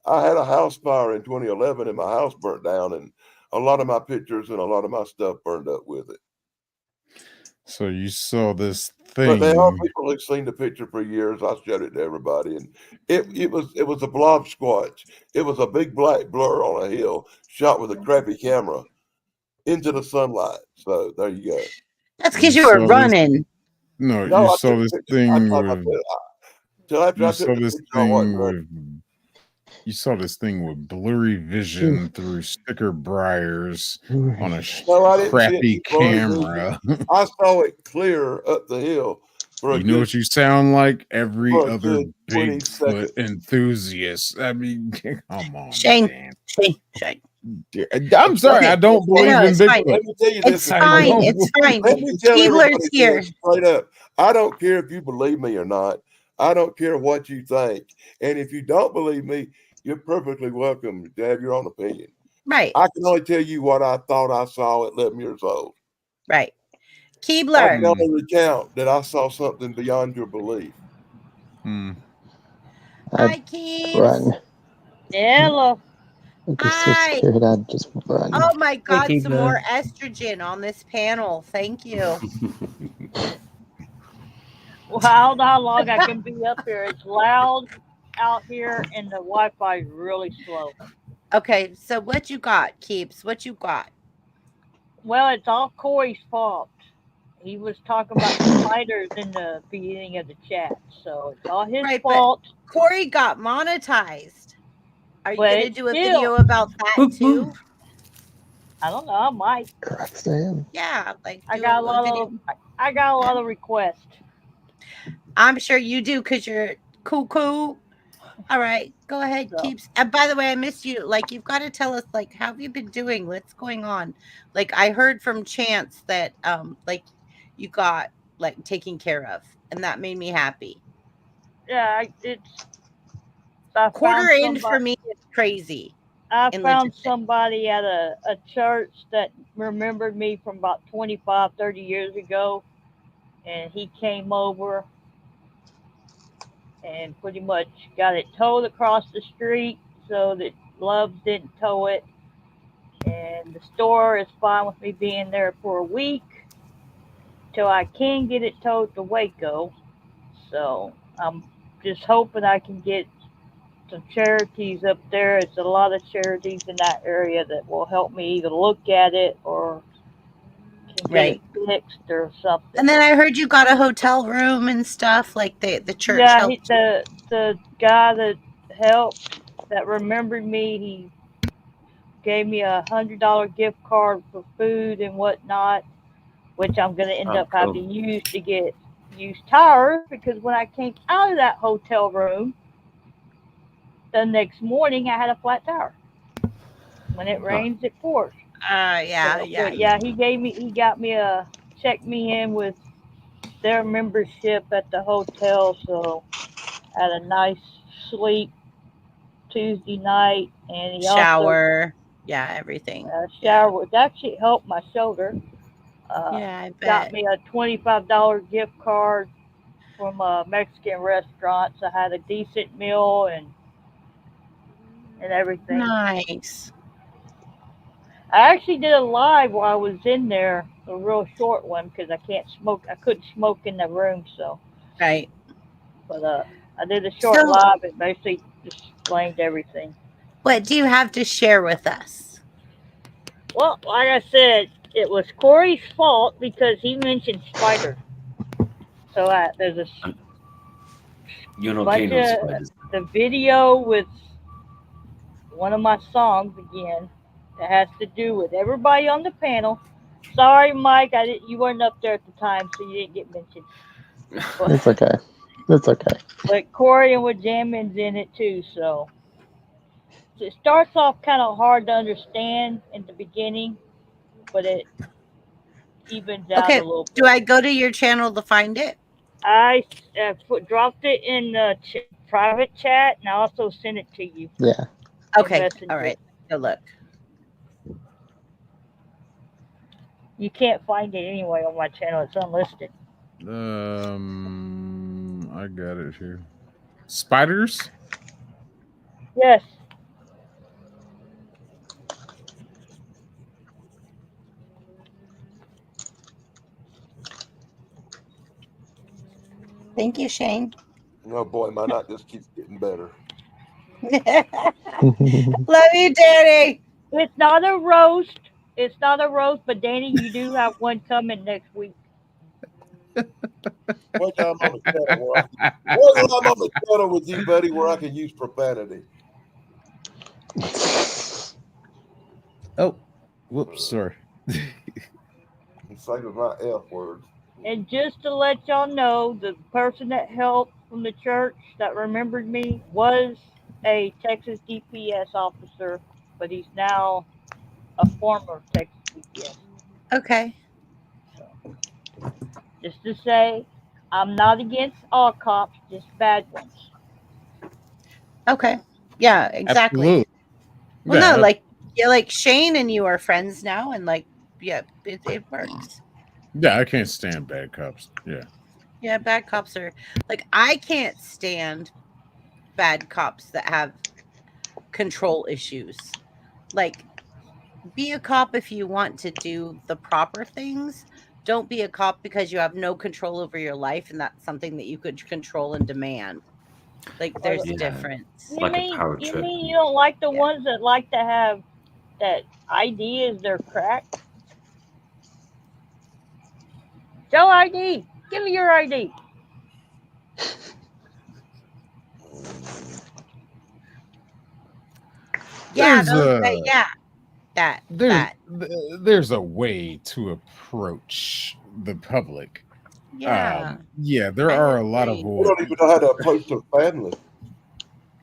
I had a house fire in 2011 and my house burnt down, and a lot of my pictures and a lot of my stuff burned up with it. So you saw this But there are thing. people who've seen the picture for years. I showed it to everybody, and it was a blob squatch. It was a big black blur on a hill, shot with a crappy camera into the sunlight. So there you go. That's You because you were saw this. running. No, No, you I saw took the this picture. thing Like I with. said, till after I You took saw the this picture, I wasn't thing running. with. You saw this thing with blurry vision through sticker briars on a No, I didn't see it crappy through blurry vision. camera. I saw it clear up the hill for a You know good what you sound like? Every for a other good 20 Bigfoot seconds. enthusiast. I mean, come on, Shane, Dan. Shane. I'm sorry, I don't I believe know, in it's fine. Bigfoot. Let me tell you this. It's fine. It's fine. Let me tell Keebler's everybody here. this straight up. I don't care if you believe me or not. I don't care what you think. And if you don't believe me, you're perfectly welcome to have your own opinion. Right. I can only tell you what I thought I saw at 11 years old. Right. I Keebler. can only recount that I saw something beyond your belief. Hi, Keebs. Run. Hello. I'm just so Hi. scared I'd just run. Oh my God, Hey, some more estrogen on this panel. Thank you. Well, I don't know how long I can be up here. It's loud out here, and the Wi-Fi is really slow. Okay, so what you got, Keeps? What you got? Well, it's all Corey's fault. He was talking about spiders in the beginning of the chat, so it's all his Right, fault. but Corey got monetized. Are you But going to it's do a still, video about that too? I don't know. I might. Roxanne. Yeah, like I do got a a lot video. of. I got a lot of requests. I'm sure you do because you're cool. All right, go ahead, So, keeps. And by the way, I missed you. Like, you've got to tell us, like, how have you been doing? What's going on? Like, I heard from Chance that, like, you got like taken care of, and that made me happy. yeah, I Quarter found end for somebody. me is crazy I in found logistics. somebody at a church that remembered me from about 25, 30 years ago, and he came over and pretty much got it towed across the street so that Loves didn't tow it. And the store is fine with me being there for a week till I can get it towed to Waco. So I'm just hoping I can get some charities up there. It's a lot of charities in that area that will help me either look at it or can get it Right. fixed or something. And then I heard you got a hotel room and stuff. Like the church Yeah, helped. the guy that helped that remembered me, he gave me $100 gift card for food and whatnot, which I'm gonna end Oh, up cool. having to use to get used tires because when I came out of that hotel room the next morning, I had a flat tire. When it Oh, rains, it pours. Yeah, So, yeah, but yeah, he got me checked me in with their membership at the hotel, so I had a nice sleep Tuesday night, and he also shower. Yeah, everything. shower, Yeah. which actually helped my shoulder. Uh, Yeah, I got bet. me a $25 gift card from a Mexican restaurant, so I had a decent meal and everything. Nice. I actually did a live while I was in there, a real short one because I can't smoke. I couldn't smoke in the room, so Right. but I did a short So, live and basically explained everything. what do you have to share with us? Well, like I said, it was Corey's fault because he mentioned spiders. So there's a and you're not bunch keen on of spiders. the video with one of my songs again that has to do with everybody on the panel. Sorry, Mike, I didn't. You weren't up there at the time, so you didn't get mentioned. But, It's okay. It's okay. but Corey and Wajamin's in it too, so it starts off kind of hard to understand in the beginning, but it evens out Okay, a little do bit. I go to your channel to find it? I dropped it in the private chat, and I also sent it to you Yeah. in Okay, all Messenger. right. Go look. You can't find it anyway on my channel; it's unlisted. I got it here. Spiders? Yes. Thank you, Shane. Oh boy, my night just keeps getting better. Love you, Danny. It's not a roast. It's not a roast, but Danny, you do have one coming next week. Wait till I'm on the channel where wait till I'm on the channel with you, buddy, where I can use profanity. Oh, whoops, sorry. Same as my F words. And just to let y'all know, the person that helped from the church that remembered me was a Texas DPS officer, but he's now a former Texas DPS. Okay. So, just to say, I'm not against all cops, just bad ones. Okay. Yeah, exactly. Absolutely. Well, no, Yeah. like, yeah, like Shane and you are friends now, and like, yeah, it works. Yeah, I can't stand bad cops. Yeah. Yeah, bad cops are like, I can't stand bad cops that have control issues. Like, be a cop if you want to do the proper things. Don't be a cop because you have no control over your life and that's something that you could control and demand. Like, there's a Yeah, difference. like a power You trip. mean you don't like the Yeah. ones that like to have that ID is their crack? Show ID. Give me your ID. Yeah, There's those a yeah, that. there's a way to approach the public. Yeah, Yeah, there I are a lot of agree. We don't even know how to approach their family.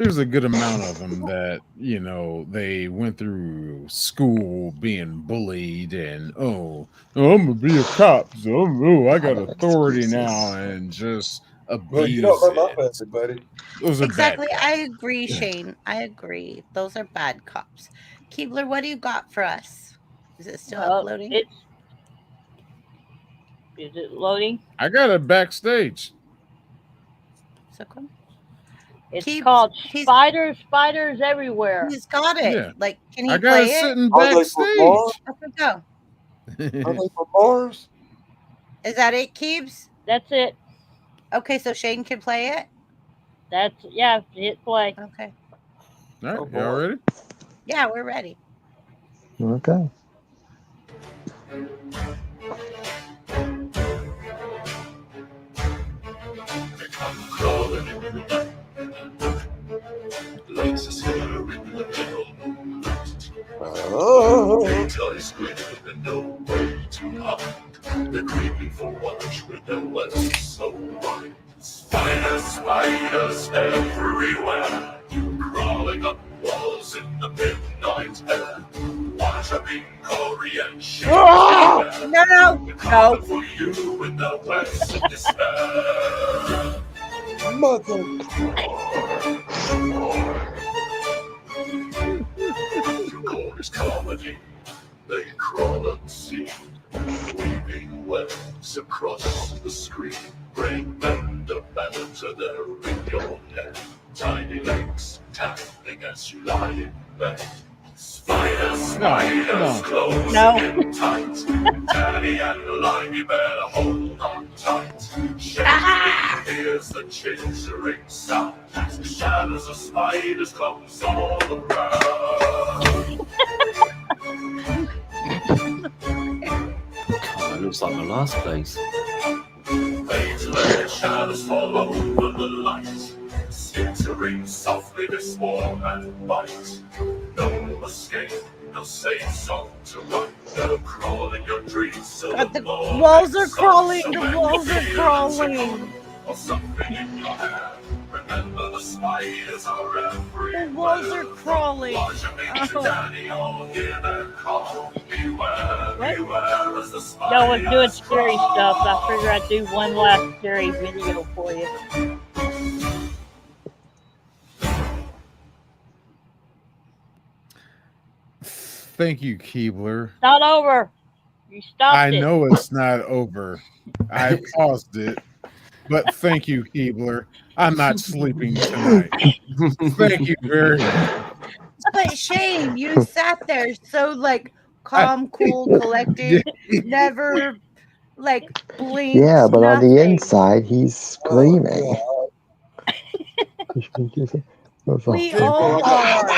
there's a good amount of them that, you know, they went through school being bullied and, I'm going to be a cop. So, I got authority now, and just Well, you don't abuse know my it. family, buddy. Those are Exactly. bad I cops. agree, Shane. I agree. Those are bad cops. Keebler, what do you got for us? Is it still uploading? Is it loading? I got it backstage. So come. It's called Spiders Everywhere. He's got it. Yeah. Like, can I he got play it it? sitting Are they for bars? backstage. Let's go. Are they for bars? Is that it, Keebs? That's it. Okay, so Shane can play it? Hit play. Okay. All right, y'all ready? Yeah, we're ready. Okay. Lights a scatter in the middle. Daylight's greater than no way to hide. They're creeping for watch with no less so right. Spiders everywhere. Crawling up walls in the midnight air. Watch a big Korean shit. No. Coming for you in the west of despair. Mother. Chorus comedy, they crawl unseen, weaving webs across the screen. Bring them the banter there in your head. Tiny legs tapping as you lie in bed. Spiders close in tight. Daddy and Limey better hold on tight. Shady hears the chittering sound as the shadows of spiders close all around. God, it looks like my last place. Fades let shadows fall over the light. Skittering softly they swarm and bite. No escape, no safe song to write. They'll crawl in your dreams so the walls are crawling. The walls are crawling. Or something in your hair. Remember the spiders are everywhere. The walls are crawling. Watch a big daddy, you'll hear their call. Beware, beware as the spiders. Y'all was doing scary stuff. I figured I'd do one last scary video for you. Thank you, Keebler. It's not over. You stopped I it. know it's not over. I paused it, but thank you, Keebler. I'm not sleeping tonight. Thank you very much. But Shane, you sat there so like calm, cool, collected, never like blinked. Yeah, but on the nothing. inside, he's screaming. We all are.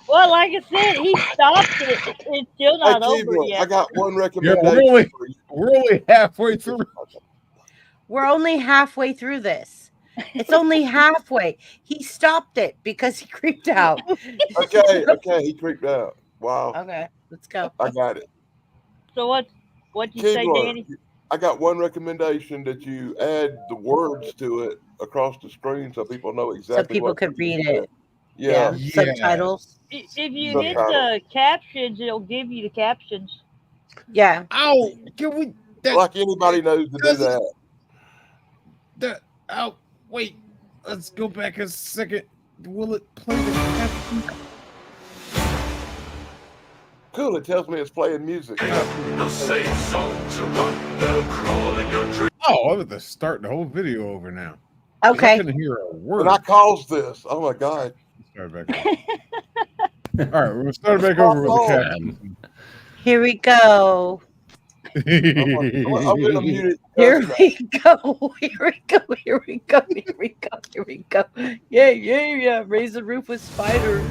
Well, like I said, he stopped it. It's still not over yet. I got one Yeah, recommendation. we're only halfway through. We're only halfway through this. It's only halfway. He stopped it because he creeped out. Okay, he creeped out. Wow. Okay, let's go. I got it. So what'd you say, Keebler, Danny? I got one recommendation that you add the words to it across the screen so people know exactly So people what could read it. Yeah. Subtitles. If you hit the captions, it'll give you the captions. Yeah. Ow! Can we? Like anybody knows to do that. Oh, wait. Let's go back a second. Will it play the caption? Cool, it tells me it's playing music. Oh, I'm going to start the whole video over now. Okay. I couldn't hear a word. And I caused this. Oh my God. Start back over. All right, we'll start back over with the caption. Here we go. Here I'm gonna mute it. Here we go. Here we go. Here we go. Here we go. Here we go. Yeah. Raise the roof with spiders.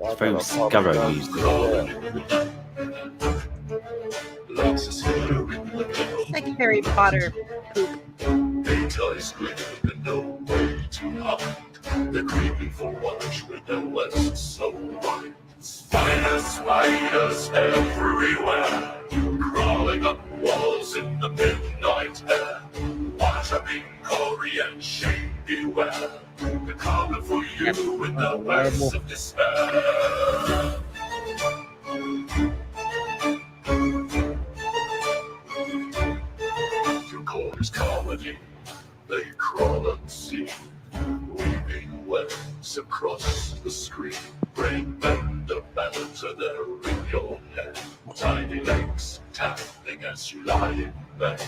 It's very Scaro music. Like Harry Potter poop. They're creeping for watch with no less so right. Spiders everywhere, crawling up walls in the midnight Corey and Shane, beware. They're coming for you in the bursts of despair. Your Corey's comedy, they crawl unseen, weaving webs across the screen. Brain bender banter there in your head. Tiny legs tapping as you lie in bed.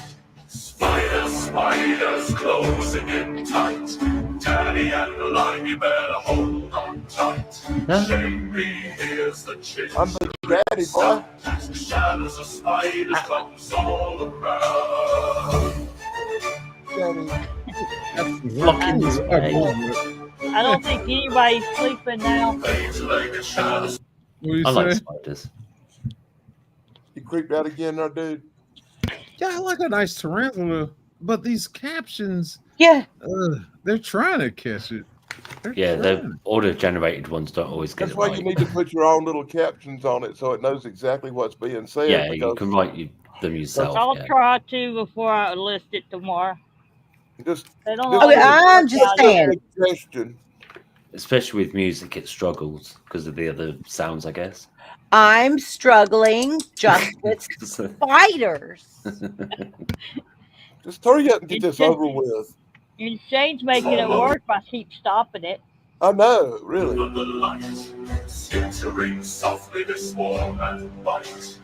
Spiders closing in tight. Daddy and the line, you better hold on tight. Shame me, here's the chin. I'm the daddy, boy. The shadows of spiders comes all around. Blocking his way. I don't think anybody's sleeping now. What do you I like say? spiders. You creeped out again there, dude? Yeah, I like a nice tarantula, but these captions, Yeah. they're trying to catch it. Yeah, the auto-generated ones don't always get That's it why right. you need to put your own little captions on it so it knows exactly what's being said. Yeah, because you can write them yourself. I'll Yeah. try to before I list it tomorrow. Just, They don't Okay, always I'm work just out saying. either. Question. Especially with music, it struggles because of the other sounds, I guess. I'm struggling just with spiders. Just hurry up and get this over with. And Shane's making it work if I keep stopping it. I know, really. Under the lights, skittering softly they swarm and bite.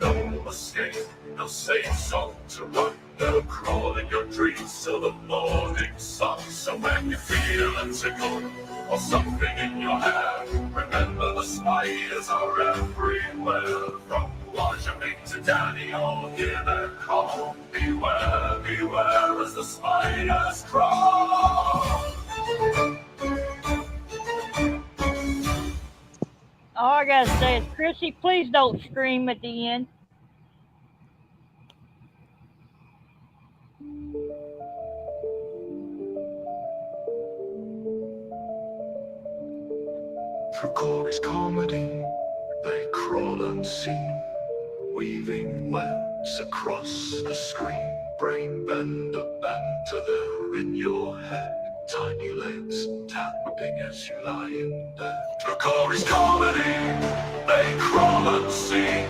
No escape, no safe zone to run. They'll crawl in your dreams till the morning sun. So when you feel a tickle or something in your hair, remember the spiders are everywhere. From Washington to Danny, all hear their call. Beware, beware as the spiders crawl. All I gotta say is, Chrissy, please don't scream at the end. For Corey's comedy, they crawl unseen, weaving webs across the screen. Brain bender banter there in your head. Tiny legs tapping as you lie in bed. For Corey's comedy, they crawl unseen,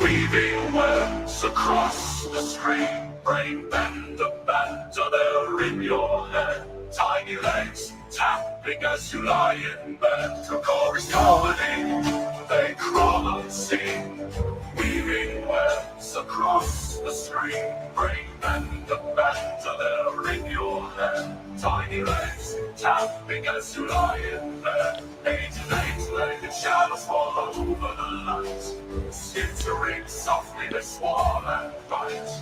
weaving webs across the screen. Brain bender banter there in your head. Tiny legs tapping as you lie in bed. For Corey's comedy, they crawl unseen, weaving webs across the screen. Brain bender banter there in your head. Tiny legs tapping as you lie in bed. 88-legged shadows fall over the light. Skittering softly they swarm and bite.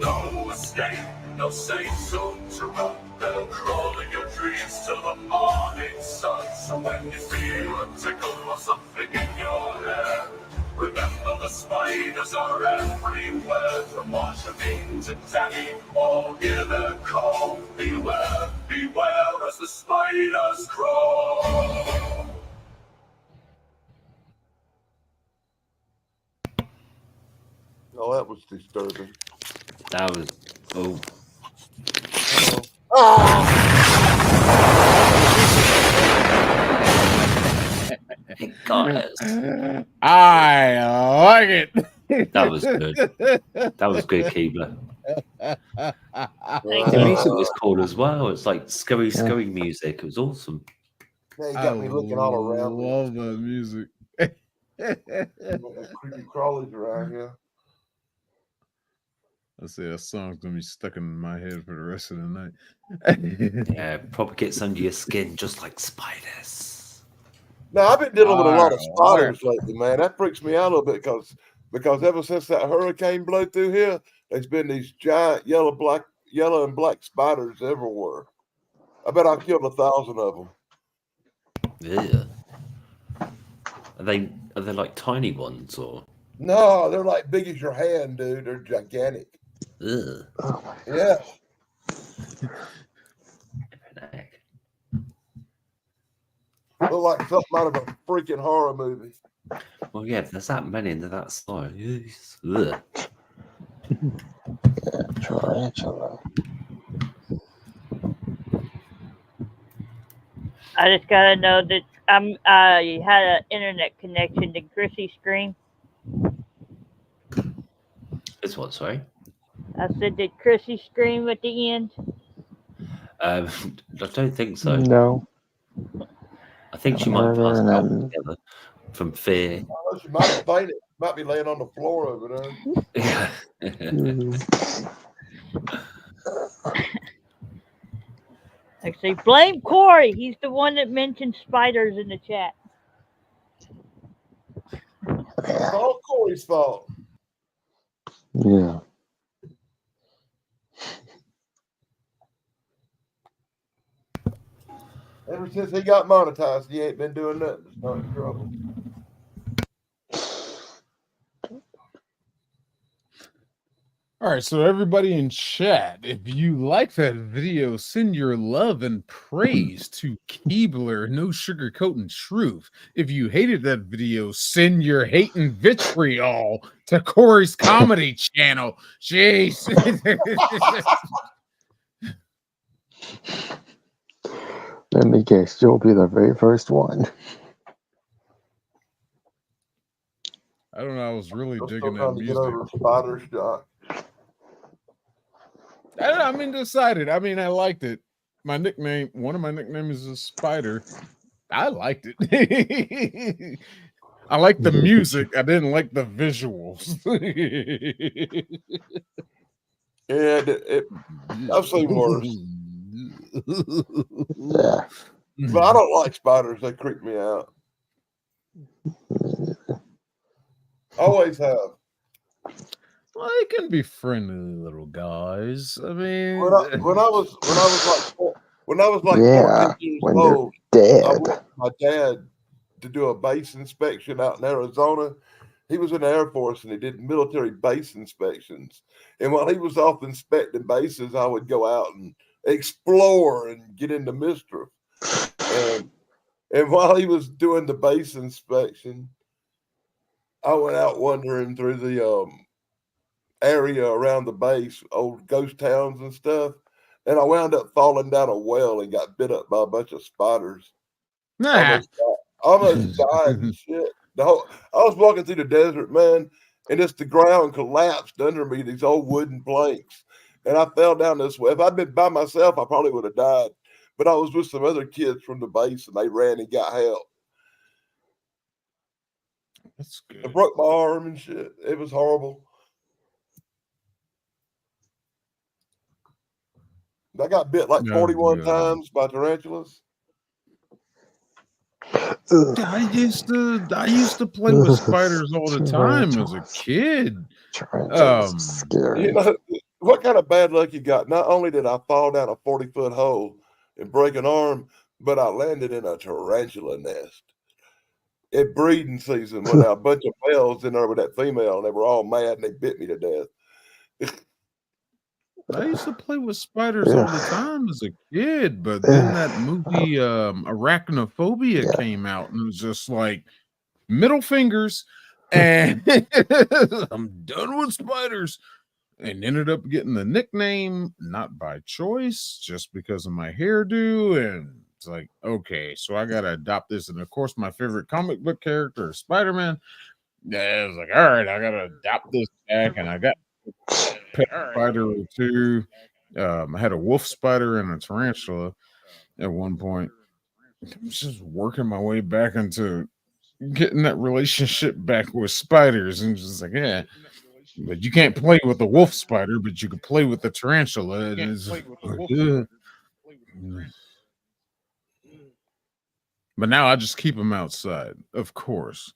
No escape, no safe zone to run. They'll crawl in your dreams till the morning sun. So when you feel a tickle or something in your hair, remember the spiders are everywhere. From Washington to Danny, all hear their call. Beware, beware as the spiders crawl. Oh, that was disturbing. That was it got us. I like it. That was good. That was good, Keebler. Thank The you. music was cool as well. It's like scary music. It was awesome. Now you got me looking all around. I love that music. Creepy crawlies around here. I say that song's gonna be stuck in my head for the rest of the night. Yeah, probably gets under your skin just like spiders. Now I've been dealing with a lot of spiders lately, man. That freaks me out a little bit because ever since that hurricane blew through here, there's been these giant yellow and black spiders everywhere. I bet I killed 1,000 of them. Yeah. Are they like tiny ones or? No, they're like big as your hand, dude. They're gigantic. Ugh. Yeah. Look like something out of a freaking horror movie. Well, yeah, if there's that many into that size. Ugh. Tarantula. I just gotta know that I had an internet connection. Did Chrissy scream? It's what? Sorry. I said, did Chrissy scream at the end? I don't think so. No, I think she haven't might have heard her. passed And out then, together from fear. Oh, she might have fainted. Might be laying on the floor over there. Yeah. Actually, blame Corey. He's the one that mentioned spiders in the chat. It's all Corey's fault. yeah. Ever since he got monetized, he ain't been doing nothing to start trouble. All right, so everybody in chat, if you like that video, send your love and praise to Keebler, no sugarcoating truth. If you hated that video, send your hate and vitriol to Corey's comedy channel. Jeez. Let me guess, you'll be the very first one. I don't know. I was really I'm digging still that trying to get music. over spider shock. I don't know, I'm undecided. I mean, I liked it. My nickname, one of my nicknames is Spider. I liked it. I like the music. I didn't like the visuals. Yeah, I've seen worse. Yeah. But I don't like spiders. They creep me out. Always have. Well, they can be friendly little guys. I mean, When I was like Yeah, 14 years when they're old, I dead. went with my dad to do a base inspection out in Arizona. He was in the Air Force and he did military base inspections. And while he was off inspecting bases, I would go out and explore and get into mischief. And while he was doing the base inspection, I went out wandering through the area around the base, old ghost towns and stuff. And I wound up falling down a well and got bit up by a bunch of spiders. nah. Almost died and shit. I was walking through the desert, man, and just the ground collapsed under me, these old wooden planks. And I fell down this way. If I'd been by myself, I probably would have died. But I was with some other kids from the base and they ran and got help. That's good. I broke my arm and shit. It was horrible. I got bit like 41 times by tarantulas. I used to play with spiders all the time as a kid. Scary. You know, what kind of bad luck you got? Not only did I fall down a 40-foot hole and break an arm, but I landed in a tarantula nest. At breeding season, when a bunch of males in there with that female, and they were all mad and they bit me to death. I used to play with spiders all the time as a kid, but then that movie Arachnophobia came out, and it was just like middle fingers, and I'm done with spiders. And ended up getting the nickname not by choice, just because of my hairdo. And it's like, okay, so I gotta adopt this. And of course, my favorite comic book character is Spider-Man. Yeah, I was like, all right, I gotta adopt this back, and I got pet spider or two. I had a wolf spider and a tarantula at one point. I was just working my way back into getting that relationship back with spiders, and just like, yeah, but you can't play with the wolf spider, but you can play with the tarantula. And it's like, but now I just keep them outside, of course.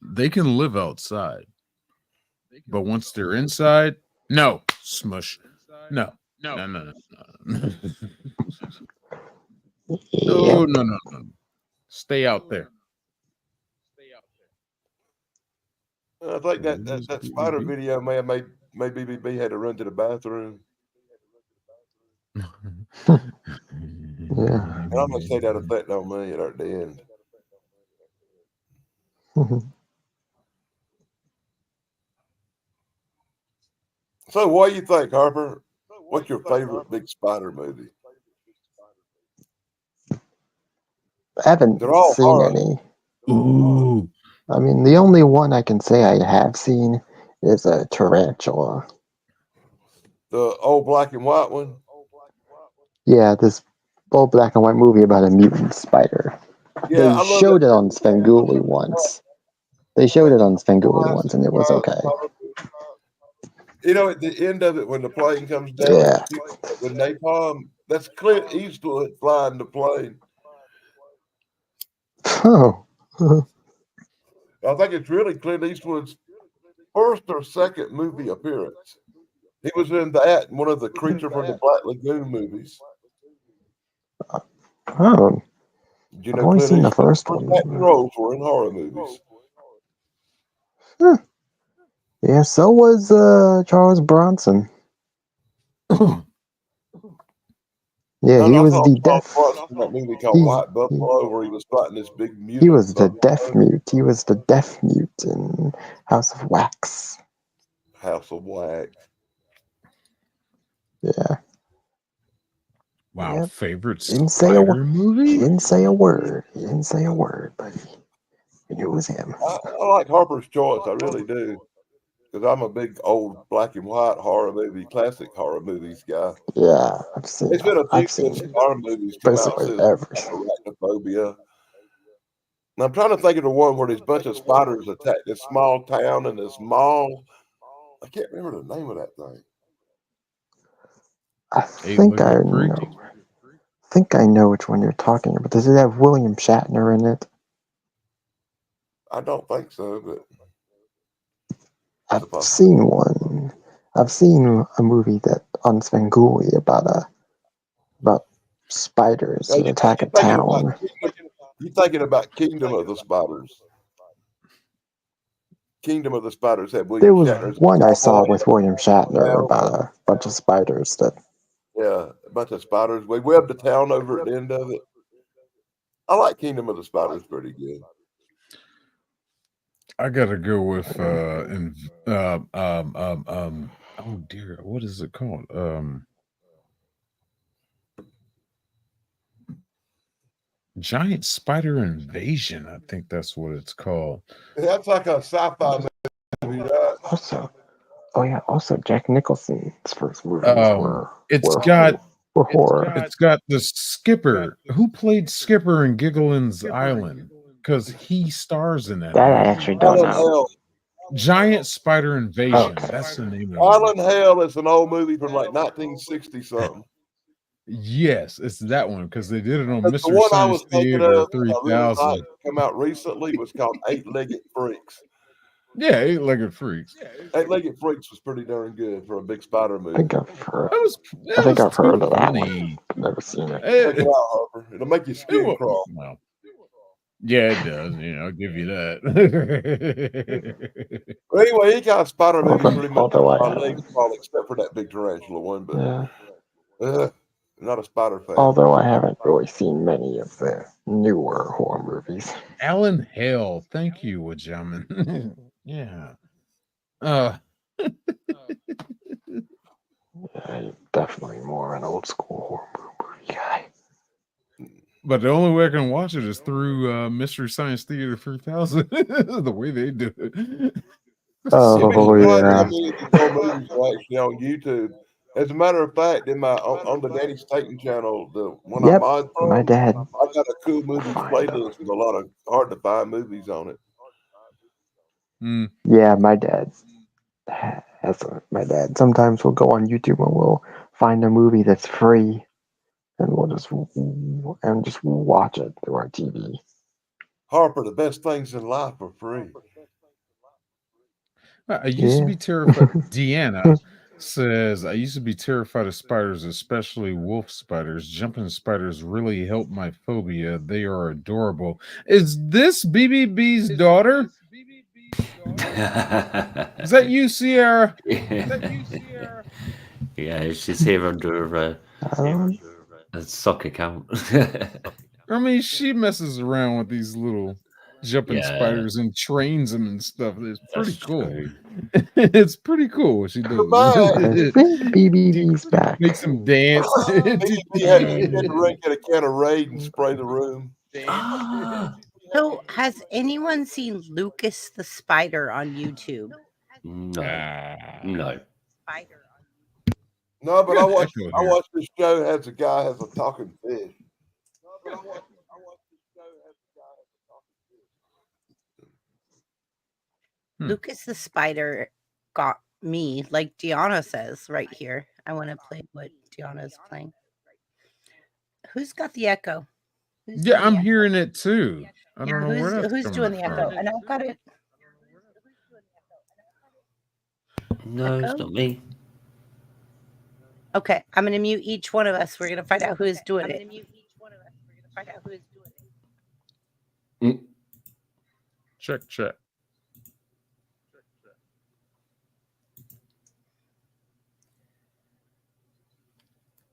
They can live outside. But once they're inside, no, smush. No. No. No. Stay out there. I think that spider video may have made BB had to run to the bathroom. Yeah. And I'm gonna say that effect on me at the end. So what do you think, Harper? What's your favorite big spider movie? I haven't They're all seen horror. any. Ooh. I mean, the only one I can say I have seen is a tarantula. The old black and white one. Yeah, this old black and white movie about a mutant spider. Yeah, They I love showed that. it on Svengoolie once. They showed it on Svengoolie once, and it was okay. You know, at the end of it, when the plane comes down Yeah. and shoots with napalm, that's Clint Eastwood flying the plane. Oh. I think it's really Clint Eastwood's first or second movie appearance. He was in that and one of the Creature from the Black Lagoon movies. Oh. You I've know, only Clint seen the Eastwood's first one. acting roles were in horror movies. Huh. Yeah, so was Charles Bronson. Yeah, And he I was saw the Charles deaf. Bronson in that movie called White Buffalo, where he was fighting this big mutant. He was the deaf buffalo. mute. He was the deaf mute in House of Wax. House of Wax. Yeah. Wow, Yep. favorite Didn't say a spider word. movie? He didn't say a word. He didn't say a word, but he knew it was him. I like Harper's Choice. I really do. Because I'm a big old black and white horror movie, classic horror movies guy. Yeah, I've seen. There's been a few I've seen good horror movies come out basically since everything. Arachnophobia. And I'm trying to think of the one where there's a bunch of spiders attack this small town and this mall. I can't remember the name of that thing. I think I know. Think I know which one you're talking about. Does it have William Shatner in it? I don't think so, but I've seen one. I've seen a movie that on Svengoolie about spiders that attack a town. You're thinking about Kingdom of the Spiders. Kingdom of the Spiders had William There was Shatner. one I saw with William Shatner about a bunch of spiders that. Yeah, a bunch of spiders. We webbed the town over at the end of it. I like Kingdom of the Spiders pretty good. I gotta go with oh dear, what is it called? Giant Spider Invasion, I think that's what it's called. That's like a sci-fi movie, right? Also Jack Nicholson's first movies were horror. It's got the Skipper. Who played Skipper in Gigglin's Island? Because he stars in that. That I actually don't know. Giant Spider Invasion. That's the name of it. Island Hell is an old movie from like 1960 something. Yes, it's that one because they did it on The Mystery one I Science was thinking Theater of, I really 3000. liked, come out recently, was called Eight-Legged Freaks. Yeah, Eight-Legged Freaks. Eight-Legged Freaks was pretty darn good for a big spider movie. I think I've heard. I I think I've heard of that one. Never seen it. Check it out, Harper. It'll make your skin crawl. Well, yeah, it does. I'll give you that. Well, anyway, he got spider movies pretty much Although I my haven't. legs crawl, except for that big tarantula one. But not a spider fan. Although I haven't really seen many of the newer horror movies. Alan Hale, thank you, Wajaman. Yeah. I'm definitely more an old school horror movie guy. But the only way I can watch it is through Mystery Science Theater 3000. The way they do it. Oh, yeah. I mean, these old movies are actually on YouTube. As a matter of fact, in my on the Danny Staten channel, the one Yep, I'm on, my dad. I got a cool movies playlist with a lot of hard to find movies on it. Yeah, my dad. My dad sometimes will go on YouTube and we'll find a movie that's free, and we'll just watch it through our TV. Harper, the best things in life are free. I used to be terrified. Deanna says, I used to be terrified of spiders, especially wolf spiders. Jumping spiders really help my phobia. They are adorable. Is this BBB's daughter? Is that you, Sierra? Yeah, she's here under a sock account. I mean, she messes around with these little jumping spiders and trains them and stuff. It's pretty cool. It's pretty cool what she does. I think BBB's back. Makes them dance. He had to run, get a can of Raid and spray the room. Ah, So, has anyone seen Lucas the Spider on YouTube? no, no. No, but I watched Echo here. this show has a guy has a talking fish. Lucas the Spider got me, like Deanna says right here. I want to play what Deanna's playing. Who's got the echo? Who's Yeah, doing I'm the hearing it too. I echo? don't know where that's Who's doing coming the echo? from. And I've got it. No, it's Echo? not me. Okay, I'm going to mute each one of us. We're going to find out who is doing it. Check, check.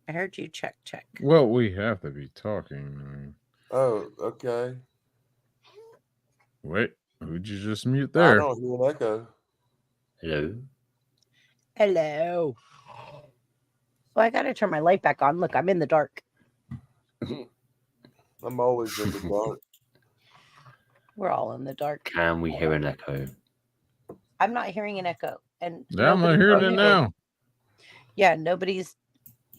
I heard you check. Well, we have to be talking. Oh, okay. Wait, who'd you just mute I there? don't hear an echo. Hello. Hello. Well, I got to turn my light back on. Look, I'm in the dark. I'm always in the dark. We're all in the dark. Can we hear an echo? I'm not hearing an echo. And Yeah, I'm not nobody's hearing on it the- now. Yeah, nobody's.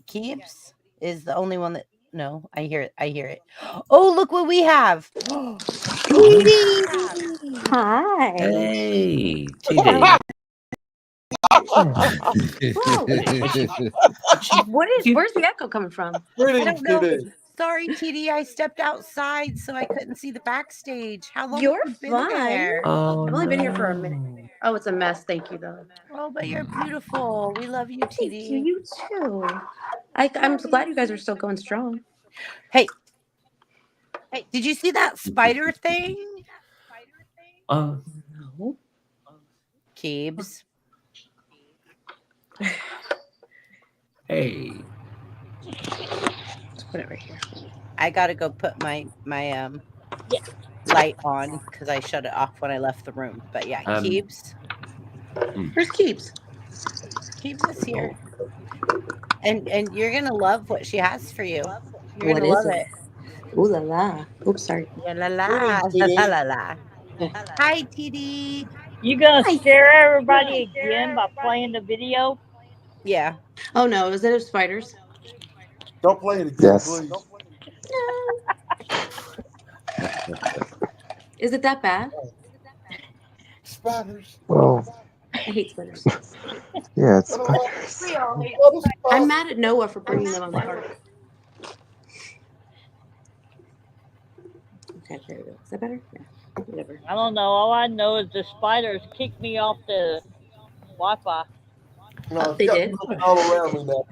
Keeps is the only one that. No, I hear it. Oh, look what we have. TD! Hi. Hey, TD. Where's the echo coming from? I Greetings, don't know. TD. Sorry, TD. I stepped outside so I couldn't see the backstage. How long You're have you been fine. there? Oh, I've only been here for a minute. Oh, it's a mess. Thank you, though. Oh, but you're beautiful. We love you, TD. Thank you. You too. I'm glad you guys are still going strong. Hey, did you see that spider thing? Oh, No. Keebs. hey. Let's put it right here. I gotta go put my light on because I shut it off when I left the room. But yeah, Keebs. Where's Keeps? Keebs is here. And you're gonna love what she has for you. You're What gonna is love it? Ooh la la. Oops, sorry. Yeah, la la Greetings, la TD. la la. Hi, TD. You gonna Hi. scare everybody again by playing the video? Yeah. Oh no, is it spiders? Don't play it again, Yes. please. No. Is it that bad? Spiders. Well, I hate spiders. yeah, it's spiders. I'm mad at Noah for bringing them on the ark. Okay, there we go. Is that better? Yeah. Whatever. I don't know. All I know is the spiders kicked me off the Wi-Fi. No, They did? all around me now.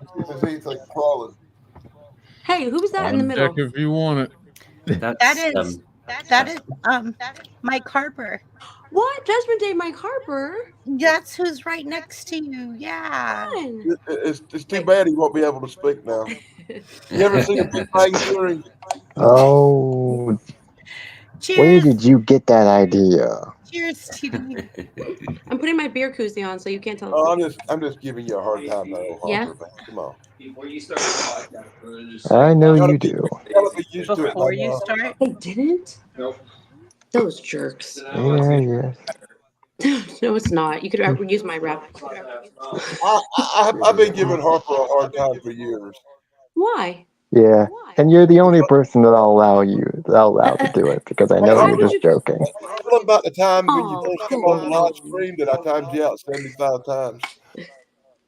He's like crawling. Hey, who was that in the On middle? deck if you want it. That is Mike Harper. What? Judgment Day, Mike Harper? That's who's right next to you. Yeah. Fun. It's too bad he won't be able to speak now. You ever seen a Big Bang Theory? Oh, Cheers. where did you get that idea? Cheers, TD. I'm putting my beer koozie on, so you can't tell. Oh, I'm just giving you a hard time, though. Yeah? Harper, man. Come on. Before you start the podcast, I know Gotta you be- do. gotta be used to it Before by you now. start, They didn't? Nope. Those jerks. Yeah, yeah. No, it's not. You could use my rep. I've been giving Harper a hard time for years. Why? Yeah, and you're the only person that I'll allow to do it because I know Why you're would just you- joking. Tell them about the time when you Oh, first came come on the live on. stream that I timed you out 75 times.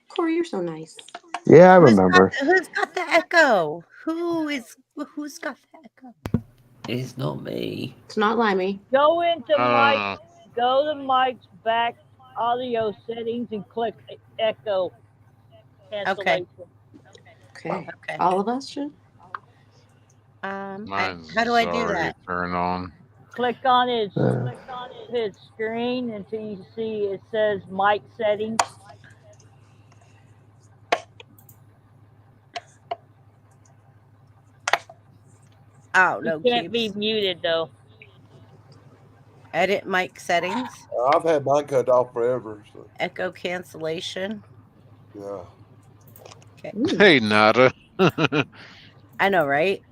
Corey, you're so nice. Yeah, I remember. who's got the echo? Who's got the echo? It's not me. It's not Limey. Go into I Mike. Go to Mike's back audio settings and click echo cancellation. Okay. Okay. All of us should? Mine's how do I do already that? turned on. Click on his Uh. screen until you see it says mic settings. Oh, no, You can't be Keebs. muted though. Edit mic settings. I've had mine cut off forever. So, Echo cancellation. yeah. Okay. Hey, Nada. I know, right?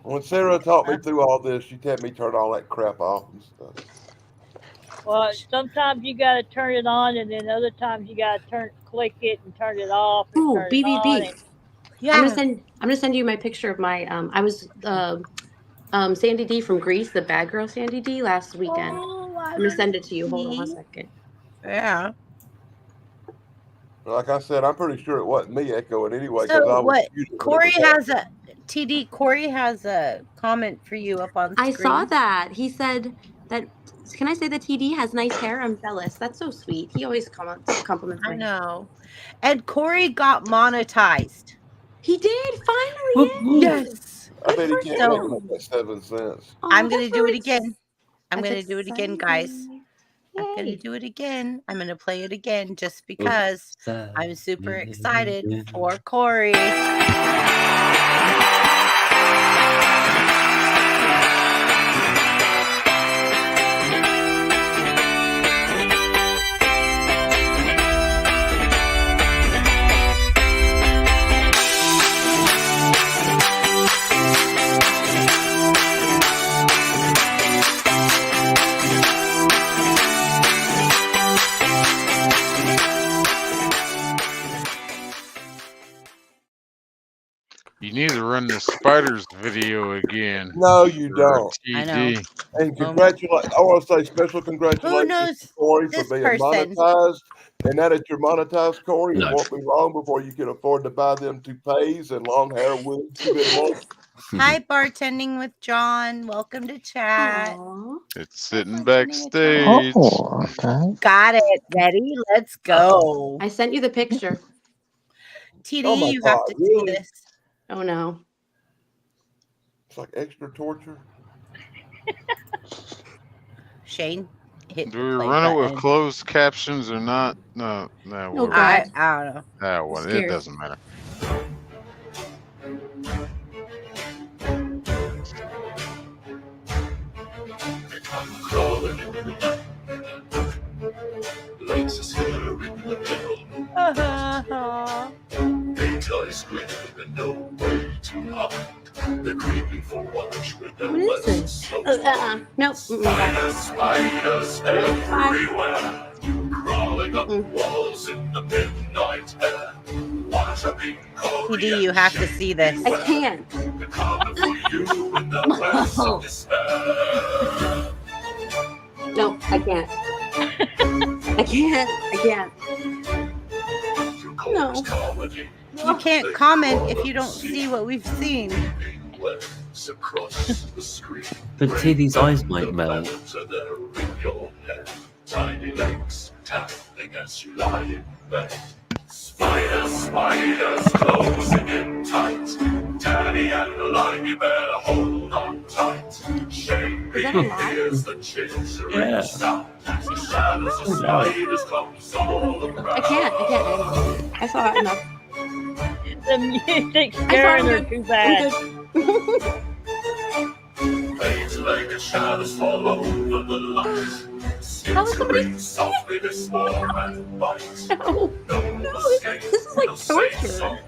When Sarah taught me through all this, she had me turn all that crap off and stuff. Well, sometimes you gotta turn it on, and then other times you gotta click it and turn it off and Ooh, turn it on. BBB. And Yeah. I'm gonna send you my picture of my I was Sandy D from Greece, the bad girl Sandy D last weekend. Oh, I'm gonna send it to you. Hold on one second. Yeah. Like I said, I'm pretty sure it wasn't me echoing anyway because So I was what? muted when it Corey was has a TD. Corey has a comment for you up on I screen. saw that. He said that. Can I say that TD has nice hair? I'm jealous. That's so sweet. He always compliments I my hair. know. And Corey got monetized. He did finally. Whoop, whoop. Yes. I bet he for can't him. make that 7 cents. I'm Oh, gonna that's do it really again. I'm that's gonna do it again, guys. exciting. I'm gonna Yay. do it again. I'm gonna play it again just because I'm super excited for Corey. You need to run the spiders video again. No, you for don't. I know. TD. And congratulate! I want to say special congratulations knows to Corey for this being person? monetized. And now that you're monetized, Corey, it No. won't be long before you can afford to buy them toupees and long hair wigs you've been wanting. Hi, bartending with John. Welcome to chat. Aw. It's sitting bartending with John. backstage. Oh, okay. Got it. Ready? Let's go. I sent you the picture. TD, Oh my you have God, to see really? this. Oh no. It's like extra torture. Shane, hit Do the we play run it with button. closed captions or not? No, No, whatever. God. I don't know. Ah, well, it Scared. doesn't matter. Lights here in the middle. Daylight's grim and no way to hide. They're creeping for watch with their What is weapons this? slow. Nope. Spiders everywhere. Crawling up Mm. walls in the midnight air. Watch a big TD, you have to see this. I can't. They're coming for you in the place of despair. No, I can't. I can't. No. You can't comment if you don't see what we've seen. But TD's eyes might melt. Tiny legs tapping as you lie in bed. Spiders closing in tight. Danny and the Limey Bear hold on tight. Shane hears the chittering sound. The shadows of spiders close all around. I can't. I saw it enough. the music's scaring her too bad. Eight-legged shadows fall over the light. Skittering softly they swarm and bite. No, this is like torture.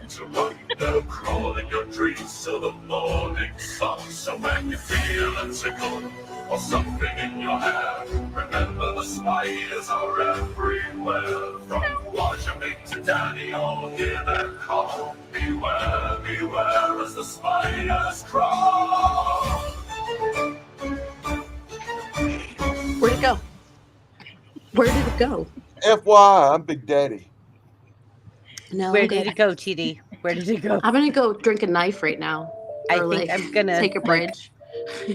They're crawling your dreams till the morning sun. So when you feel a tickle or something in your hair, remember the spiders are everywhere. From Washington to Danny, all hear their call. Beware, beware as the spiders crawl. Where'd it go? Where did it go? FYI, I'm Big Daddy. No. Where did it go, TD? Where did it go? I'm gonna go drink a knife right now. I Or, think like, I'm gonna take a bridge.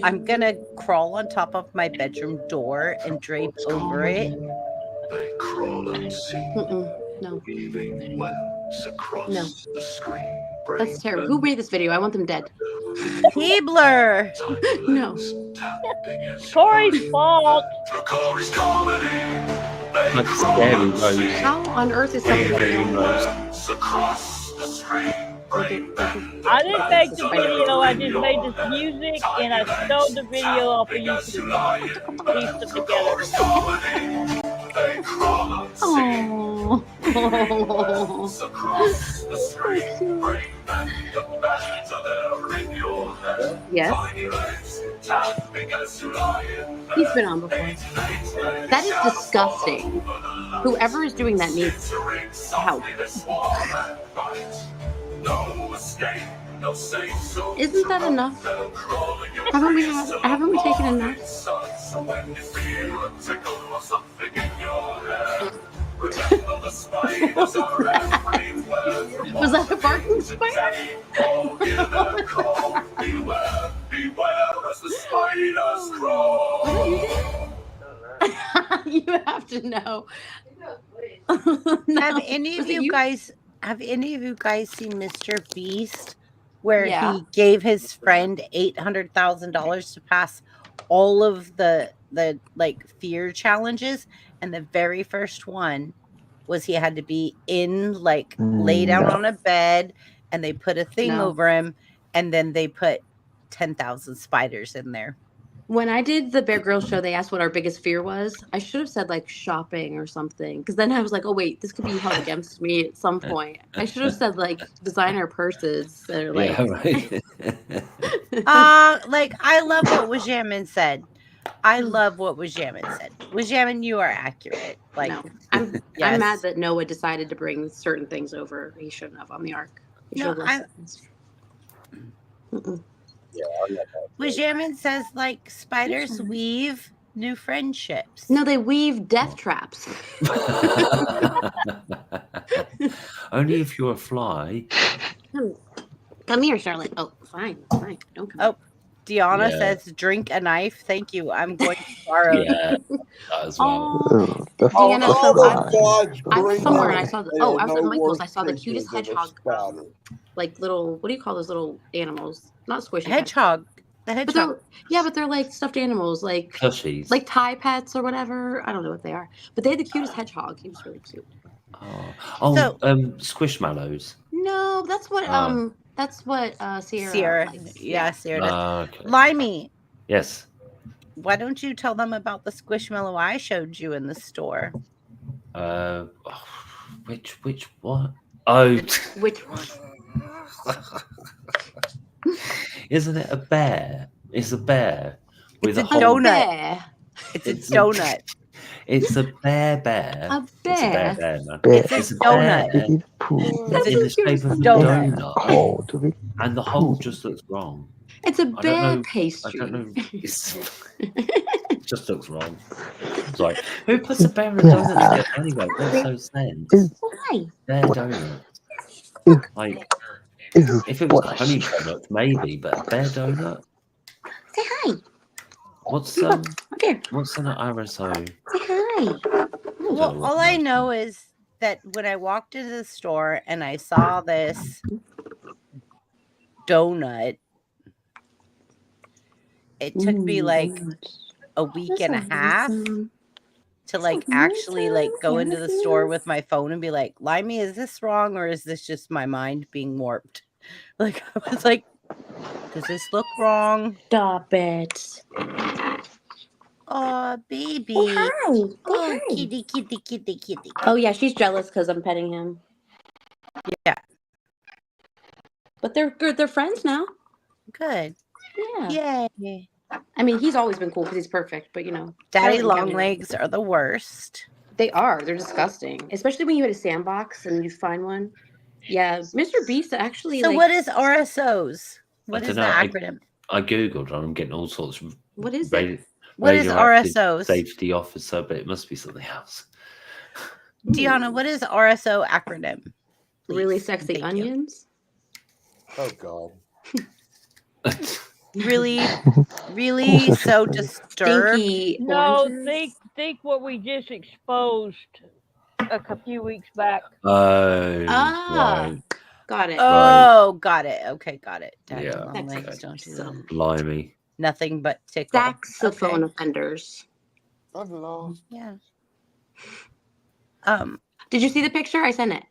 I'm gonna crawl on top of my bedroom door and drape over it. They crawl unseen, No. weaving webs across No. the screen. That's terrible. Who made this video? I want them dead. Keebler! No. Corey's fault. For Corey's comedy, Like scary Rose. How on earth is something Scary going Rose. webs across the screen. I didn't make the video, I just made this music and I stole the video off of YouTube. Pieced them together. They crawl unseen, Oh. across the screen. Bring back the back to their in your head. Yes. He's been on before. That is disgusting. Whoever is doing that needs help. Isn't that enough? Haven't we taken enough? Was that a barking spider? You have to know. No. Have any of Was it you guys seen Mr. Beast, where Yeah. he gave his friend $800,000 to pass all of the like fear challenges, and the very first one was he had to be in like lay down No. on a bed, and they put a thing No. over him, and then they put 10,000 spiders in there. When I did the Bear Grylls show, they asked what our biggest fear was. I should have said like shopping or something, because then I was like, oh wait, this could be held against me at some point. I should have said like designer purses that are like. Yeah, right. Like I love what Wajamin said. I love what Wajamin said. Wajamin, you are accurate. Like, No, I'm yes. mad that Noah decided to bring certain things over he shouldn't have on the ark. He No, should have listened. Mm-mm. Wajamin says like spiders weave new friendships. No, they weave death traps. Only if you're a fly. Come here, Charlotte. Oh, fine. Don't come. Oh, Deanna Yeah. says drink a knife. Thank you. I'm going to borrow. Yeah, that as well. Oh, The Deanna, All so the gods I was green somewhere and I eyes. saw the. They Oh, are I was no at Michael's. I worse saw the creatures cutest than a hedgehog. spider. Like little. What do you call those little animals? Not squishy. Hedgehog. The But hedgehog. they're but they're like stuffed animals, like Plushies. like Thai pets or whatever. I don't know what they are, but they had the cutest hedgehog. He was really cute. So- Squishmallows. No, that's what Sierra likes. Yeah, Sierra does. Okay. Limey, Yes. why don't you tell them about the Squishmallow I showed you in the store? Which what? Oh, Which one? isn't it a bear? It's a bear with It's a a whole. donut. Bear. It's a donut. It's a bear. A It's a bear. bear, man. Bear. It's a It's a bear donut. Winnie the Pooh. That's in the the shape cutest of a donut. donut, Oh, to be and the hole just looks wrong. It's a I don't bear know. I pastry. don't know. It just looks wrong. It's like, who puts a bear in a donut together anyway? Makes no sense. Why? Bear donut. Like, Ew, if it was what a honey donut, maybe, but a bear donut. Say hi. What's Up here. what's an RSO? Say hi. Well, all I know is that when I walked into the store and I saw this donut, it took me like a week and a half to like actually like go into the store with my phone and be like, Limey, is this wrong or is this just my mind being warped? Like I was like, does this look wrong? Stop it. Oh, baby. Oh, hi. Oh, Hi. kitty. Oh, yeah, she's jealous because I'm petting him. Yeah. But they're good. They're friends now. Good. Yeah. Yay. I mean, he's always been cool because he's perfect, but you know. Daddy Charlotte and long Kevin- legs are the worst. They are. They're disgusting. Especially when you had a sandbox and you find one. Yeah, Mr. Beast actually So like. what is RSOs? What I is the dunno, acronym? I googled and I'm getting all sorts of What is it? What is radioactive RSOs? safety officer, but it must be something else. Deanna, what is RSO acronym? Please. Really sexy Thank you. onions? Oh God. Really Also so sexy. disturbed. Stinky No, oranges? think what we just exposed a few weeks back. Oh, Ah. right. Got it. Oh, got it. Okay, got it. Daddy Yeah, long That's legs okay. don't do So- that. Blimey. Nothing but tickle. Saxophone Okay. offenders. I'm lost. Yeah. Did you see the picture? I sent it.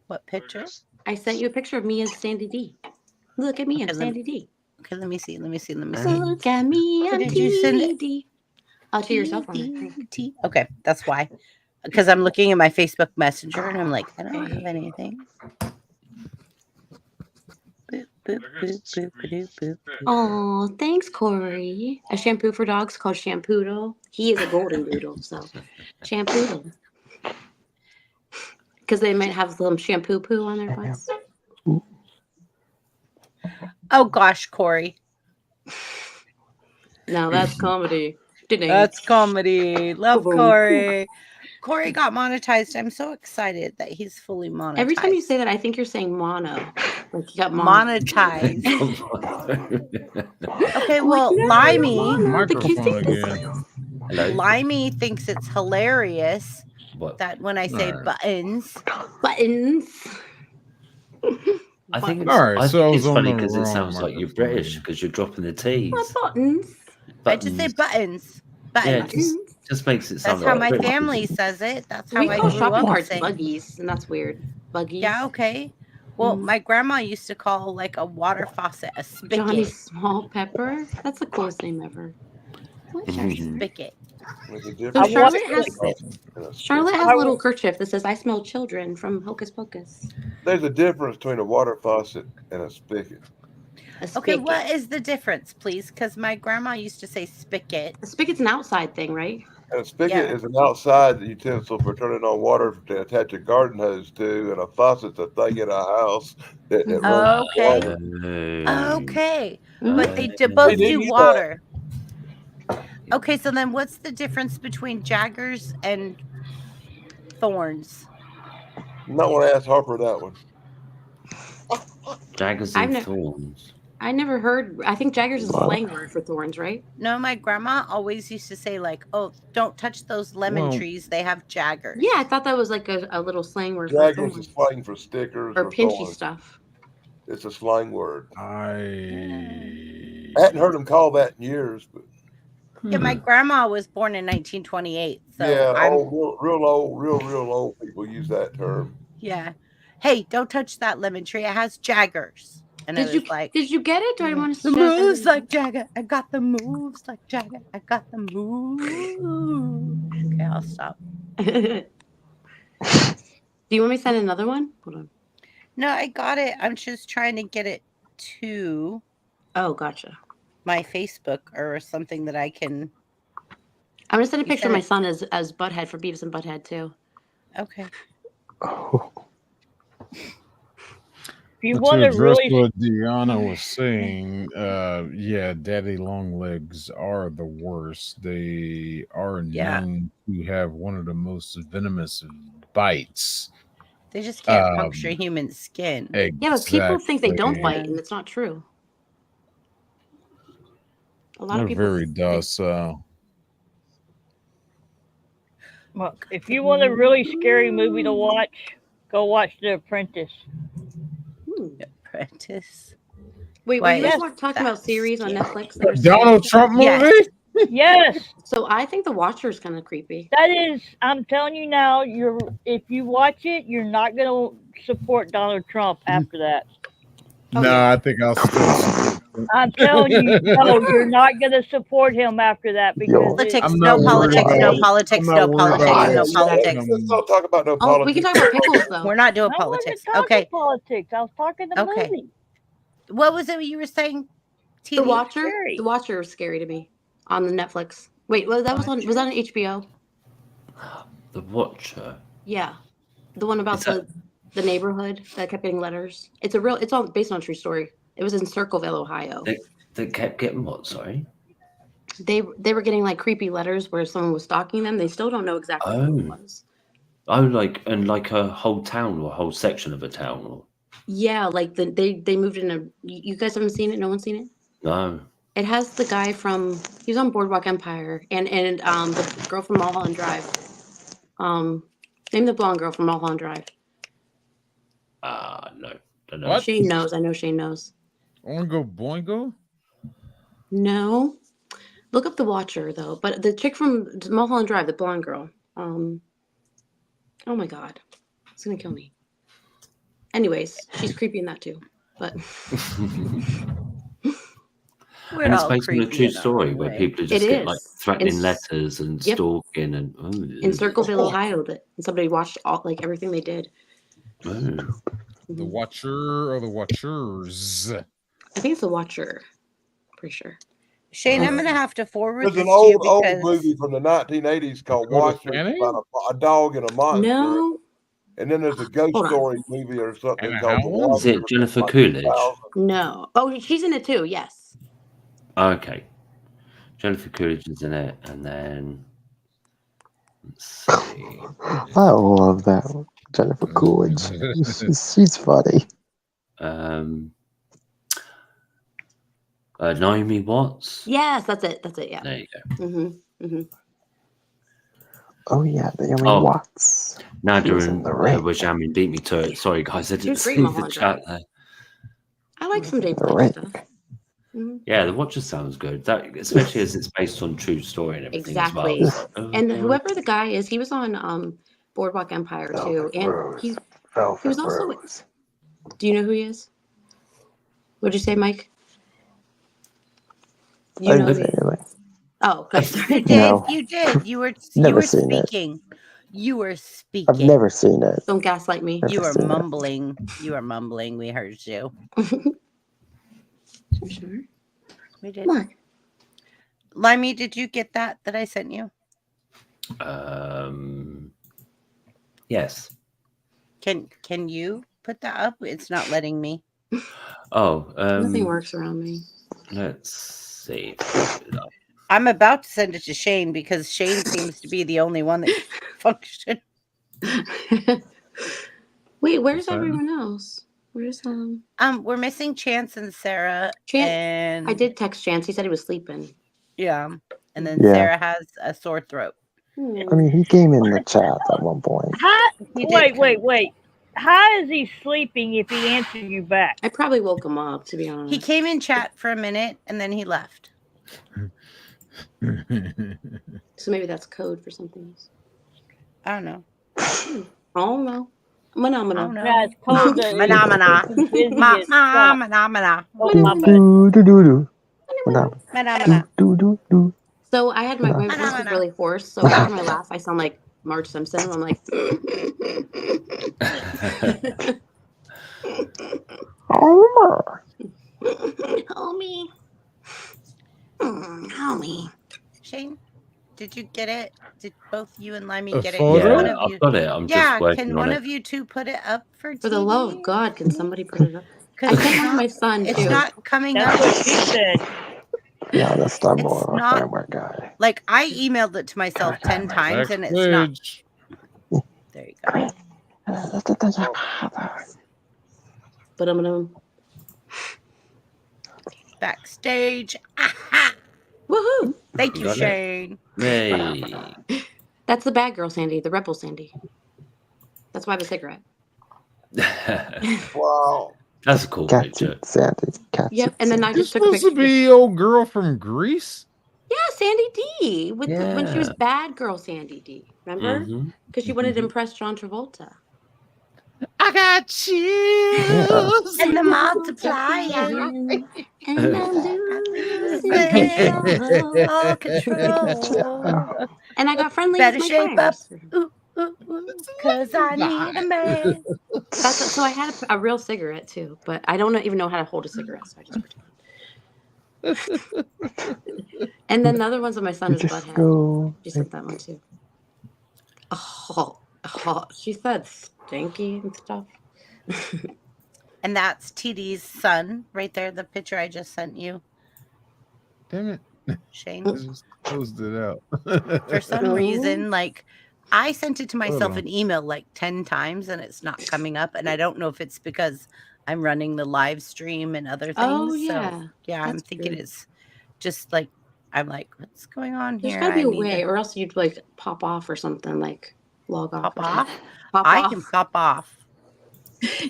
What picture? I sent you a picture of me as Sandy D. Look at me, I'm Okay, let me- Sandy D. Okay, let me see. Look at me, I'm Did you send it? TD. Oh, to yourself on it. Okay, that's why. Because I'm looking at my Facebook Messenger and I'm like, I don't have anything. boop, boop, boop, boop, boop. Oh, thanks, Corey. A shampoo for dogs called Shampoodle. He is a golden doodle, so Shampoodle. Because they might have some shampoo poo on their butts. Oh gosh, Corey. No, that's comedy. That's comedy. Love Boom. Corey. Corey got monetized. I'm so excited that he's fully monetized. Every time you say that, I think you're saying mono. Like you got mono. monetized. Okay, I'm well, like, no, Limey, mono. The kids Microphone think this. again. Hello. Limey thinks it's hilarious What? that when I say No. buttons, Buttons. I think it's, All right, I so I think was it's on funny the because it wrong sounds like you're microphone British again. because you're dropping the T's. What buttons? I just say buttons. Yeah, Buttons. just makes it sound That's how like my British. family says it. That's how We I call grew shopping up carts saying. buggies, and that's weird. Buggies. Yeah, okay. Well, Mhm. my grandma used to call like a water faucet a spigot. Johnny Small Pepper. That's the coolest name ever. What Spigot. There's a So difference Charlotte between has a faucet and a Charlotte spigot. has a little kerchief that says "I smell children" from Hocus Pocus. There's a difference between a water faucet and a spigot. A Okay, spigot. what is the difference, please? Because my grandma used to say spigot. A spigot's an outside thing, right? And a spigot Yeah. is an outside utensil for turning on water to attach a garden hose to, and a faucet's a thing in a house that runs Okay. water. Okay. Mm-hmm. But they They both didn't do use water. Okay, so then what's the difference between Jaggers and Thorns? Not want to ask Harper that one. Daggers I've and never- thorns. I never heard. I think Jaggers is a slang word for thorns, right? No, my grandma always used to say like, "Oh, don't touch those lemon Well- trees. They have Jaggers." Yeah, I thought that was like a little slang word for Jaggers thorns is slang for stickers or or pinchy thorns. stuff. It's a slang word. I I hadn't heard them call that in years, but Yeah, my grandma was born in 1928, so yeah, I'm real old people use that term. yeah. Hey, don't touch that lemon tree. It has Jaggers. And I Did was like, you get it? Do I want to the suggest moves like Jagger. I got the moves like Jagger. I got the moves. Okay, I'll stop. Do you want me to send another one? Hold on. No, I got it. I'm just trying to get it to Oh, gotcha. my Facebook or something that I can. I'm gonna send a You picture of sent my it- son as Butthead for Beavis and Butthead too. Okay. If you to want to address really, what Deanna was saying, yeah, daddy long legs are the worst. They are Yeah. known to have one of the most venomous bites. They just can't puncture Um, human skin. Yeah, but people think they don't Exactly. bite, and it's not true. A lot They're of people. very think- docile. look, if you want a really scary movie to watch, go watch The Apprentice. Apprentice. Wait, were Why you guys is talking about that series on scary? Netflix? That are Donald scary? Trump movie? Yes. Yes, So I think The Watcher is kind of creepy. that is. I'm telling you now. If you watch it, you're not gonna support Donald Trump after that. Oh, No, yeah. I think I'll still support him. I'm telling you, no, you're not gonna support him after that because Politics, I'm no not worried politics, about no it. politics, I'm no not worried about politics, it. no Yeah, politics. Let's not talk about no Oh, we politics. can talk about pickles though. We're not doing I wasn't politics. talking Okay. politics. I was talking the Okay. movie. What was it you were saying? The TV? Watcher. Scary. The Watcher was scary to me on the Netflix. Wait, well, that was on. Was that on HBO? The Watcher. Yeah, the one about Is that- the neighborhood that kept getting letters. It's all based on a true story. It was in Circleville, Ohio. They kept getting what? Sorry. They were getting like creepy letters where someone was stalking them. They still don't know exactly who it was. Oh, like a whole town or a whole section of a town, or Yeah, like they moved in a. You guys haven't seen it? No one's seen it. no? It has the guy from. He was on Boardwalk Empire and the girl from Mulholland Drive. Name the blonde girl from Mulholland Drive. No. Don't know. What? Shane knows. I know Shane knows. Oingo Boingo? No. Look up The Watcher though. But the chick from Mulholland Drive, the blonde girl. Oh my god, it's gonna kill me. Anyways, she's creepy in that too. But We're And it's all based on a creepy true in our story own where way. people just It get like is. threatening In- letters and Yep. stalking and in Circleville, Ohio, and somebody watched everything they did. The Watcher or the Watchers? I think it's The Watcher. Pretty sure. Shane, I'm Uh, gonna have to forward There's this an to you old because movie from the 1980s called Dakota Watcher. It's Fanning? about a dog and a monster. No. And then there's a ghost Hold on. story movie or something Anna called The Howland? Is it Watcher. Jennifer Like Coolidge? 2000. No. Oh, she's in it too. Yes. Okay. Jennifer Coolidge is in it, and then let's see. I love that one. Jennifer Coolidge. She's funny. Naomi Watts. Yes, that's it. That's it. Yeah. There you go. Oh yeah, Naomi Oh. Watts. Nadia She was in and The Ring. Wajamin beat me to it. Sorry, guys, I She didn't was great see in the Mulholland chat Drive. there. I like some Dave The Lynch Ring. stuff. Yeah, The Watcher sounds good. That, especially as it's based on true story and everything Exactly. as well. So, And whoever the guy is, he was on Boardwalk Empire too, and he was also. Rose. Do you know who he is? What'd you say, Mike? I You know didn't who say he is? anything. Oh, okay. Sorry. you did. No. You did. You were Never seen it. speaking. You were I've speaking. never seen it. Don't gaslight me. You Never were seen it. mumbling. You were mumbling. We heard you. Sure. We did. What? Limey, did you get that I sent you? yes. Can you put that up? It's not letting me. Oh, Nothing works around me. let's see. I'm about to send it to Shane because Shane seems to be the only one that functions. Wait, where's Okay. everyone else? Where's We're missing Chance and Sarah. I did text Chance. He said he was sleeping. Yeah. And then Yeah. Sarah has a sore throat. I mean, he came in the chat at one point. Wait. How is he sleeping if he answered you back? I probably woke him up, to be honest. He came in chat for a minute and then he left. So maybe that's code for something else. I don't know. I don't know. Phenomena. Yeah, it's called Phenomena. Phenomena. Do do do do. Phenomena. Do do do. So I had my voice was really hoarse. So every time I laugh, I sound like Marge Simpson. I'm like, Homer. homie. Homie. Shane, did you get it? Did both you and Limey A get it? photo? Can one Yeah, of you, I've got it. I'm just working can on one it. of you two put it up for TV? For the love of God, can somebody put it up? I Because sent one to my son, it's too. not coming That's up. what she said. Yeah, that's not more It's of a not- family guy. Like, I emailed it to myself 10 times and it's not. Backstage. There you go. But I'm Backstage. Aha! woohoo! Thank you, Got it. Shane. Hey. That's the bad girl Sandy, the rebel Sandy. That's why I have a cigarette. Wow. That's a cool Catch picture. it, Sandy. Catch Yep, it. and then I You're just took a supposed picture. to be old girl from Greece? Yeah, Sandy D. When she was Yeah. bad girl Sandy D. Remember? Mhm. Because she wanted to impress John Travolta. I got chills. And the multiplier. And I'm losing All control. control. And I got friendly Better with my shape up. friends. Ooh, ooh, ooh. Cause I need a man. So I had a real cigarette too, but I don't even know how to hold a cigarette, so I just pretend. And then the other ones of my son is Just Butthead. go. She sent that one too. Oh, she said stinky and stuff. And that's TD's son right there, the picture I just sent you, Damn it. Shane. I just closed it out. For some reason, like, I sent it to myself on. an email like 10 times and it's not coming up. And I don't know if it's because I'm running the live stream and other things. Oh, yeah. So, yeah, I'm That's thinking true. it's just like, I'm like, what's going on There's here? got to be a need way, to or else you'd like pop off or something, like log off. pop or off. something. Pop I off. can pop off.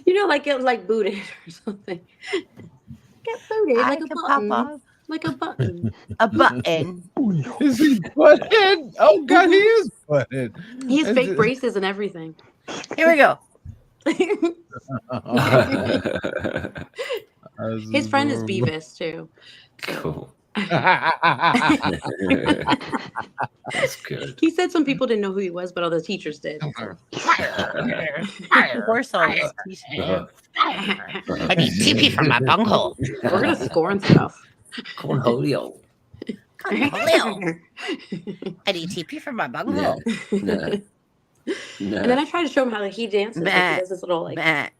You know, like it was like booted or something. Get booted I like a can button. pop off. Like a button. A button. Is he butthead? Oh God, he is butthead. He has Is fake it- braces and everything. Here we go. His friend is adorable. Beavis too. Cool. That's good. He said some people didn't know who he was, but all the teachers did. So. Poor souls. I need TP from my bunghole. We're gonna score and stuff. Cornholio. Cornholio. I need TP from my bunghole. No. And then I tried to show him how he dances. Like he does this little like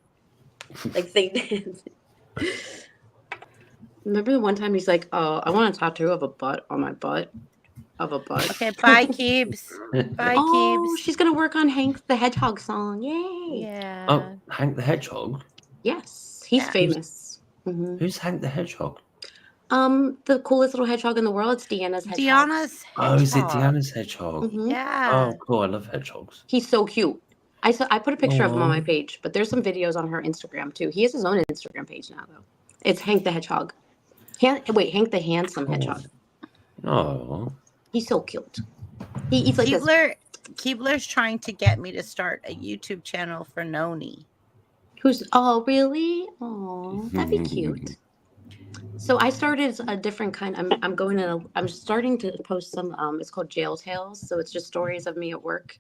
thing dance. Remember the one time he's like, "Oh, I want a tattoo of a butt on my butt." Of a butt. Okay, bye, Keebs. Bye, Oh, Keebs. she's gonna work on Hank the Hedgehog song. Yay! Yeah. Oh, Hank the Hedgehog? Yes, he's famous. Who's Hank the Hedgehog? The coolest little hedgehog in the world. It's Deanna's hedgehog. Deanna's hedgehog. Oh, is it Deanna's hedgehog? Yeah. Oh, cool. I love hedgehogs. He's so cute. I put a picture of him on my page, but there's some videos on her Instagram too. He has his own Instagram page now, though. It's Hank the Hedgehog. Hank the Handsome Hedgehog. Oh. He's so cute. He eats like Keebler's trying to get me to start a YouTube channel for Noni. Oh, really? Oh, that'd be cute. So I started a different kind. I'm starting to post some. It's called Jail Tales. So it's just stories of me at work,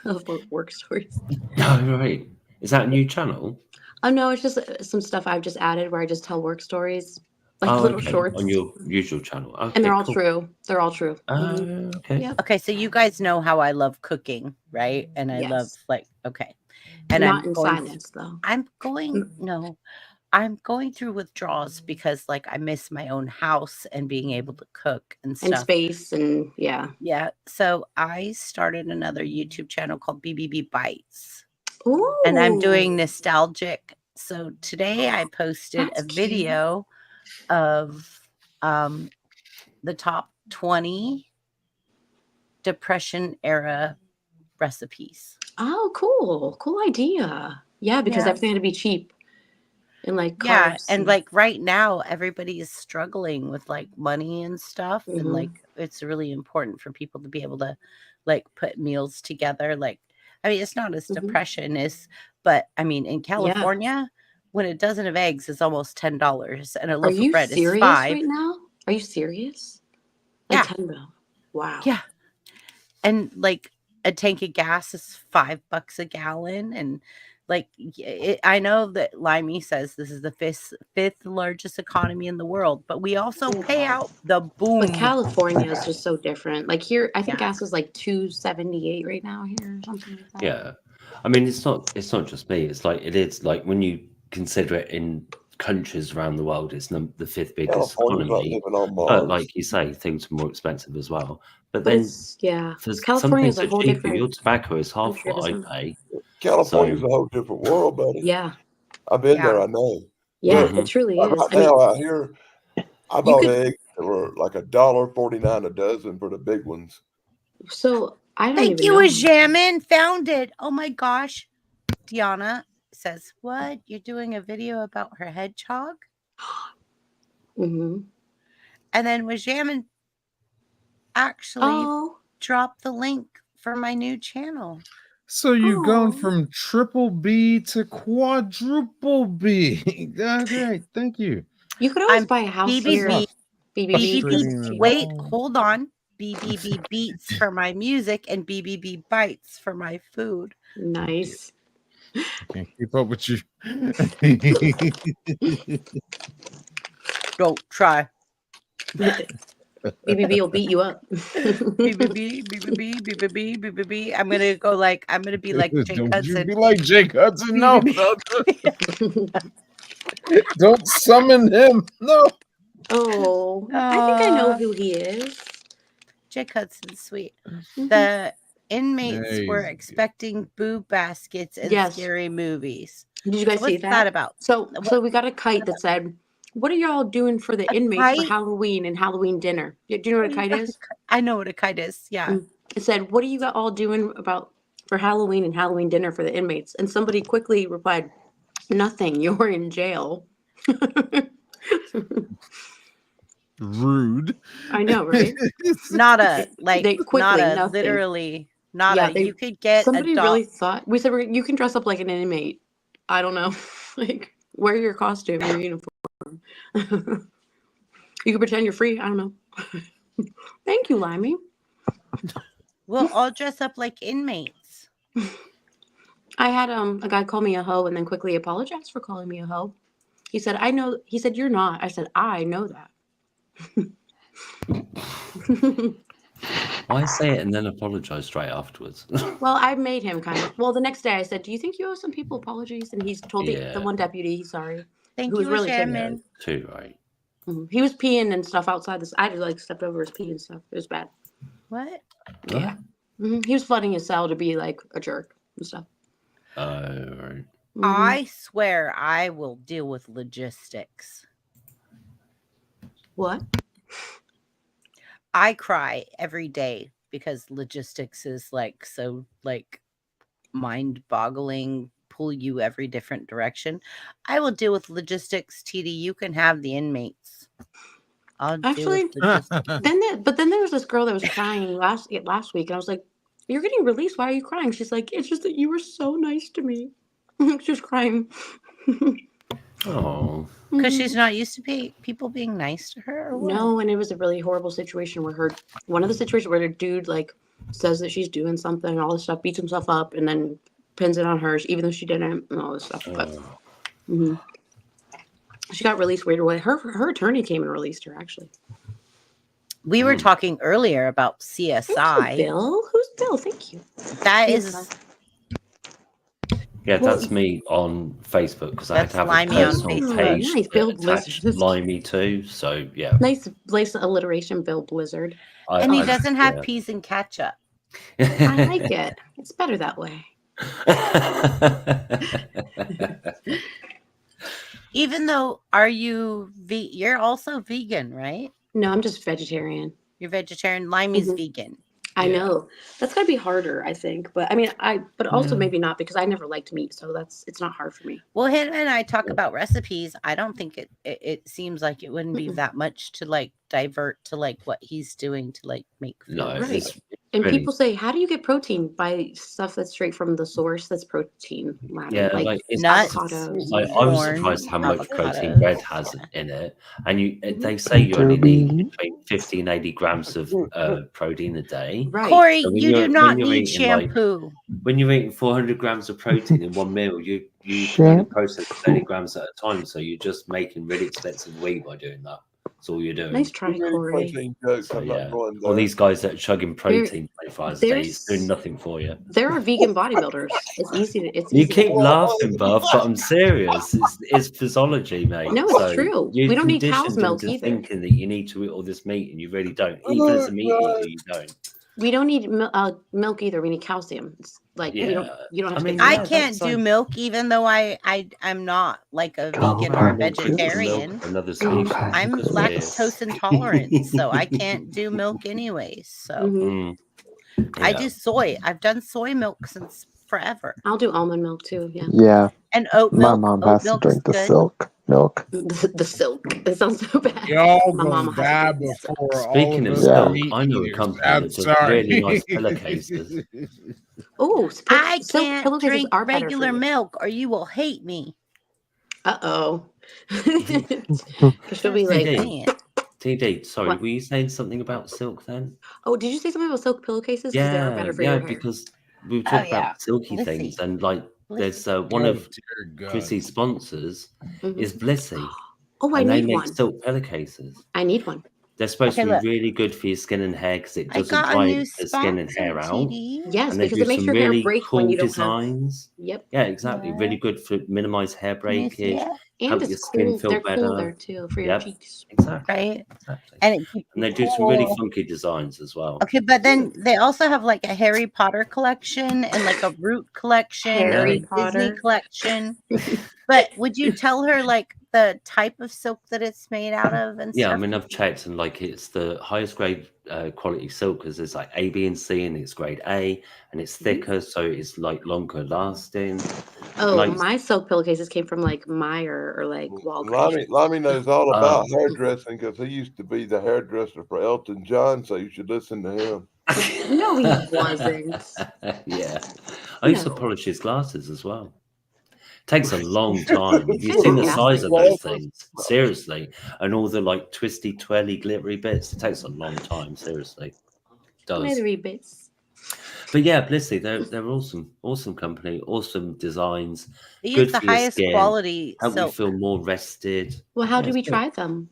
of work stories. Oh, right. Is that a new channel? Oh no, it's just some stuff I've just added where I just tell work stories, like little shorts on your usual channel. Okay, and they're all true. They're all true. Okay. Yep. Okay, so you guys know how I love cooking, right? And I love and not in silence though. I'm going through withdrawals because I miss my own house and being able to cook and stuff. And space and yeah. Yeah. So I started another YouTube channel called BBB Bites. Ooh. And I'm doing nostalgic. So today I posted a video of the top 20 Depression era recipes. Oh, cool. Cool idea. Yeah, because everything had to be cheap. And and right now everybody is struggling with money and stuff, and it's really important for people to be able to put meals together. It's not as depression is, but in California, when a dozen of eggs is almost $10 and a loaf of bread is $5. Right now? Are you serious? Yeah. $10. Wow. Yeah. And a tank of gas is $5 a gallon, and I know that Limey says this is the fifth largest economy in the world, but we also pay out the boom. But California is just so different. Here, I think gas is $2.78 right now here or something like that. Yeah, it's not just me. It's it is when you consider it in countries around the world, it's the fifth biggest economy. But like you say, things are more expensive as well. But then, California is a whole cheaper. different. Your tobacco is half what I pay. California's a whole different world, buddy. Yeah, I've been there. I know. Yeah, it truly is. Right now, out here, I bought eggs that were $1.49 a dozen for the big ones. So I don't Thank you, Jamin. Found it. Oh my gosh. Deanna says, "What? You're doing a video about her hedgehog?" And then Wajamin actually dropped the link for my new channel. So you've gone from triple B to quadruple B. Okay, thank you. You could always buy a house BBB. BBB. Wait, hold on. BBB Beats for my music and BBB Bites for my food. Nice. Can't keep up with you. Don't try. BBB will beat you up. BBB. I'm gonna be like Jake Don't Hudson. you be like Jake Hudson? No. Don't summon him. No. Oh, I think I know who he is. Jake Hudson's sweet. The inmates were expecting boob baskets in scary movies. Did you guys see that? What's that about? So we got a kite that said, "What are y'all doing for the inmates for Halloween and Halloween dinner?" Do you know what a kite is? I know what a kite is. Yeah. It said, "What are you all doing for Halloween and Halloween dinner for the inmates?" And somebody quickly replied, "Nothing. You're in jail." Rude. I know, right? Not a nothing. Literally. You could get somebody really thought. We said you can dress up like an inmate. I don't know. Wear your costume, your uniform. You can pretend you're free. I don't know. Thank you, Limey. We'll all dress up like inmates. I had a guy call me a hoe and then quickly apologize for calling me a hoe. He said, "I know." He said, "You're not." I said, "I know that." Why say it and then apologize straight afterwards? Well, I made him kind of. Well, the next day I said, "Do you think you owe some people apologies?" And he's told the Yeah. one deputy he's sorry. Thank Who you, was really Yeah, Sherman. too right. He was peeing and stuff outside this. I just like stepped over his pee and stuff. It was bad. What? Yeah. He was flooding his cell to be like a jerk and stuff. Right. I swear I will deal with logistics. What? I cry every day because logistics is like so like mind-boggling, pull you every different direction. I will deal with logistics, TD. You can have the inmates. I'll Actually, deal with logistics. then there was this girl that was crying last week, and I was like, "You're getting released. Why are you crying?" She's like, "It's just that you were so nice to me." She was crying. Oh. Because she's not used to people being nice to her, or what? No, and it was a really horrible situation where one of the situations where the dude like says that she's doing something, all this stuff, beats himself up, and then pins it on her, even though she didn't, and all this stuff. But she got released weird way. Her attorney came and released her. Actually, we were talking earlier about CSI. Thank you, Bill. Who's Bill? Thank you. That CSI. is. Yeah, that's me on Facebook because I had to have a Limey on personal Facebook. page Nice, Bill attached Blizzard. Limey too. So yeah. Nice alliteration, Bill Blizzard. And he doesn't have peas and ketchup. I like it. It's better that way. Even though, you're also vegan, right? No, I'm just vegetarian. You're vegetarian. Limey's vegan. I know that's gotta be harder, I think. But I mean, but also maybe not because I never liked meat, so it's not hard for me. Well, him and I talk about recipes. I don't think it seems like it wouldn't be that much to like divert to like what he's doing to like make food. No, right. And really, people say, how do you get protein? By stuff that's straight from the source that's protein. yeah, like it's nuts. avocados. Like, I was corn, surprised how much protein avocados. bread has in it, and they say you only need between 50 and 80 grams of protein a day. Right. Corey, So when you do you're- not when you're need eating, shampoo. When you're eating 400 grams of protein in one meal, you can only process 30 grams at a time. So you're just making really expensive wheat by doing that. That's all you're doing. Nice try, Corey. So, yeah. All these guys that are chugging protein 24 hours a day is doing nothing for you. There are vegan bodybuilders. It's easy. You keep laughing, Buff, but I'm serious. It's physiology, mate. No, it's true. We don't need cow's conditioned milk into either. thinking that you need to eat all this meat, and you really don't. Even as a meat eater, you don't. We don't need milk either. We need calcium. It's like you don't have to. I can't do milk, even though I'm not like a vegan or a vegetarian. I'm lactose intolerant, so I can't do milk anyways. So I do soy. I've done soy milk since forever. I'll do almond milk too. Yeah. Yeah. And oat milk. My mom Oat has to milk's drink the good. silk milk. The silk. That sounds so bad. Y'all My gonna mama die has to drink silk. before Speaking all of of silk, meat I know a eaters. company I'm that does sorry. really nice pillowcases. Oh, I silk can't pillowcases drink are better for regular you. milk, or you will hate me. Uh-oh. She'll be like, TD, sorry, What? were you saying something about silk then? oh, did you say something about silk pillowcases? 'Cause they are better for your hair. because we were talking yeah. about silky Blissy. things, and like there's one Oh, of dear God. Chrissy's sponsors is Blissy. Oh, I and they need make one. silk pillowcases. I need one. They're supposed Okay, to be look. really good for your skin and hair because it I doesn't got a dry new the skin and hair sponsor, out. TD. Yes, And they because do it makes some your hair really break cool when you don't designs. have. Yep. Yeah, exactly. Yeah. Really good for minimize hair Can you see breakage. it? And Help it's your skin cool. feel They're better. cool there too for your Yep. cheeks. Exactly. Right? Exactly. And it keeps And they you do some really cool. funky designs as well. Okay, but then they also have like a Harry Potter collection and like a Root collection Harry and a Disney Potter. collection. But would you tell her like the type of silk that it's made out of and Yeah, I stuff? mean, I've checked and like it's the highest grade quality silk because it's like A, B, and C, and it's grade A, and it's thicker, so it's like longer lasting. Oh, Like, my silk pillowcases came from like Meyer or like Walgreens. Limey knows all about hairdressing because he used to be the hairdresser for Elton John, so you should listen to him. No, he wasn't. yeah, I used to No. polish his glasses as well. Takes a long time. Have you seen the size of those things? Seriously. And all the like twisty, twirly, glittery bits. It takes a long time, seriously. It does. Glittery bits. But yeah, Blissey, they're awesome. Awesome company, awesome designs. They use Good the for your highest skin. quality Help you silk. feel more rested. Well, how Yeah, do we it's good. try them?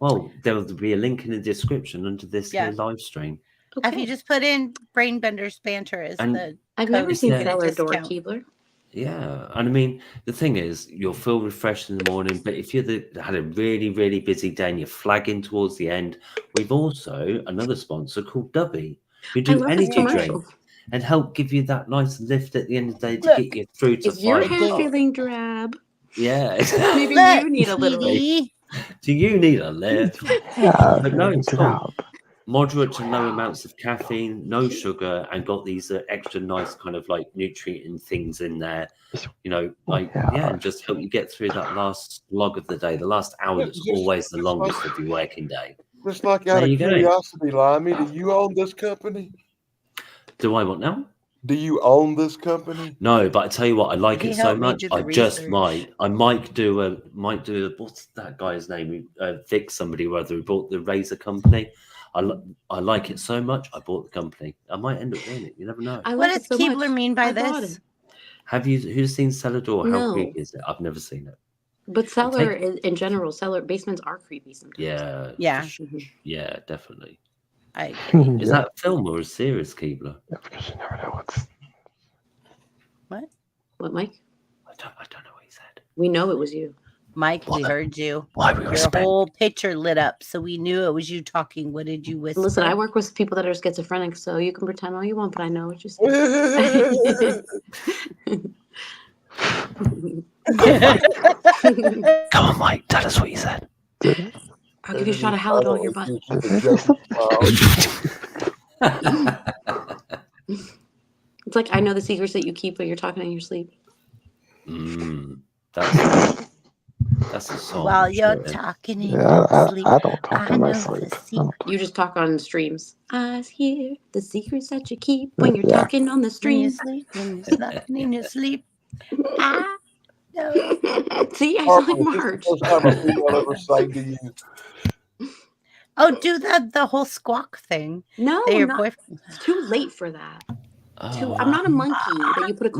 Well, there will be a link in the description under this Yeah. here live stream. If you just put in Brainbender's Banter as And the I've code, never you seen get a Cellar Door discount. Keebler. Yeah, and I mean the thing is, you'll feel refreshed in the morning. But if you're had a really, really busy day and you're flagging towards the end, we've also another sponsor called Dubby, who I do love this energy commercial. drink and help give you that nice lift at the end of the day to Look, get you through to Is your 5 hair o'clock. feeling drab? Yeah, Maybe Look, you need a little. Petey. do you need a lift? Yeah, But no, it's drop. cool. Moderate to low amounts of caffeine, no sugar, and got these extra nice kind of like nutrient things in there. You know, like yeah, and just help you get through that last slog of the day. The last hour that's always the longest of your working day. Just like out There of you go. curiosity, Limey, do you own this company? Do I what now? Do you own this company? No, but I tell you what, I like He it so helped me much. do the I just research. I might do a what's that guy's name? Vic somebody or other who bought the razor company. I like it so much. I bought the company. I might end up doing it. You never know. I What like does it so Keebler much. mean by I bought this? it. Have you who's seen Cellar Door? How No. creepy is it? I've never seen it. But cellar in general, cellar basements are creepy sometimes. Yeah. Yeah. Yeah, definitely. I Is that a film or a series, Keebler? Yeah, because you never know what's. What, Mike? I don't know what he said. We know it was you. Mike, we heard you. Why we Your respect. whole picture lit up, so we knew it was you talking. What did you whisper? Listen, I work with people that are schizophrenic, so you can pretend all you want, but I know what you're saying. Come on, Mike. Tell us what you said. I'll give you a shot of Halidol in your butt. It's like I know the secrets that you keep when you're talking in your sleep. That's a song. While you're sure. talking in Yeah, your sleep, I don't talk I in my know sleep. the secret. You just talk on streams. I hear the secrets that you keep when you're talking on the When you stream. sleep, when you're talking in your sleep, I know. See, I sound like Harper, Marge. this is the first time a female ever sang to you. Oh, do the whole squawk thing. No, that your not, boyfriend. it's too late for that. Oh. I'm not a monkey that you put a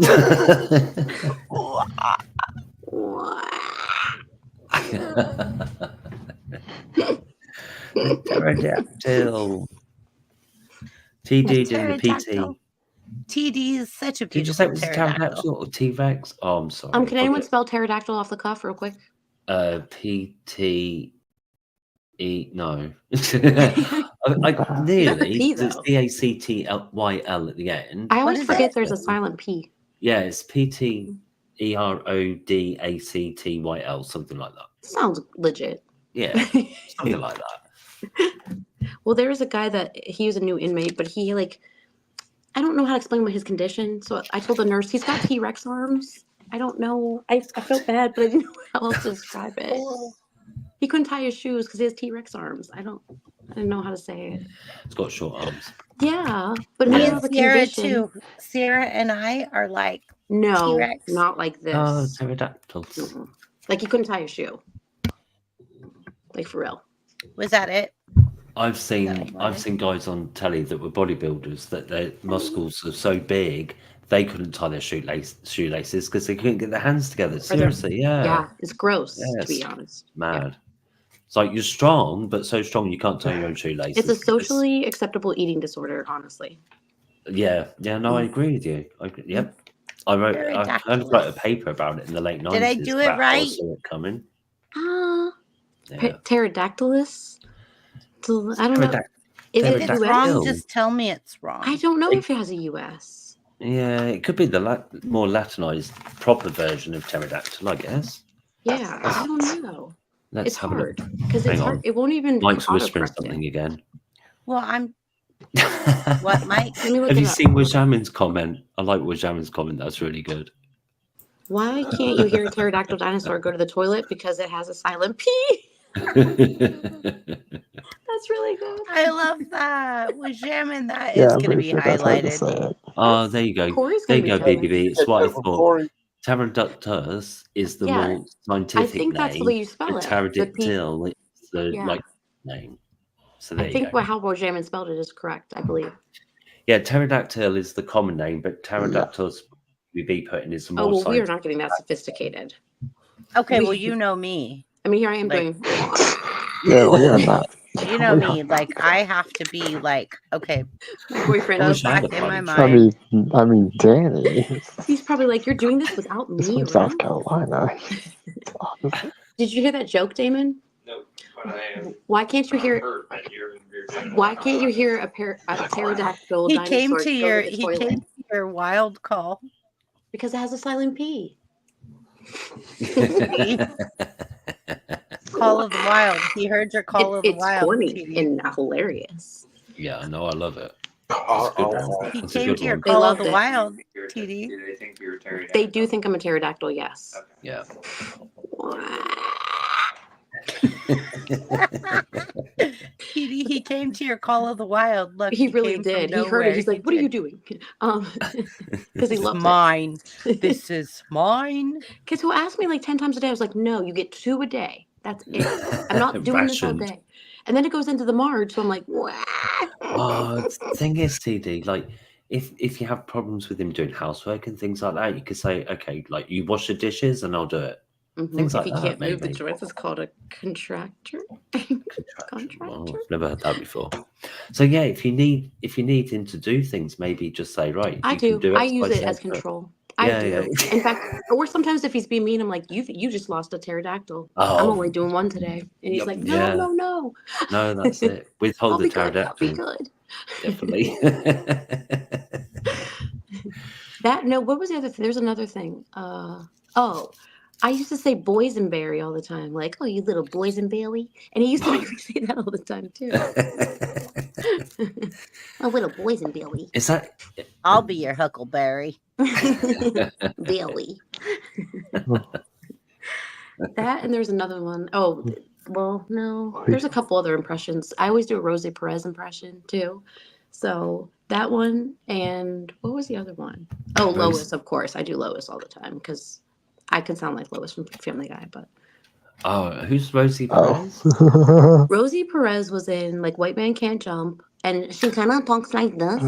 Pterodactyl. TD doing the Pterodactyl. PT. TD is such a Did you say it beautiful was a pterodactyl. pterodactyl or T-Rex? Oh, I'm sorry. Can anyone spell pterodactyl off the cuff real quick? PTE. No. I nearly. P, It's though. DACTYL at the end. I always is forget it? there's a silent P. Yeah, it's PTERODACTYL, something like that. Sounds legit. Yeah, something like that. Well, there was a guy that he was a new inmate, but he I don't know how to explain his condition. So I told the nurse he's got T-Rex arms. I don't know. I felt bad, but I didn't know how else to describe it. He couldn't tie his shoes because he has T-Rex arms. I didn't know how to say it. It's got short arms. Yeah, but Me now and the Sierra condition. too. Sierra and I are like No, T-Rex. not like this. Oh, pterodactyls. Mm-mm. Like you couldn't tie a shoe. Like for real. Was that it? I've seen guys on telly that were bodybuilders that their muscles are so big they couldn't tie their shoelaces because they couldn't get their hands together. Seriously, yeah. Yeah, it's gross Yes. to be honest. Mad. It's like you're strong, but so strong you can't tie your own shoelaces. It's a socially acceptable eating disorder, honestly. Yeah, no, I agree with you. Yep. I wrote a paper about it in the late 90s. Did I do it right? I saw it coming. Pterodactylus? I don't know. Is If it it's US? wrong, just tell me it's wrong. I don't know if it has a US. Yeah, it could be the more Latinized, proper version of pterodactyl, I guess. Yeah, I don't know. Let's It's have hard a look. because it's hard. It won't even. Mike's whispering autocorrect it. something again. Well, I'm. What, Mike? Let me look Have it you up. seen Wajamin's comment? I like Wajamin's comment. That's really good. Why can't you hear a pterodactyl dinosaur go to the toilet? Because it has a silent P. That's really good. I love that. We're jamming that. Yeah, It's I'm going to pretty be sure that's how to say highlighted. it. Oh, there you go. Corey's There gonna you be go, jealous. BBB. It's what I thought. Pterodactylus is the Yeah, more I scientific think that's the name. way you spell it. Pterodactyl is the Yeah. name. So there I you think go. how Jamin spelled it is correct, I believe. Yeah, pterodactyl is the common name, but pterodactylus we be putting is the Oh, more well, we are scientific. not getting that sophisticated. Okay, well, We- you know me. I mean, here I am Like- doing. Yeah, we are not. You know me. Like, I have to be like, okay, My boyfriend I goes wish I had back a in my funny mind. I mean, Danny. He's probably like, "You're doing this without He's me from South around." Carolina. Did you hear that joke, Damon? No, but I am. Why can't you hear? hurt that you're Why can't you hear a pterodactyl He dinosaur came to go your the he toilet? came to your wild call. Because it has a silent P. Call of the wild. He heard your call of the It's wild. corny TD. and hilarious. Yeah, I know. I love it. He That's a came good to your one. They call of loved the it. wild. Do TD. they think you're a pterodactyl? They do think I'm a pterodactyl, yes. Yeah. TD. He came to your call of the wild. Look, He really came from did. He heard nowhere. it. He's like, "What are you did. doing?" Because he It's loves mine. it. This is mine. Kids who ask me like 10 times a day, I was like, "No, you get 2 a day. That's it. I'm not doing this all Rationed. day." And then it goes into the Marge, so I'm like, "Wah." The thing is, TD, like if you have problems with him doing housework and things like that, you could say, okay, like you wash the dishes and I'll do it. Things If like you that, can't move the maybe. joints, it's called a contractor. Oh, I've never heard that before. So yeah, if you need him to do things, maybe just say, right, I you can do. do I X, use Y, it Z, as but- control. Yeah, I do. yeah. In fact, or sometimes if he's being mean, I'm like, you just lost a pterodactyl. I'm Oh. only doing 1 today. And he's like, no, Yeah. no. No, that's it. Withhold I'll the be good. I'll be pterodactyl. good. Definitely. What was the other thing? There's another thing. I used to say boysenberry all the time. Like, oh, you little boysenberry. And he used to make me say that all the time, too. A little boysenberry. Is that? I'll be your huckleberry. Billy. That, and there's another one. Oh, well, no. There's a couple other impressions. I always do a Rosie Perez impression, too. So that one, and what was the other one? Oh, Lois, of course. I do Lois all the time because I could sound like Lois from Family Guy, but. Oh, who's Rosie Perez? Rosie Perez was in like White Man Can't Jump, and she kind of talks like this.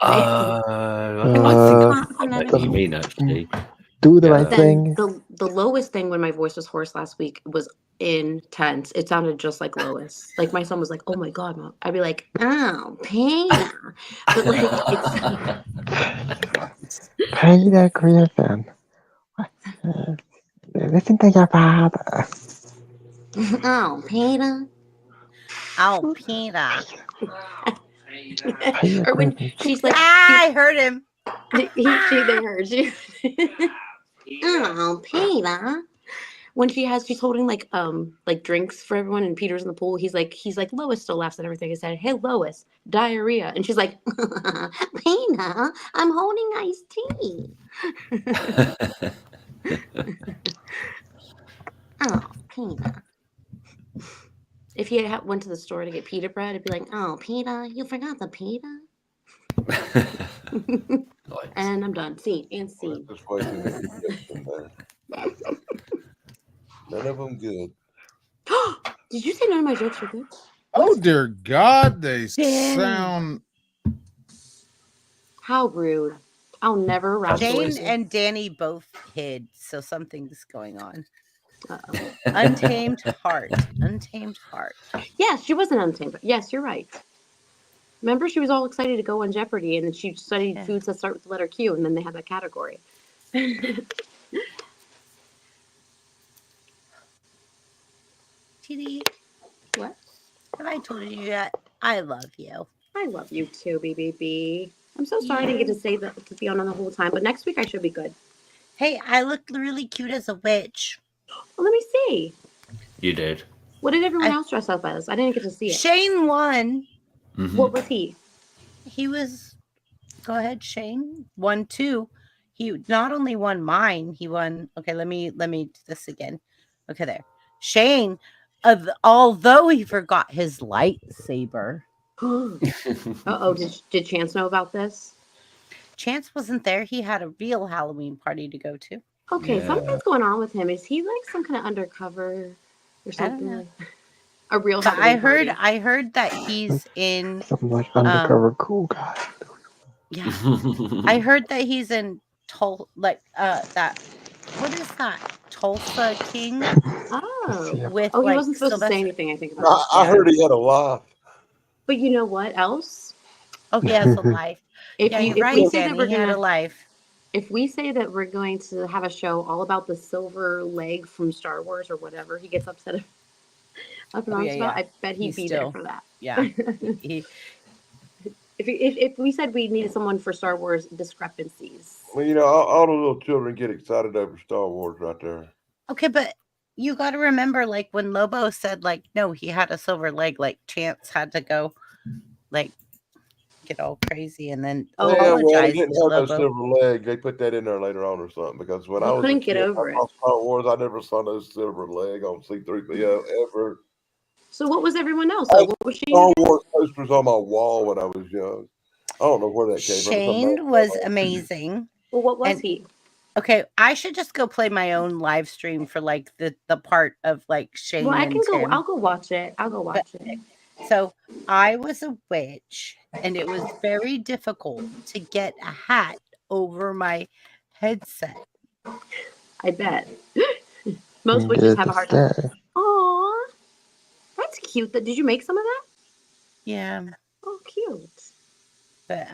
I think I know what you mean, actually. Do the right Then thing. the lowest thing when my voice was hoarse last week was intense. It sounded just like Lois. Like my son was like, "Oh my god, Mom." I'd be like, "Oh, Pena," but like it's Peter Griffin. Listen to your father. oh, Pena. Oh, Peter. Or when she's like, I heard him. they heard you. Oh, Peter. When she's holding like drinks for everyone and Peter's in the pool, he's like Lois still laughs at everything. He said, "Hey Lois, diarrhea," and she's like, "Peter, I'm holding iced tea." Oh, Peter. If he had went to the store to get pita bread, it'd be like, "Oh, Peter, you forgot the pita." And I'm done. Scene. Just way too many jokes in there. None of them good. Did you say none of my jokes were good? Oh dear God, they Danny. sound. How rude! I'll never rap Jane voices. and Danny both hid, so something's going on. Uh-oh. Untamed heart. Untamed heart. Yes, she wasn't untamed. But yes, you're right. Remember, she was all excited to go on Jeopardy, and then she studied foods that start with the letter Q, and then they had that category. TD, What? have I told you yet? I love you. I love you too, BBB. I'm so sorry I didn't get to say that to be on the whole time, but next week I should be good. Hey, I look really cute as a witch. Well, let me see. You did. What did everyone else dress up as? I didn't get to see it. Shane won. Mm-hmm. What was he? He was. Go ahead, Shane. Won 2. He not only won mine, he won. Okay, let me do this again. Okay, there. Shane, although he forgot his lightsaber. Uh-oh, did Chance know about this? Chance wasn't there. He had a real Halloween party to go to. Okay, Yeah. something's going on with him. Is he like some kind of undercover or I don't something? know. Like a real But Halloween party? I heard that he's in Something like undercover cool guy. yeah. I heard that he's in that what is that? Tulsa King Oh. with Oh, he like wasn't supposed to say Sylvester. anything, I think, about this. I Yeah. heard he had a life. But you know what else? Oh, he has a life. If Yeah, you you're if we right, say that Danny. we're He had a gonna life. if we say that we're going to have a show all about the silver leg from Star Wars or whatever he gets upset up and Oh, honest yeah, about, yeah. I bet he'd He's be there still for that. yeah. He If we said we needed someone for Star Wars discrepancies. Well, you know, all the little children get excited over Star Wars right there. okay, but you got to remember, like when Lobo said, like, no, he had a silver leg, like Chance had to go, like, get all crazy and then Oh, Yeah, well, he apologize didn't to have no Lobo. silver leg. They put that in there later on or something. Because when He I was a couldn't get kid, I over it. saw Star Wars. I never saw no silver leg on C-3PO ever. So what was everyone else? I Though? had What was Shane Star again? Wars posters on my wall when I was young. I don't know where that came from. It's a Shane long was time ago. amazing. Well, what was And he? okay, I should just go play my own live stream for like the part of like Shane Well, I and can go. Tim. I'll go watch it. I'll go But watch it. so I was a witch, and it was very difficult to get a hat over my headset. I bet. Most You witches get have to a hard time. stay. Aw, that's cute. Did you make some of that? Yeah, Oh, cute. but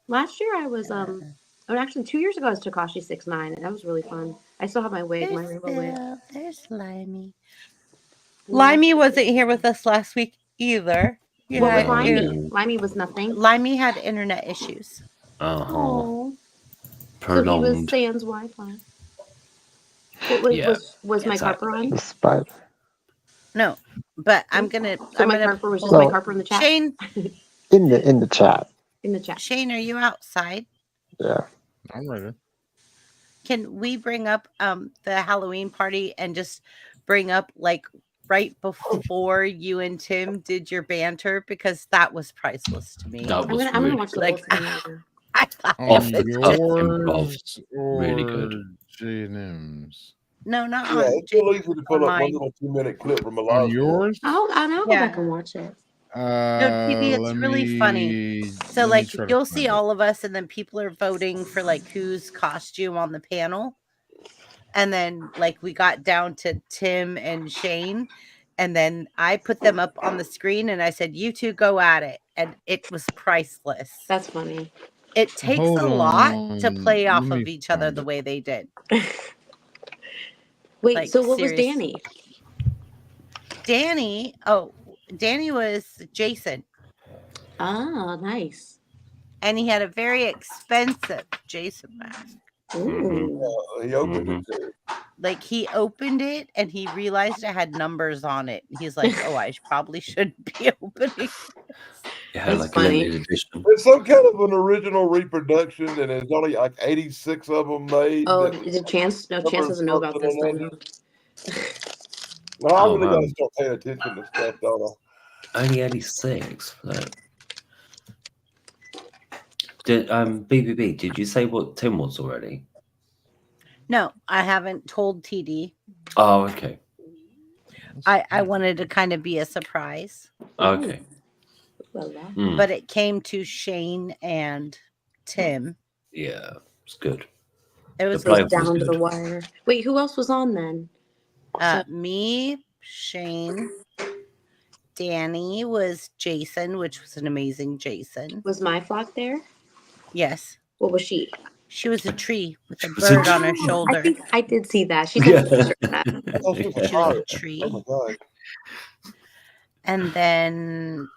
Last year I was oh, actually 2 years ago I was Takashi 6ix9ine, and that was really fun. I still have my wig, my rainbow wig. there's Limey. Yeah. Limey wasn't here with us last week either. You What was had Limey? Limey was nothing. Limey had internet issues. Oh, so he was Prolonged. Sans Wi-Fi. What was Yeah, was Mike Harper on? The spider. No, but I'm gonna So I'm Mike gonna Harper was just So- Mike Harper in the chat. Shane, In the chat. In the chat. Shane, are you outside? Yeah. I'm ready. Can we bring up the Halloween party and just bring up like right before you and Tim did your banter, because that was priceless to me. That I'm was gonna really watch the like whole thing later. I thought On it was the just, top. improv. yours Really or good. J&M's? no, not Yeah, on it's real easy to on pull up one mine. little 2-minute clip from a On live. yours? I'll go Yeah. back and watch it. TV, it's Let really funny. me- So let me like try to you'll find see it. all of us, and then people are voting for like whose costume on the panel. And then like we got down to Tim and Shane, and then I put them up on the screen and I said, "You two go at it." And it was priceless. That's funny. It takes Hold a lot to on, play let off me of each other find the it. way they did. Wait, Like, so what was serious. Danny? Danny was Jason, Ah, nice. and he had a very expensive Jason mask. Ooh. He opened it too. Like he opened it and he realized it had numbers on it. He's like, "Oh, I probably shouldn't be opening." It had That's like funny. a limited edition. It's some kind of an original reproduction, and there's only like 86 of them made. Oh, that- is it Chance? No, Chance Numbers doesn't know about this. something Then. No, I Oh, really wow. gotta start paying attention to stuff, don't I? Only 86 for that. Did BBB? Did you say what Tim was already? No, I haven't told TD. Oh, okay. I wanted to kind of be a surprise, Okay. Mm, but it came to Shane and Tim. yeah, it's good. It was The play Goes was down to good. the wire. Wait, who else was on then? Me, Shane, Danny was Jason, which was an amazing Jason. Was my flock there? Yes. What was she? She was a tree with a was a bird on her tree. shoulder. I think I did see that. She sent a picture of that. I thought she was a She was a pirate. tree. Oh my god. And then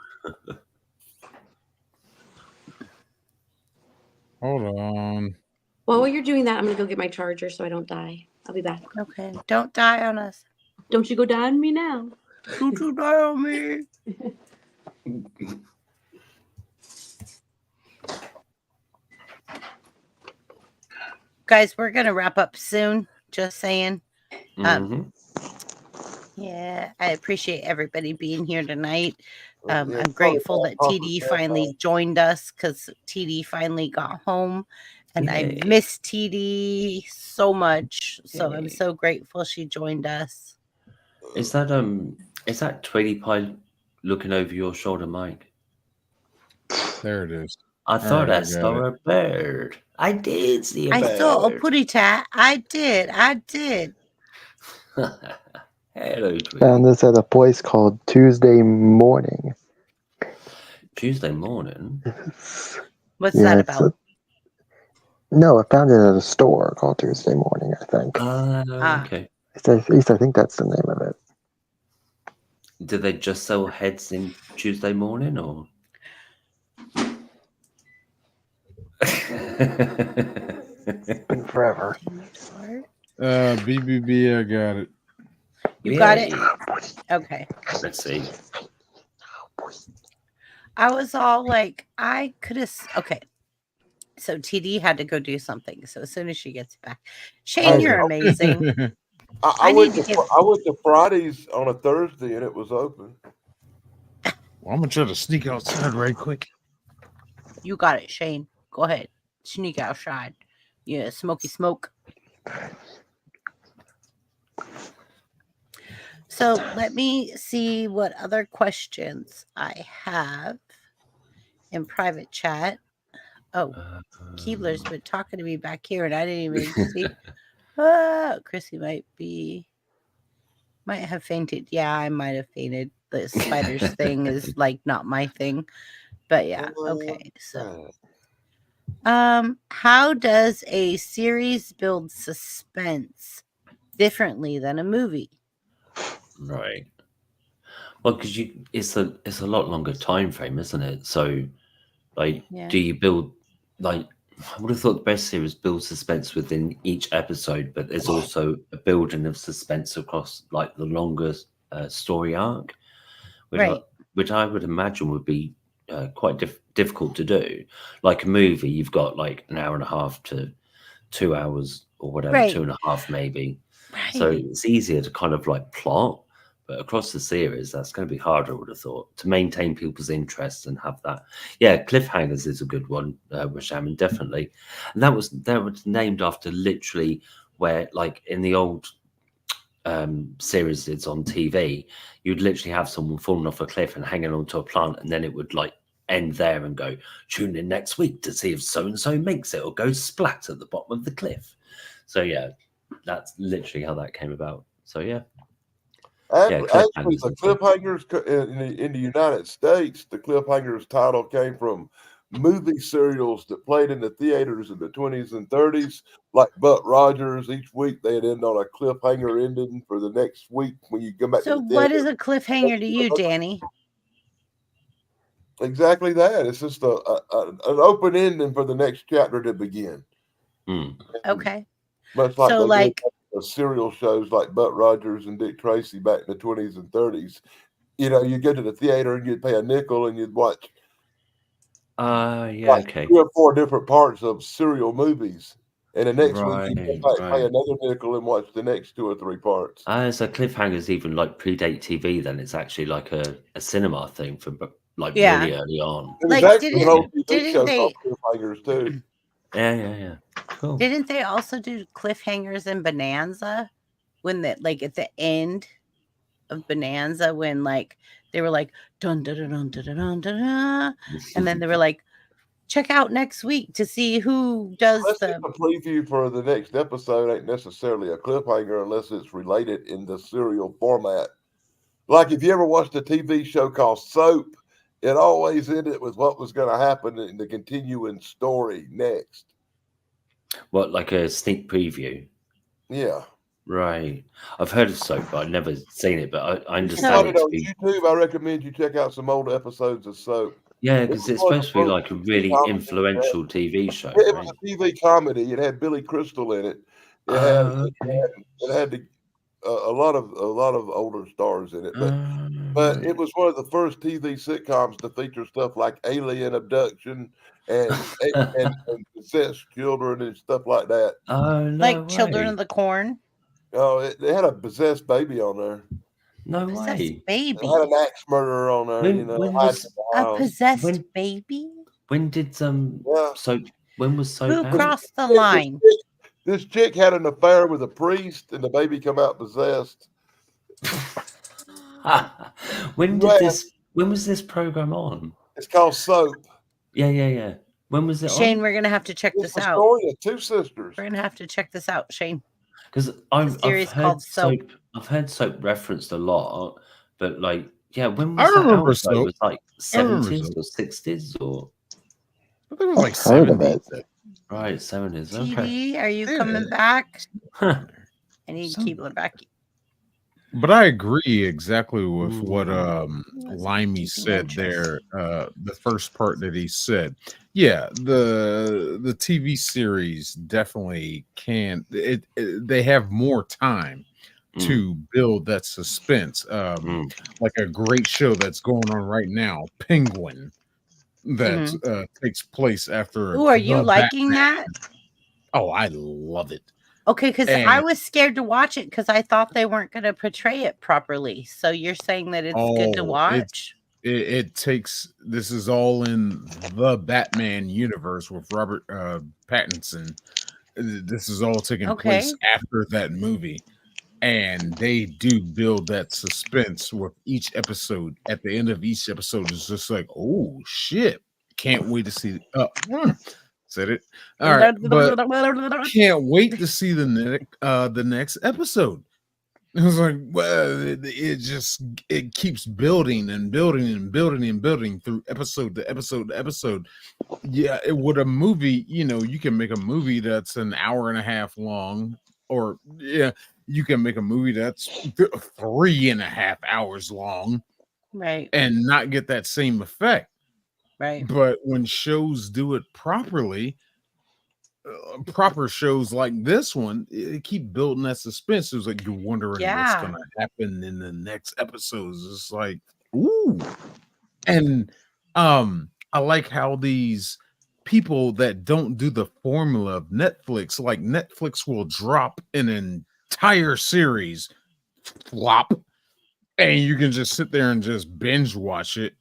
Hold on. Well, while you're doing that, I'm gonna go get my charger so I don't die. I'll be back. okay, don't die on us. Don't you go die on me now. Don't you die on me. Guys, we're gonna wrap up soon. Just saying. Mhm. Yeah, I appreciate everybody being here tonight. Yeah, I'm grateful that probably TD finally joined us, because TD finally got home And I Yay. miss TD so much. So I'm Yay. so grateful she joined us. Is that Tweety Pie looking over your shoulder, Mike? There it is. I thought right, I I got saw it. a bird. I did see a I bird. saw a putty tat. I did. Hello, Tweety. Found this at a place called Tuesday Morning. Tuesday morning. What's Yeah, that it's about? no, I found it at a store called Tuesday Morning, I think. Okay. At least I think that's the name of it. Do they just sell heads in Tuesday morning, or? It's been forever. BBB, I got it. You got it? Yay. Okay. Let's see. I was all like, I could have. Okay. So TD had to go do something. So as soon as she gets back, Shane, Hey, you're amazing. I I went need to to give. I went to Fridays on a Thursday and it was open. Well, I'm gonna try to sneak outside right quick. You got it, Shane. Go ahead. Sneak outside. Yeah, smoky smoke. So let me see what other questions I have in private chat. Oh, Keebler's been talking to me back here and I didn't even see. Chrissy might have fainted. Yeah, I might have fainted. The spiders thing is like not my thing. But yeah, okay. So how does a series build suspense differently than a movie? Right. Well, because it's a lot longer time frame, isn't it? So, like, Yeah. do you build like? I would have thought the best series builds suspense within each episode, but there's also a building of suspense across like the longest story arc, which Right. which I would imagine would be quite difficult to do. Like a movie, you've got like an hour and a half to 2 hours or whatever, Right. 2.5 maybe. So Right. it's easier to kind of like plot, but across the series, that's going to be harder, I would have thought, to maintain people's interest and have that. Yeah, cliffhangers is a good one, Rashaman, definitely. And that was named after literally where, like in the old series it's on TV, you'd literally have someone falling off a cliff and hanging onto a plant, and then it would like end there and go, tune in next week to see if so and so makes it or goes splat at the bottom of the cliff. So yeah, that's literally how that came about. So yeah. Actually, cliffhangers the and stuff. cliffhangers in the United States, the cliffhangers title came from movie serials that played in the theaters in the 20s and 30s, like Buck Rogers. Each week they'd end on a cliffhanger ending for the next week when you go back So to the what is theater. a cliffhanger to you, Danny? Exactly that. It's just an open ending for the next chapter to begin. Okay. Much like So, they like, did serial shows like Buck Rogers and Dick Tracy back in the 20s and 30s. You know, you go to the theater and you'd pay a nickel and you'd watch yeah, okay. 3 or 4 different parts of serial movies. And the next week you Right, go back, pay right. another nickel and watch the next 2 or 3 parts. So cliffhangers even like predate TV, then it's actually like a cinema thing from like Yeah. really early on. It was like, actually an old TV didn't show they called Cliffhangers too. Yeah. Cool. didn't they also do cliffhangers in Bonanza when that like at the end of Bonanza when like they were like dun dun dun dun dun dun dun, dun, and then they were like check out next week to see who does Unless the it's a preview for the next episode, ain't necessarily a cliffhanger unless it's related in the serial format. Like if you ever watched a TV show called Soap, it always ended with what was going to happen in the continuing story next. What, like a sneak preview? Yeah. Right. I've heard of Soap, but I've never seen it. But I If you understand find it it to on be. YouTube, I recommend you check out some old episodes of Soap. Yeah, It because was it's one of supposed the to be first like a TV really comedies. influential TV show, It right? was a TV comedy. It had Billy Crystal in it. It had a lot of older stars in it, but it was one of the first TV sitcoms to feature stuff like alien abduction and possessed children and stuff like that. Oh, no like way. Children of the Corn? Oh, it had a possessed baby on there. No Possessed way. baby. It had an axe murderer on there. When You know, when hiding was in the A house. possessed baby? when did Yeah. Soap When was Soap Who out? crossed the line? This chick had an affair with a priest, and the baby come out possessed. When You did asked, this? When was this program on? it's called Soap. Yeah. When was it Shane, on? we're gonna have to check It's this the out. story of two sisters. We're gonna have to check this out, Shane. Because The I've series heard called Soap. I've heard Soap referenced a lot, but like, yeah, when I was that remember out? Though? It Soap. was like I remember 70s Soap. or 60s or I think it was like I've heard of it. 70s. right 70s. Okay. TD, are you Yeah. coming back? Huh. I need Some- Keebler back. But I agree exactly with what Wasn't Limey keeping said interest. there. The first part that he said, yeah, the TV series definitely can. They have more time to build that suspense. Like a great show that's going on right now, Penguin, that takes place after. Ooh, are you the liking Batman. that? Oh, I love it. Okay, because And- I was scared to watch it because I thought they weren't going to portray it properly. So you're saying that it's good to watch? It takes, this is all in the Batman universe with Robert Pattinson. This is all taking place after that movie, and they do build that suspense with each episode. At the end of each episode, it's just like, oh shit, can't wait to see. Said it. All right, but can't wait to see the next episode. It was like, well, it keeps building and building and building and building through episode to episode to episode. Yeah, with a movie, you can make a movie that's an hour and a half long, or you can make a movie that's 3.5 hours long, right, and not get that same effect. Right. But when shows do it properly, proper shows like this one, it keep building that suspense. It's like you're wondering what's gonna happen in the next episodes. It's like, ooh. And I like how these people that don't do the formula of Netflix, like Netflix will drop an entire series flop, and you can just sit there and just binge watch it.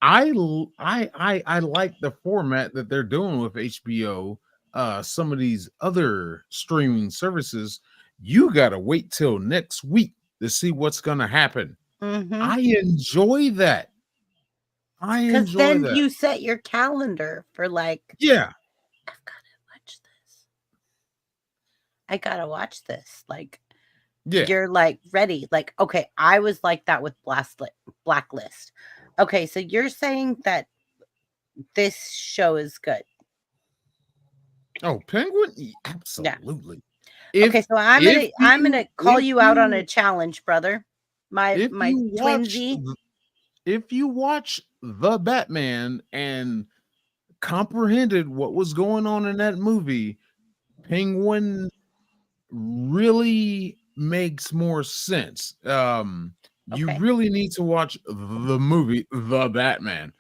I like the format that they're doing with HBO. Some of these other streaming services, you gotta wait till next week to see what's gonna happen. I enjoy that. I Because enjoy then that. you set your calendar for like, Yeah. I've got to watch this. I gotta watch this. Like, Yeah. you're like ready. Like, okay, I was like that with Blacklist. Okay, so you're saying that this show is good. Oh, Penguin? Absolutely. Okay, so I'm gonna call you out on a challenge, brother. My twinsy. If you watch The Batman and comprehended what was going on in that movie, Penguin really makes more sense. You really need to watch the movie The Batman,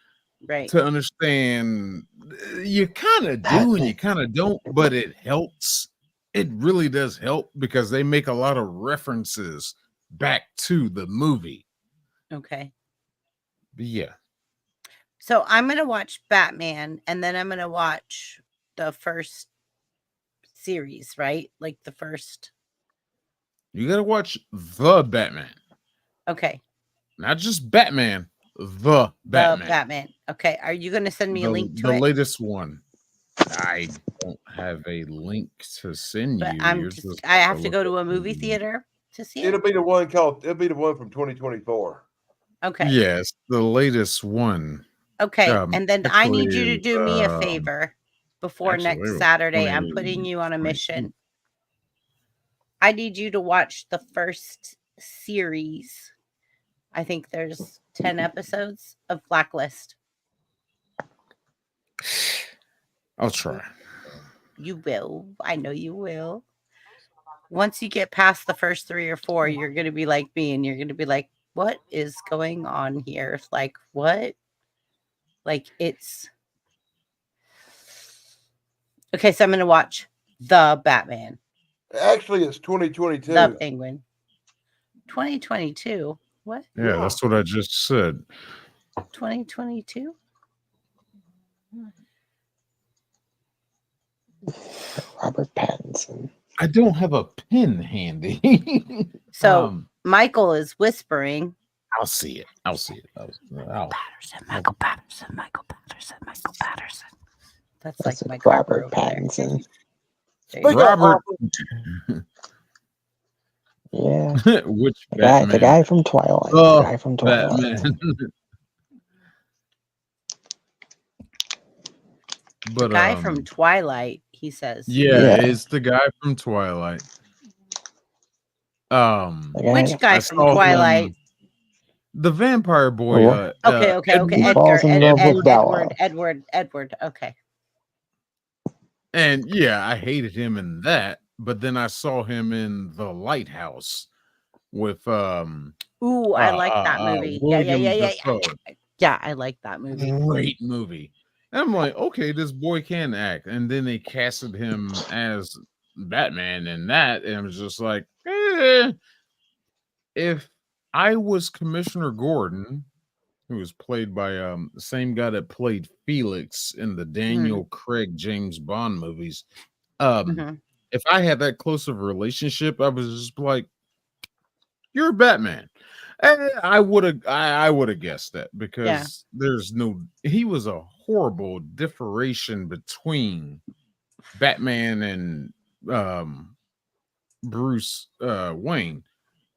right, to understand. You kind of do and you kind of don't, but it helps. It really does help because they make a lot of references back to the movie. Okay. But yeah. So I'm gonna watch Batman, and then I'm gonna watch the first series, right? Like the first. You gotta watch The Batman. Okay. Not just Batman, The Batman. The Batman. Okay. Are you gonna send me a link to the it? latest one. I don't have a link to send But you. I have to go to a movie theater to see it. It'll be the one from 2024. Okay. Yes, the latest one. Okay. And then I need you to actually, do me a favor before next actually, Saturday. I'm putting you on a mission. I need you to watch the first series. I think there's 10 episodes of Blacklist. I'll try. You will. I know you will. Once you get past the first 3 or 4, you're going to be like me and you're going to be like, what is going on here? Like, what? Like, it's. Okay, so I'm going to watch The Batman. Actually, it's 2022. The Penguin. 2022? What? Yeah, that's what I just said. 2022? Robert Pattinson. I don't have a pen handy. So Michael is whispering. I'll see it. Patterson, Michael Patterson, Michael Patterson, Michael Patterson. That's That's like my Robert Robert over there. Pattinson. There you go. Robert. Yeah. Which The Batman? guy from Twilight. Oh, The guy from Twilight. Batman. The guy from Twilight, he says. Yeah, it's the guy from Twilight. Which guy from Twilight? The vampire boy. Okay. He falls in love with Bella. Edward. Okay. And yeah, I hated him in that, but then I saw him in The Lighthouse with Ooh, I like that movie. Yeah. Yeah, I like that movie. Great movie. And I'm like, okay, this boy can act. And then they casted him as Batman in that, and it was just like, if I was Commissioner Gordon, who was played by the same guy that played Felix in the Daniel Craig James Bond movies, if I had that close of a relationship, I was just like, you're Batman. And I would have guessed that, because he was a horrible differentiation between Batman and Bruce Wayne.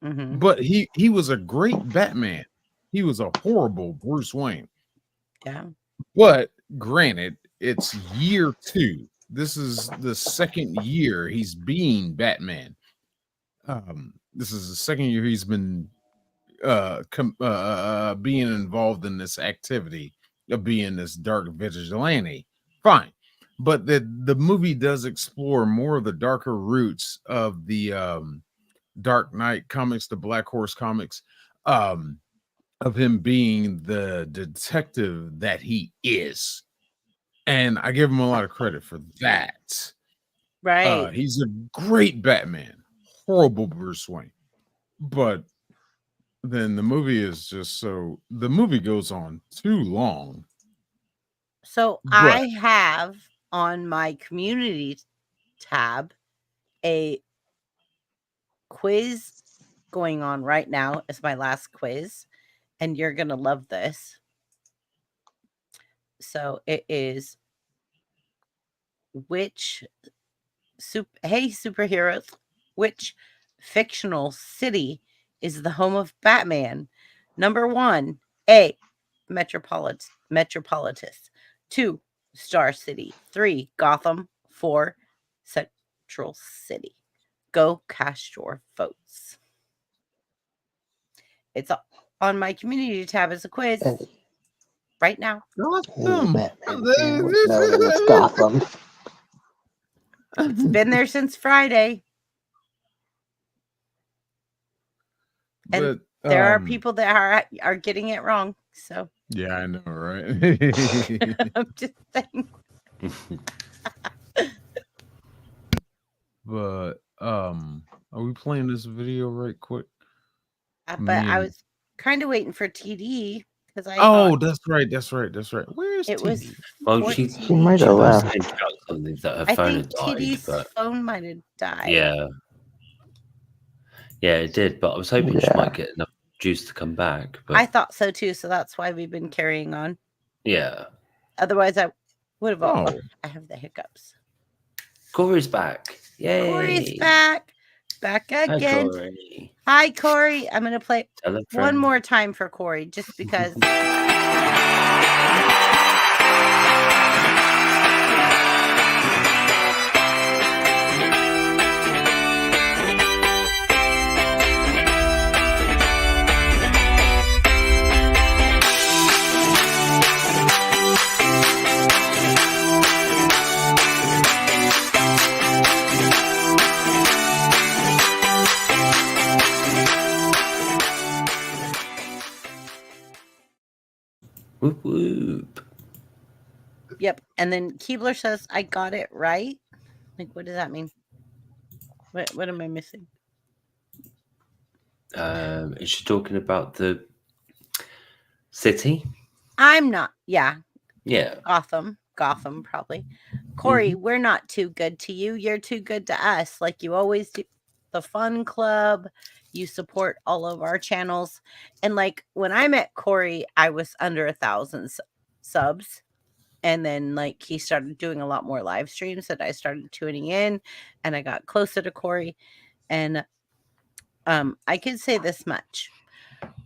But he was a great Batman. He was a horrible Bruce Wayne. Yeah. But granted, it's year 2. This is the second year he's being Batman. This is the second year he's been being involved in this activity of being this dark vigilante. Fine. But the movie does explore more of the darker roots of the Dark Knight comics, the Black Horse comics, of him being the detective that he is. And I give him a lot of credit for that. Right. He's a great Batman, horrible Bruce Wayne. But then the movie is just the movie goes on too long. So I have on my community tab a quiz going on right now. It's my last quiz, and you're going to love this. So it is, hey superheroes, which fictional city is the home of Batman? Number 1, A, Metropolis. 2, Star City. 3, Gotham. 4, Central City. Go cast your votes. It's on my community tab as a quiz right now. Batman would know that it's Gotham. It's been there since Friday. And But there are people that are getting it wrong. So yeah, I know, right? I'm just saying. But are we playing this video right quick? But I was kind of waiting for TD because I. That's right. Where's it? TD? Was well, she might have left. Something that her I phone think had died, TD's phone might have died. Yeah, it did. But I was hoping she might get enough juice to come back. But I thought so too. So that's why we've been carrying on. Yeah. Otherwise, I would have. I have the hiccups. Corey's back. Yay! Corey's back again. Hi, Corey. Hi, Corey. I'm gonna play one more time for Corey, just because. Whoop whoop. Yep. And then Keebler says, I got it right. Like, what does that mean? What am I missing? Is she talking about the city? I'm not. Yeah. Yeah. Gotham. Gotham, probably. Corey, we're not too good to you. You're too good to us, like you always do. The Fun Club, you support all of our channels. And like when I met Corey, I was under 1,000 subs. And then like he started doing a lot more live streams that I started tuning in, and I got closer to Corey. And I can say this much.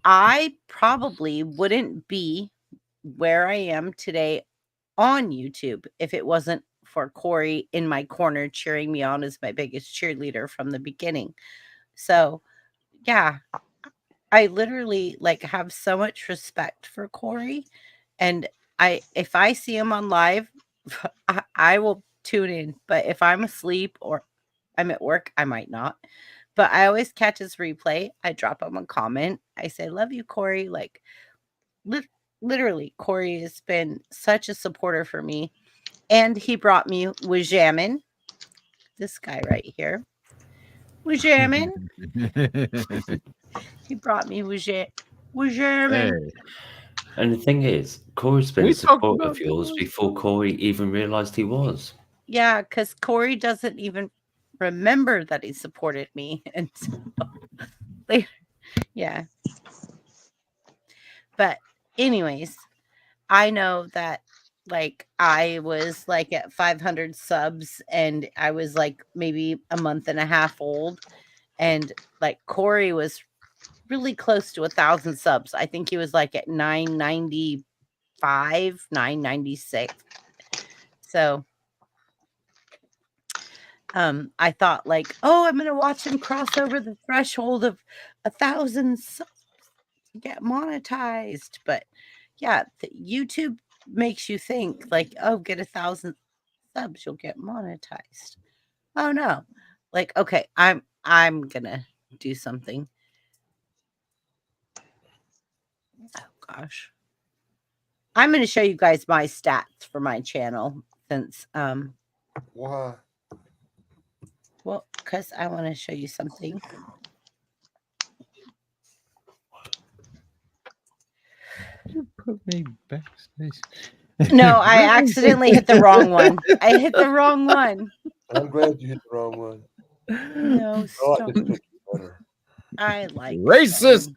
I probably wouldn't be where I am today on YouTube if it wasn't for Corey in my corner cheering me on as my biggest cheerleader from the beginning. So, yeah, I literally like have so much respect for Corey, and if I see him on live, I will tune in. But if I'm asleep or I'm at work, I might not. But I always catch his replay. I drop him a comment. I say, "Love you, Corey." Like, literally, Corey has been such a supporter for me. And he brought me Wajamin. This guy right here. Wajamin. He brought me Wajamin. Hey, And the thing is, Corey's been We a talked supporter about of yours Corey. before Corey even realised he was. Yeah, because Corey doesn't even remember that he supported me. And so, later, yeah. But anyways, I know that like I was like at 500 subs and I was like maybe a month and a half old. And like Corey was really close to 1,000 subs. I think he was like at 995, 996. So I thought like, oh, I'm gonna watch him cross over the threshold of 1,000 subs to get monetized. But yeah, YouTube makes you think like, oh, get 1,000 subs, you'll get monetized. Oh no. Like, okay, I'm gonna do something. Oh gosh. I'm going to show you guys my stats for my channel since Why? well, cuz I want to show you something. You put me backstage. No, I accidentally hit the wrong one. I hit the wrong one. I'm glad you hit the wrong one. No, I like stop. this picture better. I like Racist.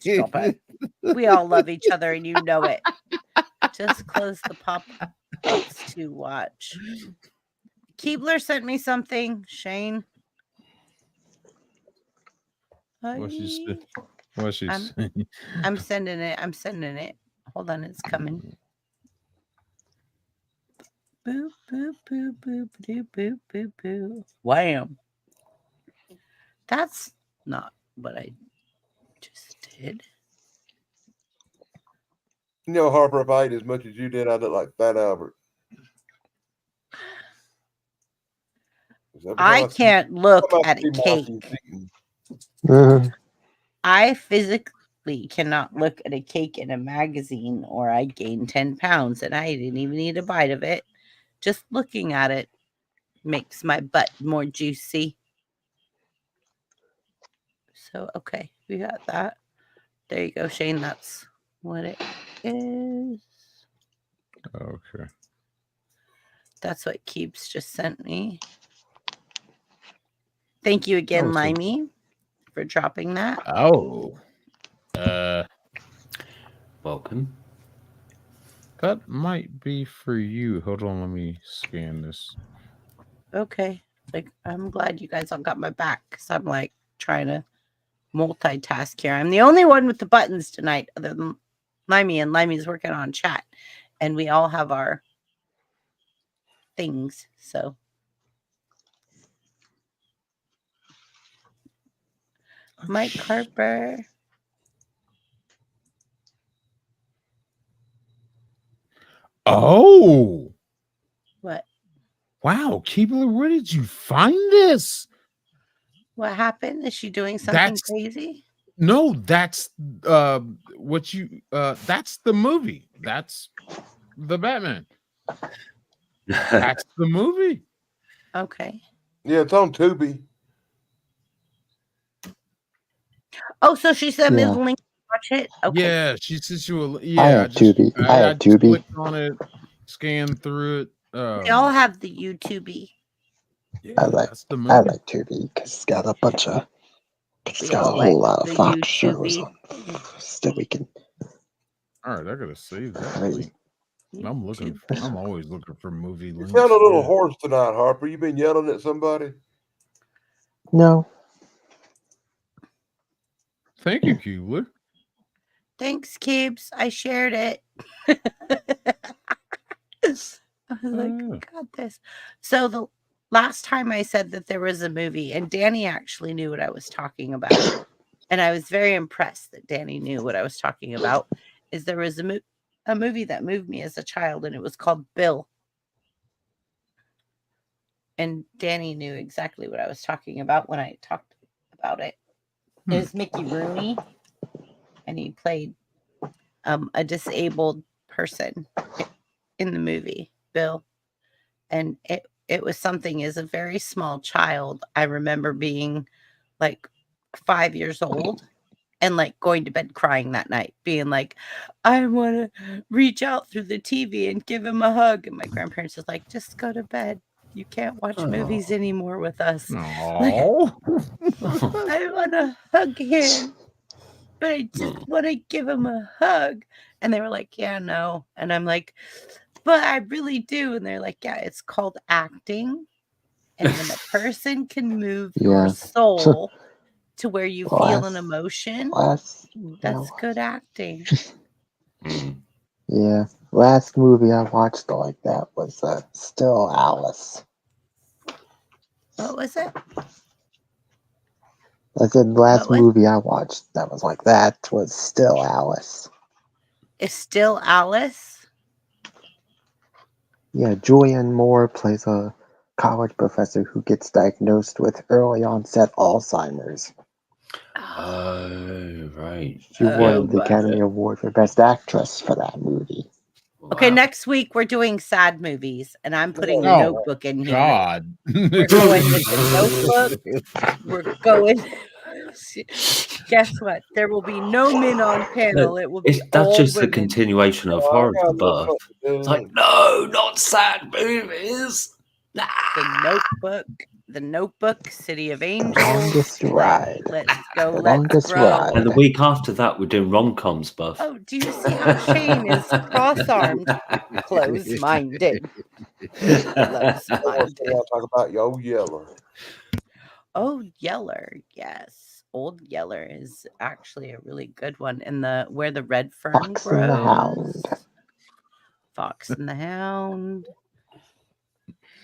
Stop it. We all love each other and you know it. Just close the pop-ups to watch. Keebler sent me something, Shane. What's she Hi. saying? I'm sending it. I'm sending it. Hold on, it's coming. Boop, boop, boop, boop, boop, boop, boop, boop. Wham. That's not what I just did. You know, Harper, if I ate as much as you did, I'd look like Fat Albert. Is that I because can't look I'm at a about to cake. be eating? I physically cannot look at a cake in a magazine or I gain 10 pounds and I didn't even eat a bite of it. Just looking at it makes my butt more juicy. So, okay, we got that. There you go, Shane. That's what it is. Okay. That's what Keeps just sent me. Thank you again, Oh, so- Limey, for dropping that. Oh. Welcome. That might be for you. Hold on, let me scan this. Okay. Like, I'm glad you guys all got my back because I'm like trying to multitask here. I'm the only one with the buttons tonight other than Limey, and Limey's working on chat. And we all have our things. So Mike Harper. Oh. What? Wow, Keebler, where did you find this? What happened? Is she doing something crazy? No, that's what you that's the movie. That's the Batman. That's the movie. Okay. Yeah, it's on Tubi. Oh, so she sent me the Yeah. link to watch it? Okay. Yeah, she sent you a I have Tubi. I have just Tubi. clicked on it scan through it. They all have the YouTube. Yeah, I like that's the I movie. like Tubi because it's got a bunch of it's We got a all like whole lot of the Fox shows YouTube. on. Still, we can. All right, I gotta save that I mean, link. I'm looking. I'm always looking for movie You links. sound a little Yeah. hoarse tonight, Harper. You been yelling at somebody? no, Thank you, Kubler. Thanks, Kibbs. I shared it. I was like, Oh, I got this. So the last time I said that there was a movie, and Danny actually knew what I was talking about, and I was very impressed that Danny knew what I was talking about, is there was a movie that moved me as a child, and it was called Bill. And Danny knew exactly what I was talking about when I talked about it. It was Mickey Rooney, and he played a disabled person in the movie Bill, and it was something. As a very small child, I remember being like 5 years old and like going to bed crying that night, being like, I want to reach out through the TV and give him a hug, and my grandparents was like, just go to bed, you can't watch movies anymore with us. Like, oh. I want to hug him, but I just want to give him a hug. And they were like, yeah, no. And I'm like, but I really do. And they're like, yeah, it's called acting. And when a person can move your yeah. soul to where you feel an Last emotion, movie I that's good acting. Yeah, last movie I watched like that was Still Alice. What was it? I said last What was movie I watched that was like that was Still Alice. Is Still Alice? Yeah, Julianne Moore plays a college professor who gets diagnosed with early onset Alzheimer's. Oh, right. She won the but- Academy Award for Best Actress for that movie. Okay, Wow. next week we're doing sad movies, and I'm putting the Oh, Notebook in here. God. We're going with the Notebook. We're going. Guess what? There will be no men on panel. It will be That's all just the women. continuation of horror buff. It's like, no, not sad movies. Nah. The Notebook, City of Angels. Longest ride. Let's go. The Let's longest grow. ride. And the week after that, we're doing rom-coms buff. Oh, do you see how Shane is cross-armed, close-minded? Close-minded. Talk about Yo Yeller. Oh, Yeller, yes. Old Yeller is actually a really good one. And where the red fern Fox grows. and the Hound. Fox and the Hound.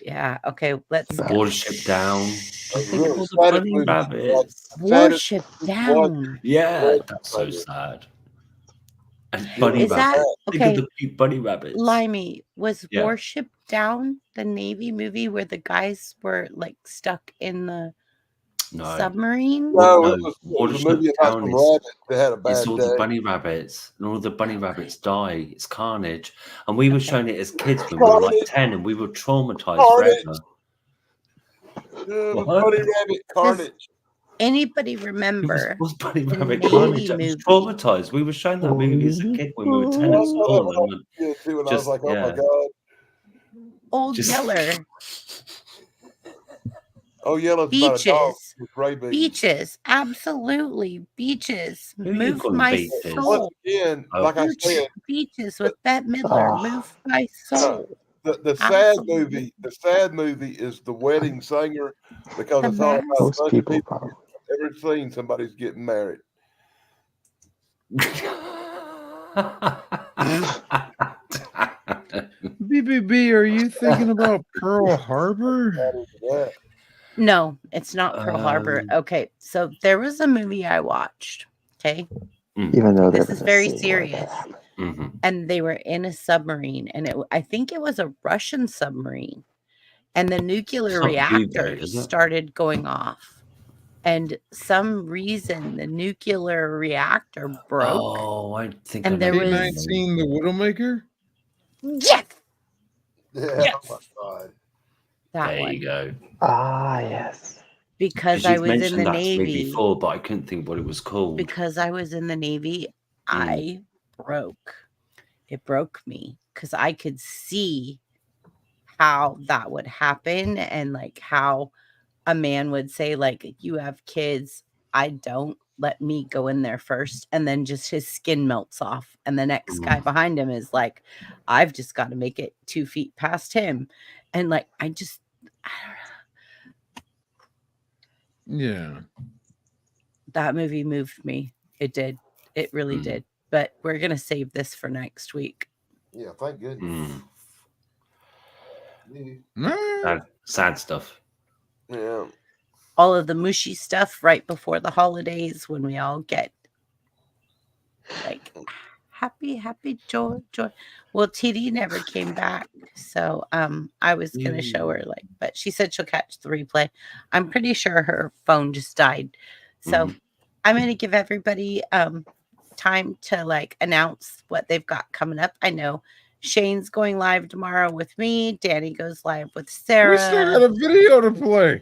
Yeah. Okay. Let's go. Watership Down. I think Really all the sad bunny movie. rabbits. Warship Down. Yeah, that's so sad. And bunny Is that rabbits. Think okay? of the cute bunny rabbits. Limey, was Yeah. Warship Down the Navy movie where the guys were like stuck in the submarine? No, No, it was a Watership movie about Down some is- rabbits that had a It's bad all day. the bunny rabbits, and all the bunny rabbits die. It's carnage. And we were showing it as kids when we were like 10, and we were traumatized forever. Bunny What? rabbit carnage. Anybody It remember was bunny the rabbit Navy carnage. I was movie? traumatized. We were showing that movie as a kid when we were 10 I at saw that school. when I was a kid too, and I was like, oh my God. Old Just- Yeller. Oh, Yellow's about a dog Beaches. with rabies. Beaches. Absolutely. Beaches. Who are you Move calling my beaches? soul. Once again, Oh. like I said, Beaches with Bette Midler. Move my soul. the sad Absolutely. movie is The Wedding Singer, because The it's all about a Most bunch of people people probably. ever seen somebody's getting married. BBB, are you thinking about Pearl Harbor? Yeah. No, it's not Pearl Harbor. Okay, so there was a movie I watched. Okay, Even though this there is was a very scene where that serious. happened. Mhm. And they were in a submarine, and I think it was a Russian submarine, and the nuclear It's not reactor U-boat, is it? started going off, and some reason the nuclear reactor broke. Oh, I think And I know there the was- movie. K-19, the Widowmaker? Yes, Yeah. Yes. Oh my God. that There one. you go. Ah, yes. Because Because I you've was in mentioned the that to me Navy. before, but I couldn't think what it was called. Because I was in the Navy, I broke. It broke me because I could see how that would happen, and like how a man would say, like, you have kids, I don't, let me go in there first, and then just his skin melts off, and the next guy behind him is like, I've just got to make it 2 feet past him, and like I don't know. Yeah. That movie moved me. It did. It really did. But we're gonna save this for next week. Yeah, thank goodness. Sad stuff. Yeah. All of the mushy stuff right before the holidays when we all get like happy joy. Well, TD never came back, so I was gonna show her, like, but she said she'll catch the replay. I'm pretty sure her phone just died, so I'm gonna give everybody time to like announce what they've got coming up. I know Shane's going live tomorrow with me. Danny goes live with Sarah. We still got a video to play.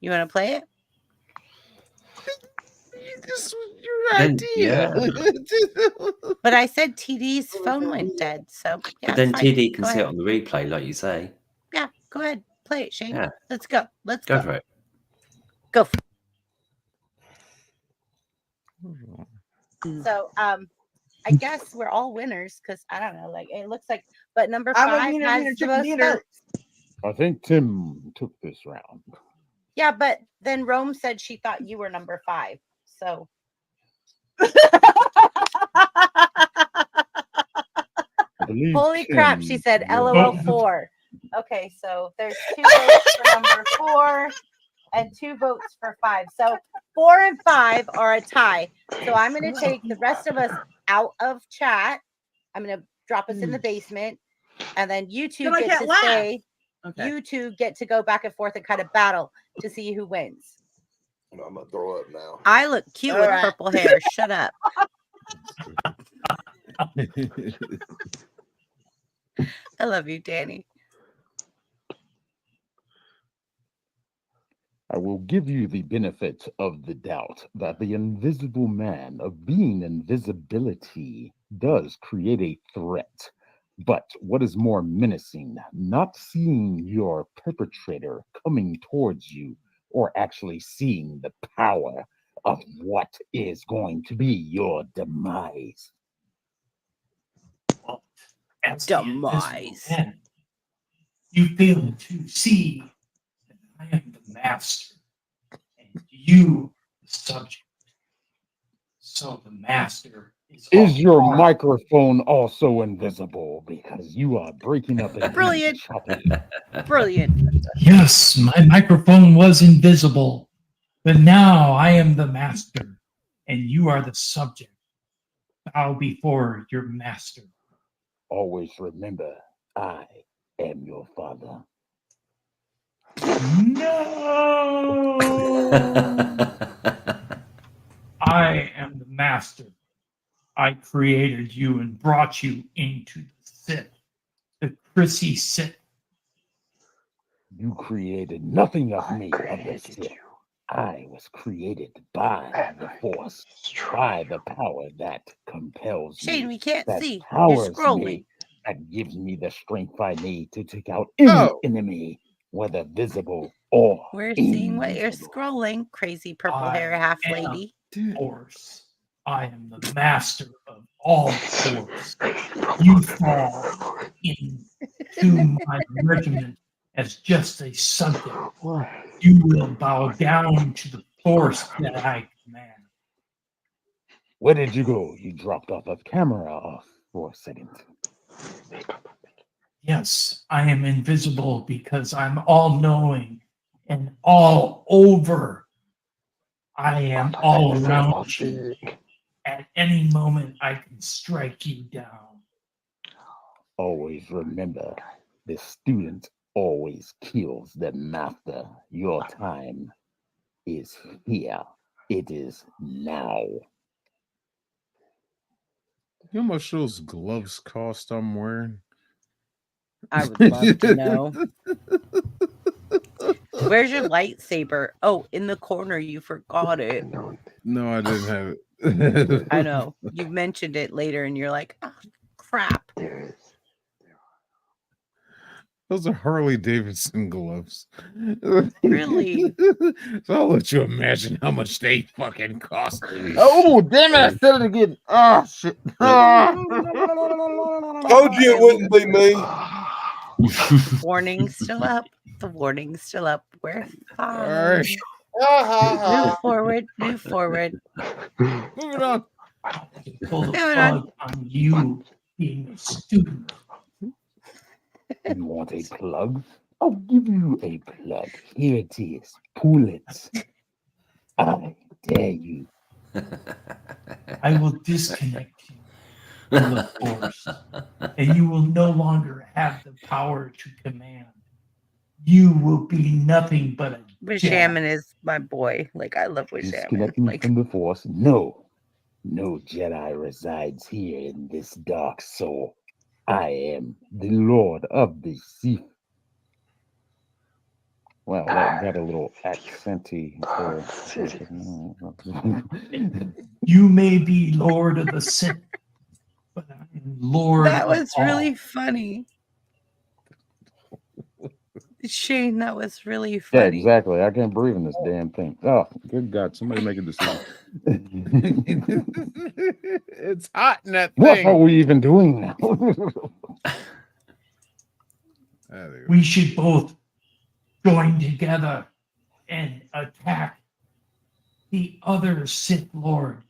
You want to play it? This was your idea. But I said TD's phone went dead, so yeah. But then it's fine. TD can Go see it ahead. on the replay, like you say. Yeah, go ahead. Play it, Shane. Yeah. Let's go. Let's Go go. for it. Go for it. So I guess we're all winners because I don't know, like it looks like, but number 5 has the most votes. I think Tim took this round. Yeah, but then Rome said she thought you were number 5. So holy crap, she said LOL 4. Okay, so there's 2 votes for number 4 and 2 votes for 5. So 4 and 5 are a tie. So I'm going to take the rest of us out of chat. I'm going to drop us in the basement, and then you two get to stay. Okay. You two get to go back and forth and kind of battle to see who wins. I'm gonna throw up now. I look cute with purple hair. Shut up. I love you, Danny. I will give you the benefit of the doubt that the invisible man of being invisibility does create a threat. But what is more menacing, not seeing your perpetrator coming towards you, or actually seeing the power of what is going to be your demise. Well, as demise. The man, you fail to see that I am the master, and you the subject. So the master is your microphone also invisible? Because you are breaking up and brilliant. Brilliant. Yes, my microphone was invisible, but now I am the master, and you are the subject. Bow before your master. Always remember, I am your father. No! I am the master. I created you and brought you into the Sith, the Chrissy Sith. You created nothing of me, of the Sith. I was created by the Force, by the power that compels me. Shane, we can't that see. Powers You're scrolling. me, that gives me the strength I need to take out any enemy, whether visible or We're invisible. seeing what you're scrolling, crazy purple hair half lady. Force. I am the master of all Force. You fall into my regiment as just a subject. You will bow down to the Force that I command. Where did you go? You dropped off of camera for a second. Yes, I am invisible because I'm all-knowing and all over. I am all around you. At any moment, I can strike you down. Always remember, the student always kills the master. Your time is here. It is now. You know how much those gloves cost I'm wearing? I would love to know. Where's your lightsaber? Oh, in the corner. You forgot it. No, I didn't have it. I know. You mentioned it later and you're like, oh, crap. Those are Harley Davidson gloves. Really? So I'll let you imagine how much they fucking cost. Oh, damn it! I said it again. Oh shit! Told you it wouldn't be me. Warning still up. The warning's still up. We're All fine. right, Move forward. Move forward. moving on. Pull the Moving on. plug on you being a student. You want a plug? I'll give you a plug. Here it is. Pull it. I dare you. I will disconnect you from the force, and you will no longer have the power to command. You will be nothing but a Wishaman is my boy. Like, I love Wishaman. Disconnect me Like, from the force? No. No Jedi resides here in this dark soul. I am the Lord of the Sith. Wow, that got a little accenty there. You may be Lord of the Sith, but I am Lord that of was all. really funny. Shane, that was really Yeah, funny. exactly. I can't breathe in this damn thing. Oh, good God. Somebody make a decision. It's hot in that What thing. are we even doing now? We should both join together and attack the other Sith Lord.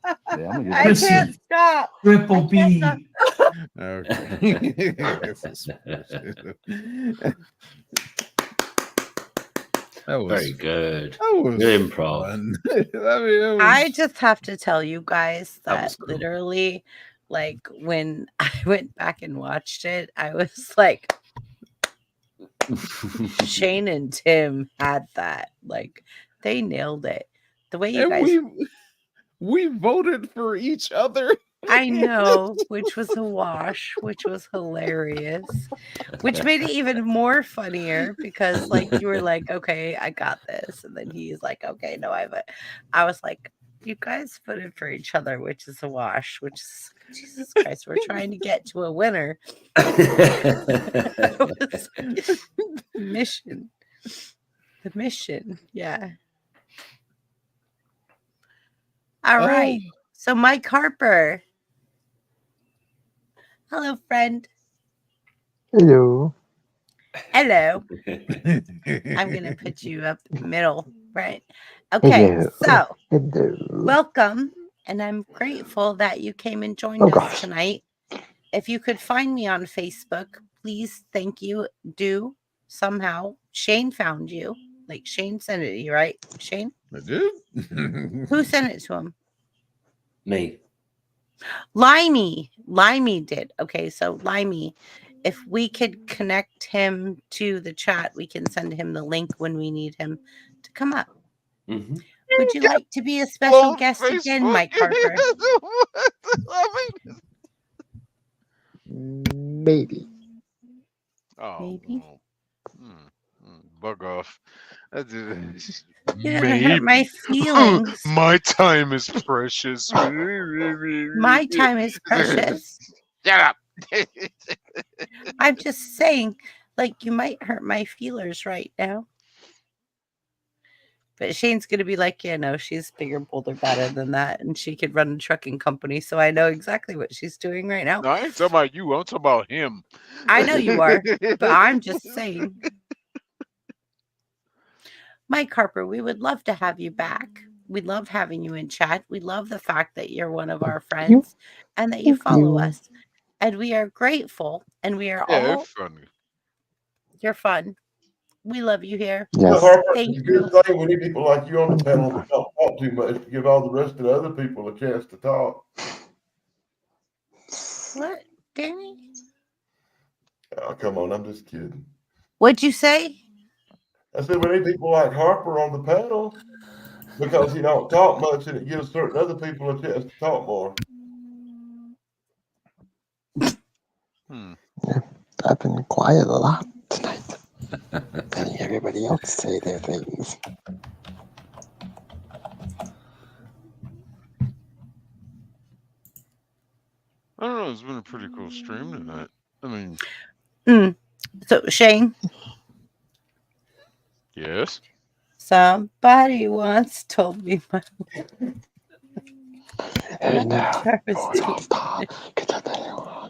Yeah, I'm gonna I get can't stop. Triple I can't stop. B. Okay. That was Very good. That was Good improv. fun. I mean, it I was, just have to tell you guys That that was cool. literally, like, when I went back and watched it, I was like, Shane and Tim had that. Like, they nailed it. The way you and guys, we voted for each other. I know, which was a wash, which was hilarious, which made it even more funnier because, like, you were like, okay, I got this. And then he's like, okay, no, I was like, you guys voted for each other, which is a wash, which is, Jesus Christ, we're trying to get to a winner. Mission. The mission. Yeah. All right. So Mike Harper. Hello, friend. Hello. Hello. I'm going to put you up middle, right? Okay. Hello. So Hello. welcome. And I'm grateful that you came and joined Oh, us gosh. tonight. If you could find me on Facebook, please, thank you. Do somehow. Shane found you. Like, Shane sent it to you, right? Shane? I did. Who sent it to him? Me. Limey did. Okay, so Limey, if we could connect him to the chat, we can send him the link when we need him to come up. Mm-hmm. Would you like to be a special guest again, Mike Harper? Maybe. Oh, Maybe. no. Bug off. That's You're gonna hurt my feelings. My time is precious. My time is precious. Shut up. I'm just saying, like, you might hurt my feelers right now. But Shane's going to be like, yeah, no, she's bigger, bolder, better than that. And she could run a trucking company. So I know exactly what she's doing right now. No, I ain't talking about you. I'm talking about him. I know you are, but I'm just saying. Mike Harper, we would love to have you back. We love having you in chat. We love the fact that you're one of our friends and that you follow us. And we are grateful. And we are Yeah, all. it's funny. You're fun. We love you here. Yes. Harper, Thank it's a you. good thing we need people like you on the panel that don't talk too much to give all the rest of the other people a chance to talk. What, Danny? Oh, come on, I'm just kidding. What'd you say? I said we need people like Harper on the panel because he don't talk much and it gives certain other people a chance to talk more. Yeah, I've been quiet a lot tonight. Letting everybody else say their things. I don't know. It's been a pretty cool stream tonight. I mean, So Shane, Yes. somebody once told me my And now, guitar was oh, too. no, stop. Get that thing on.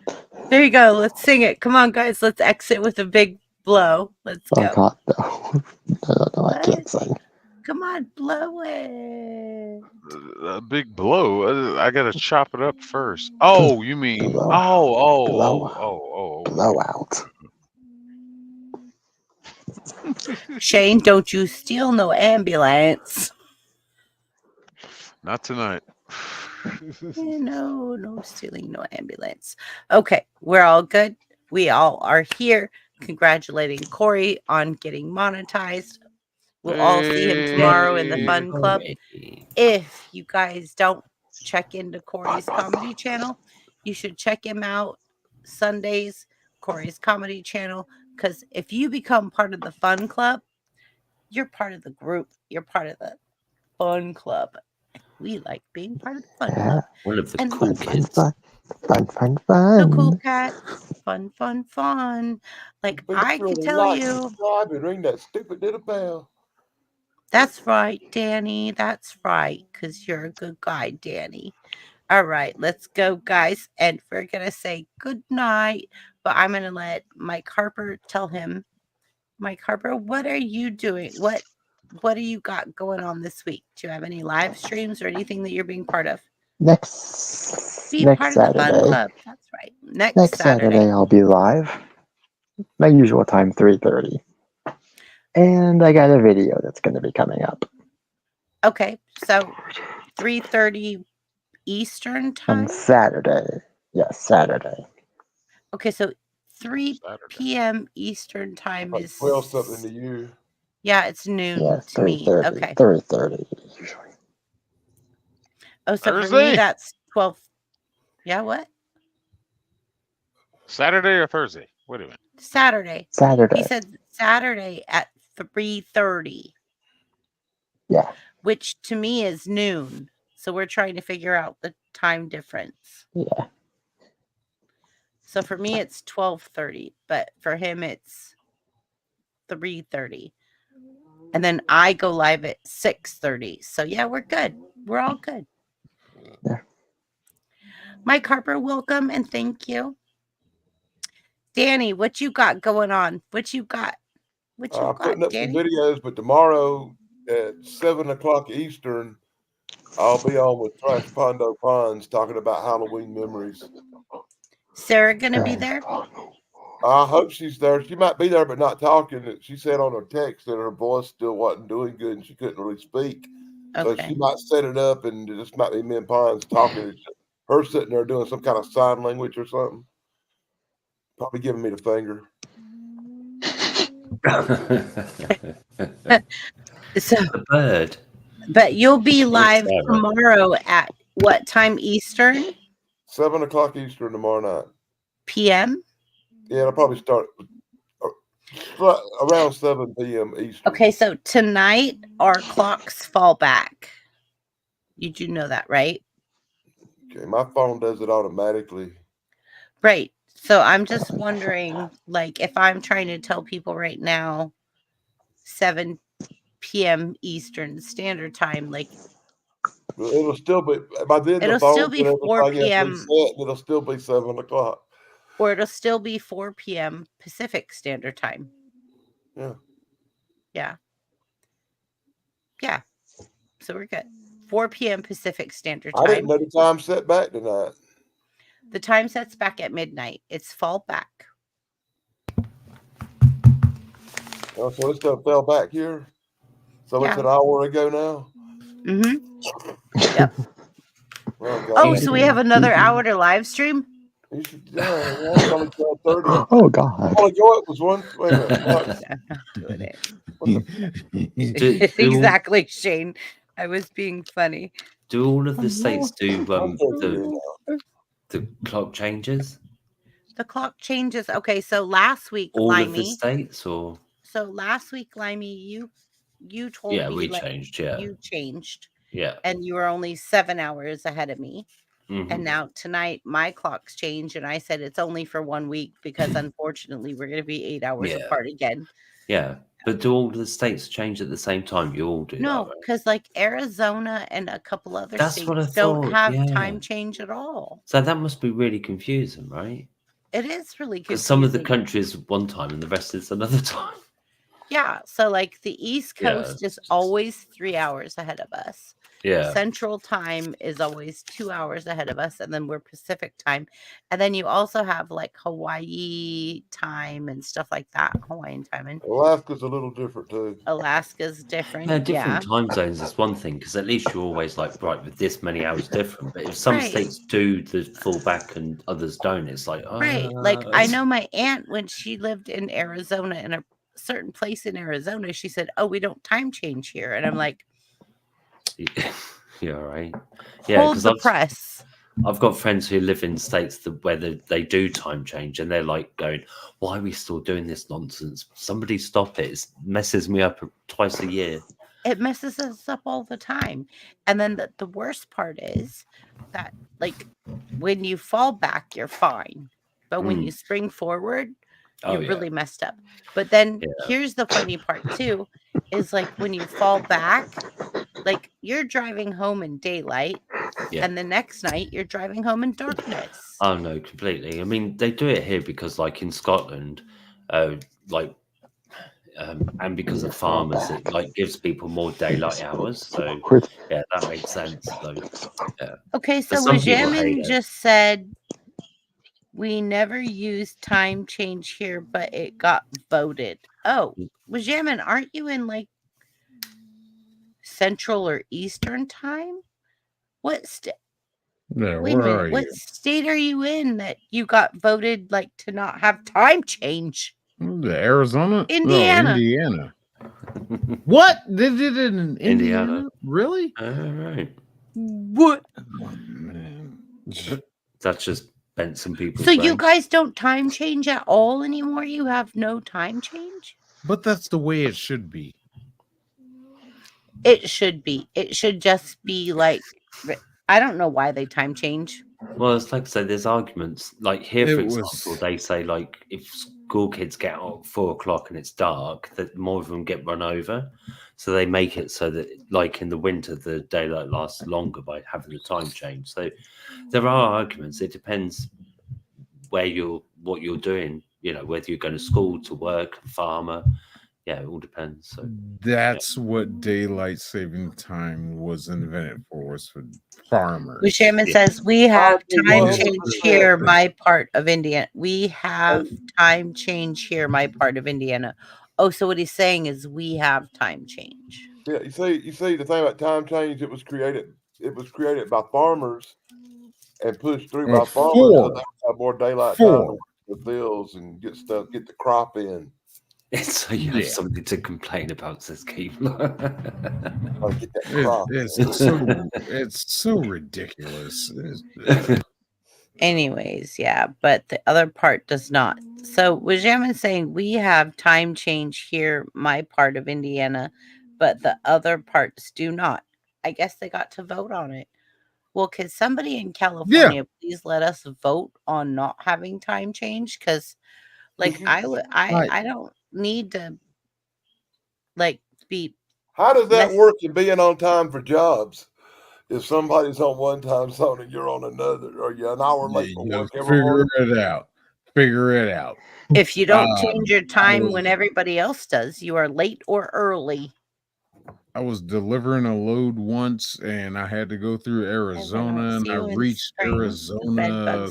There you go. Let's sing it. Come on, guys. Let's exit with a big blow. Let's Oh, go. God, no. No, I can't sing. Come on, blow it. A big blow. I gotta chop it up first. Oh, you mean Blow out. Shane, don't you steal no ambulance. Not tonight. No stealing, no ambulance. Okay, we're all good. We all are here. Congratulating Corey on getting monetized. We'll all see him tomorrow in the Hey. fun club. If you guys don't check into Corey's comedy channel, you should check him out Sundays, Corey's comedy channel. Because if you become part of the fun club, you're part of the group. You're part of the fun club. We like being part of the fun club. One of the And cool love it. kids. Fun. The cool cat. Fun. Like, Be I sure could to tell like, you. subscribe, and ring that stupid little bell. That's right, Danny. That's right. Because you're a good guy, Danny. All right, let's go, guys. And we're going to say good night. But I'm going to let Mike Harper tell him. Mike Harper, what are you doing? What do you got going on this week? Do you have any live streams or anything that you're being part of? Next Part Saturday. of the fun club. That's right. Next Saturday I'll be live. My usual time, 3:30. And I got a video that's going to be coming up. Okay, so 3:30 Eastern time? On Saturday. Yes, Saturday. Okay, so 3 p.m. Eastern time Like is 12 something to you. Yeah, it's noon Yes, to me. 3:30. Okay. 3:30 usually. Oh, so for me Thursday? that's 12. Yeah, what? Saturday or Thursday? Wait a minute. Saturday. Saturday. He said Saturday at 3:30. Yeah. Which to me is noon. So we're trying to figure out the time difference. Yeah. So for me it's 12:30, but for him it's 3:30. And then I go live at 6:30. So yeah, we're good. We're all good. Yeah. Mike Harper, welcome and thank you. Danny, what you got going on? What you got? Putting up Danny? some videos, but tomorrow at 7 o'clock Eastern, I'll be on with Trash Pondo Ponds talking about Halloween memories. Sarah gonna be there? I hope she's there. She might be there, but not talking. She said on her text that her voice still wasn't doing good and she couldn't really speak. So she might set it up and it just might be me and Pons talking. It's just her sitting there doing some kind of sign language or something. Probably giving me the finger. So the bird. But you'll be live Sarah. tomorrow at what time Eastern? 7 o'clock Eastern tomorrow night. PM? Yeah, it'll probably start around 7 p.m. Eastern. Okay, so tonight our clocks fall back. You do know that, right? Okay, my phone does it automatically. Right. So I'm just wondering, like, if I'm trying to tell people right now 7 p.m. Eastern Standard Time, like it'll still be by then. It'll The phone still be 4 p.m. It'll still be 7 o'clock. Or it'll still be 4 p.m. Pacific Standard Time. Yeah. Yeah. So we're good. 4 p.m. Pacific Standard Time. I didn't know the time set back tonight. The time sets back at midnight. It's fall back. Oh, so it's done fell back here. So it's an hour ago now. Mm-hmm. Yep. Oh, so we have another hour to live stream? You should, it's only 12:30. Oh God. Oh, it was one. Wait a minute. I'm not doing it. Exactly, Shane. I was being funny. Do all of the states do the clock changes? The clock changes. Okay, so last week, All Limey, of the states, or so last week, Limey, you told me we like changed. Yeah, you changed. Yeah, and you were only 7 hours ahead of me. And Mhm. now tonight my clocks change, and I said it's only for 1 week because unfortunately we're going to be 8 hours Yeah. apart again. Yeah. But do all the states change at the same time? You all do that, No, right? because like Arizona and a couple other That's what I states don't thought. have Yeah. time change at all. So that must be really confusing, right? It is really Because some of the confusing. countries one time and the rest is another time. Yeah, so like the East Yeah. Coast is always 3 hours ahead of us. Yeah. Central time is always 2 hours ahead of us, and then we're Pacific time. And then you also have like Hawaii time and stuff like that. Hawaiian time and Alaska's a little different too. Alaska's Yeah, different. different Yeah. time zones is one thing because at least you're always like right with this many hours different. But if some Right. states do the full back and others don't, it's like Right. Like I know my aunt when she lived in Arizona in a certain place in Arizona, she said, "Oh, we don't time change here." And I'm like, yeah, right. Yeah, hold because the press. I've got friends who live in states that where they do time change and they're like going, "Why are we still doing this nonsense? Somebody stop it! It messes me up twice a year." It messes us up all the time. And then the worst part is that like when you fall back, you're fine. But when you spring forward, Oh, you're yeah. really messed up. But then Yeah. here's the funny part too, is like when you fall back, like you're driving home in daylight, Yeah. and the next night you're driving home in darkness. Oh no, completely. I mean, they do it here because, like in Scotland, like, and because of farmers, it like gives people more daylight hours. So yeah, that makes sense. So yeah. Okay, But so some people hate Wajamin it. just said we never use time change here, but it got voted. Oh, Wajamin, aren't you in like Central or Eastern time? What Yeah, wait a where are minute. What you? state are you in that you got voted like to not have time change? The Arizona? Indiana. No, Indiana. What? They did it in Indiana. Indiana? Really? All right. What? Oh, man. That's just bent some people's So you brains. guys don't time change at all anymore? You have no time change? But that's the way it should be. It should be. It should just be like I don't know why they time change. Well, it's like I say, there's arguments. Like here, for It example, was they say like if school kids get out at 4 o'clock and it's dark, that more of them get run over. So they make it so that, like in the winter, the daylight lasts longer by having the time change. So there are arguments. It depends what you're doing. You know, whether you're going to school, to work, farmer. Yeah, it all depends. So that's what daylight saving time was invented for, was for farmers. Bushaman says we have time change here, my part of Indiana. We have time change here, my part of Indiana. Oh, so what he's saying is we have time change. Yeah, you see the thing about time change, it was created by farmers and pushed through by farmers so they would have more daylight time to work the fields and get the crop in. So you have something to complain about, says Keith. It's so ridiculous. Anyways, yeah, but the other part does not. So Wajaman saying we have time change here, my part of Indiana, but the other parts do not. I guess they got to vote on it. Well, could somebody in California please let us vote on not having time change? Because like I don't need to like be. How does that work in being on time for jobs? If somebody's on one time zone and you're on another, or you're an hour late for work every morning? Figure it out. If you don't change your time when everybody else does, you are late or early. I was delivering a load once and I had to go through Arizona, and I reached Arizona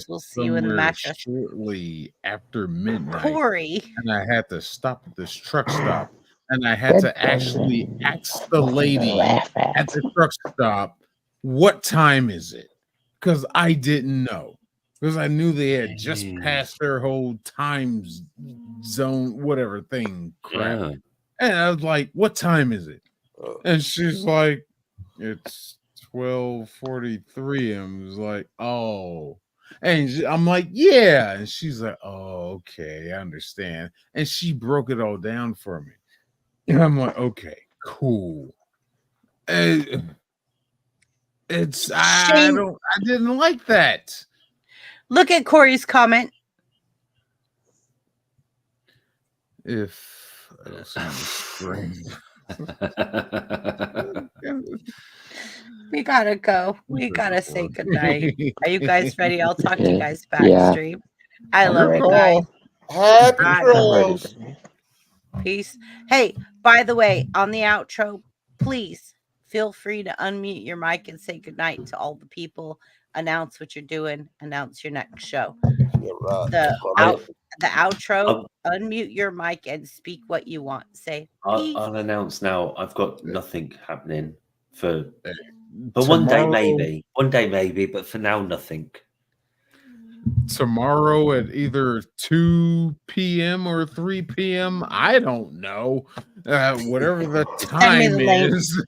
shortly after midnight. Corey. And I had to stop at this truck stop, and I had to actually ask the lady at the truck stop, what time is it? Because I didn't know. Because I knew they had just passed their whole time zone, whatever thing crap. Yeah. And I was like, what time is it? And she's like, it's 12:43. And I was like, oh. And I'm like, yeah. And she's like, oh, okay, I understand. And she broke it all down for me. And I'm like, okay, cool. And I didn't like that. Look at Corey's comment. If I don't see the screen. We gotta go. We gotta say goodnight. Are you guys ready? I'll talk to you guys back Yeah. stream. I I'm love ready. you guys. Happy Bye. I'm ready. trails. Peace. Hey, by the way, on the outro, please feel free to unmute your mic and say goodnight to all the people. Announce what you're doing. Announce your next show. Yeah, right. The I- outro, unmute your mic and speak what you want. Say peace. I'll announce now. I've got nothing happening for, but one day maybe. But for now, nothing. Tomorrow at either 2 p.m. or 3 p.m. I don't know. Whatever the time is,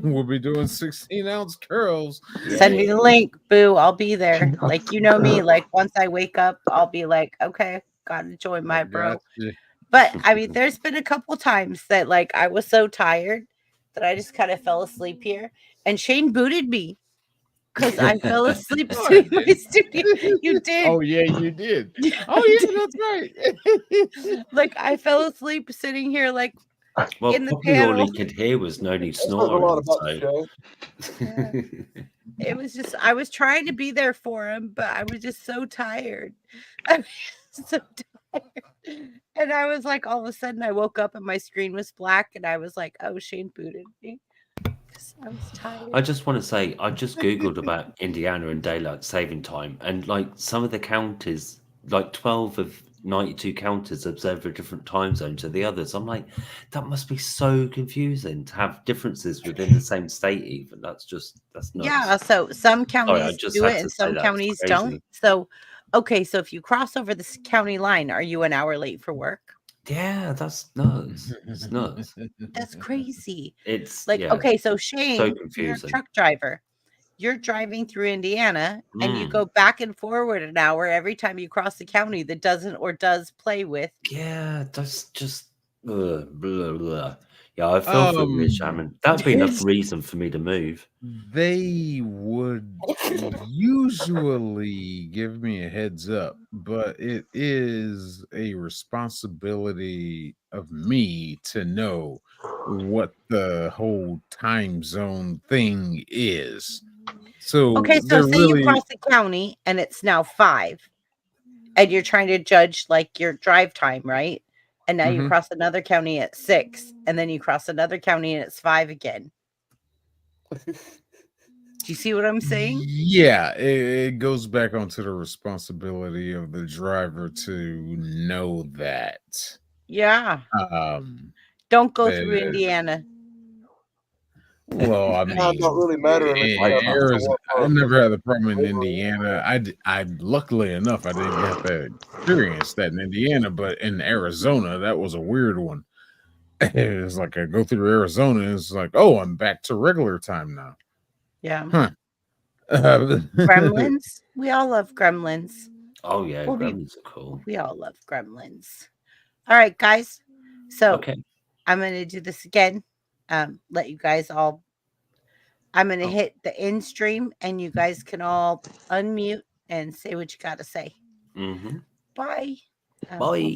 we'll be doing 16-ounce curls. Send me the link, boo. I'll be there. Like, you know me. Like, once I wake up, I'll be like, okay, gotta join my bro. But I mean, there's been a couple times that like I was so tired that I just kind of fell asleep here, and Shane booted me because I fell asleep in my studio. You did. Oh yeah, you did. Oh yeah, that's right. Like I fell asleep sitting here, like Well, in the probably all panel. he could hear was Noni That says a lot snoring. about the show. It was just I was trying to be there for him, but I was just so tired. I was so tired. And I was like, all of a sudden, I woke up and my screen was black, and I was like, "Oh, Shane booted me." 'Cause I was tired. I just want to say, I just Googled about Indiana and daylight saving time, and like some of the counties, like 12 of 92 counties observe a different time zone to the others. I'm like, that must be so confusing to have differences within the same state, even. That's nuts. Yeah, so some counties just do had it to and say some that. It's counties crazy. don't. So, okay, so if you cross over this county line, are you an hour late for work? Yeah, that's nuts. It's nuts. That's crazy. It's Like, yeah, okay, so Shane, you're a confusing. truck driver. You're driving through Indiana and you Mm. go back and forward an hour every time you cross the county that doesn't or does play with. Yeah, that's just blah, blah. Yeah, I feel for you, Shaman. That'd be enough reason for me to move. They would usually give me a heads up, but it is a responsibility of me to know what the whole time zone thing is. So Okay, so they're say really you cross the county and it's now 5 and you're trying to judge like your drive time, right? And now you Mhm. cross another county at 6 and then you cross another county and it's 5 again. Do you see what I'm saying? Yeah, it goes back onto the responsibility of the driver to know that. Yeah. Um, Don't go through Indiana. Well, I It don't mean, really matter unless you have Arizona, I to never had a problem in Indiana. I luckily enough, I didn't have to experience that in Indiana, but in Arizona, that was a weird one. It's like I go through Arizona, and it's like, oh, I'm back to regular time now. Yeah. Huh. Gremlins. We all love gremlins. Oh yeah, Well, gremlins are cool. We all love gremlins. All right, guys. So Okay. I'm going to do this again. Let you guys all. I'm going to hit the end stream, and you guys can all unmute and say what you got to say. Mm-hmm. Bye. Bye.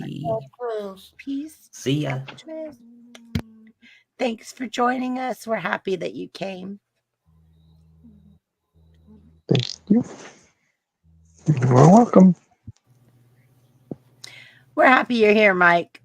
Peace. See ya. Thanks for joining us. We're happy that you came. Thank you. You're welcome. We're happy you're here, Mike.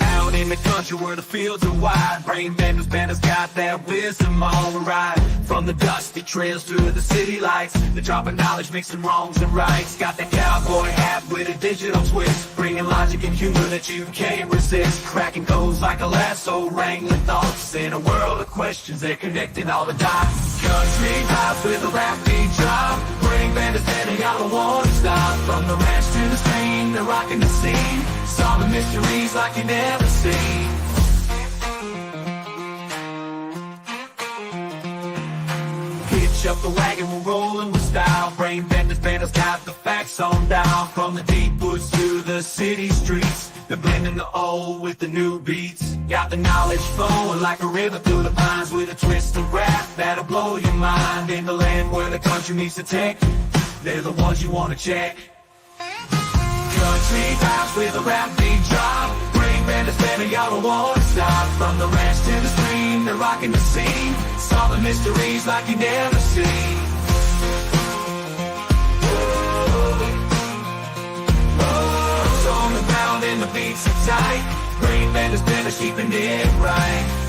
Out in the country where the fields are wide, brain benders got that wisdom on ride. From the dusty trails to the city lights, the drop of knowledge mixing wrongs and rights. Got that cowboy hat with a digital twist, bringing logic and humor that you can't resist. Cracking codes like a lasso, wrangling thoughts in a world of questions. They're connecting all the dots. Country house with a rap beat drop. Bring bandits and y'all don't wanna stop. From the ranch to the stream, they're rocking the scene. Solving mysteries like you never seen. Hitch up the wagon, we're rolling with style. Brain benders, bandits got the facts on down. From the deep woods to the city streets, they're blending the old with the new beats. Got the knowledge flowing like a river through the pines, with a twist of rap that'll blow your mind. In the land where the country meets the tech, they're the ones you wanna check. Country house with a rap beat drop. Bring bandits, better y'all don't wanna stop. From the ranch to the stream, they're rocking the scene. Solving mysteries like you never seen. On the ground and the beats are tight. Brain bandits, better keeping it right.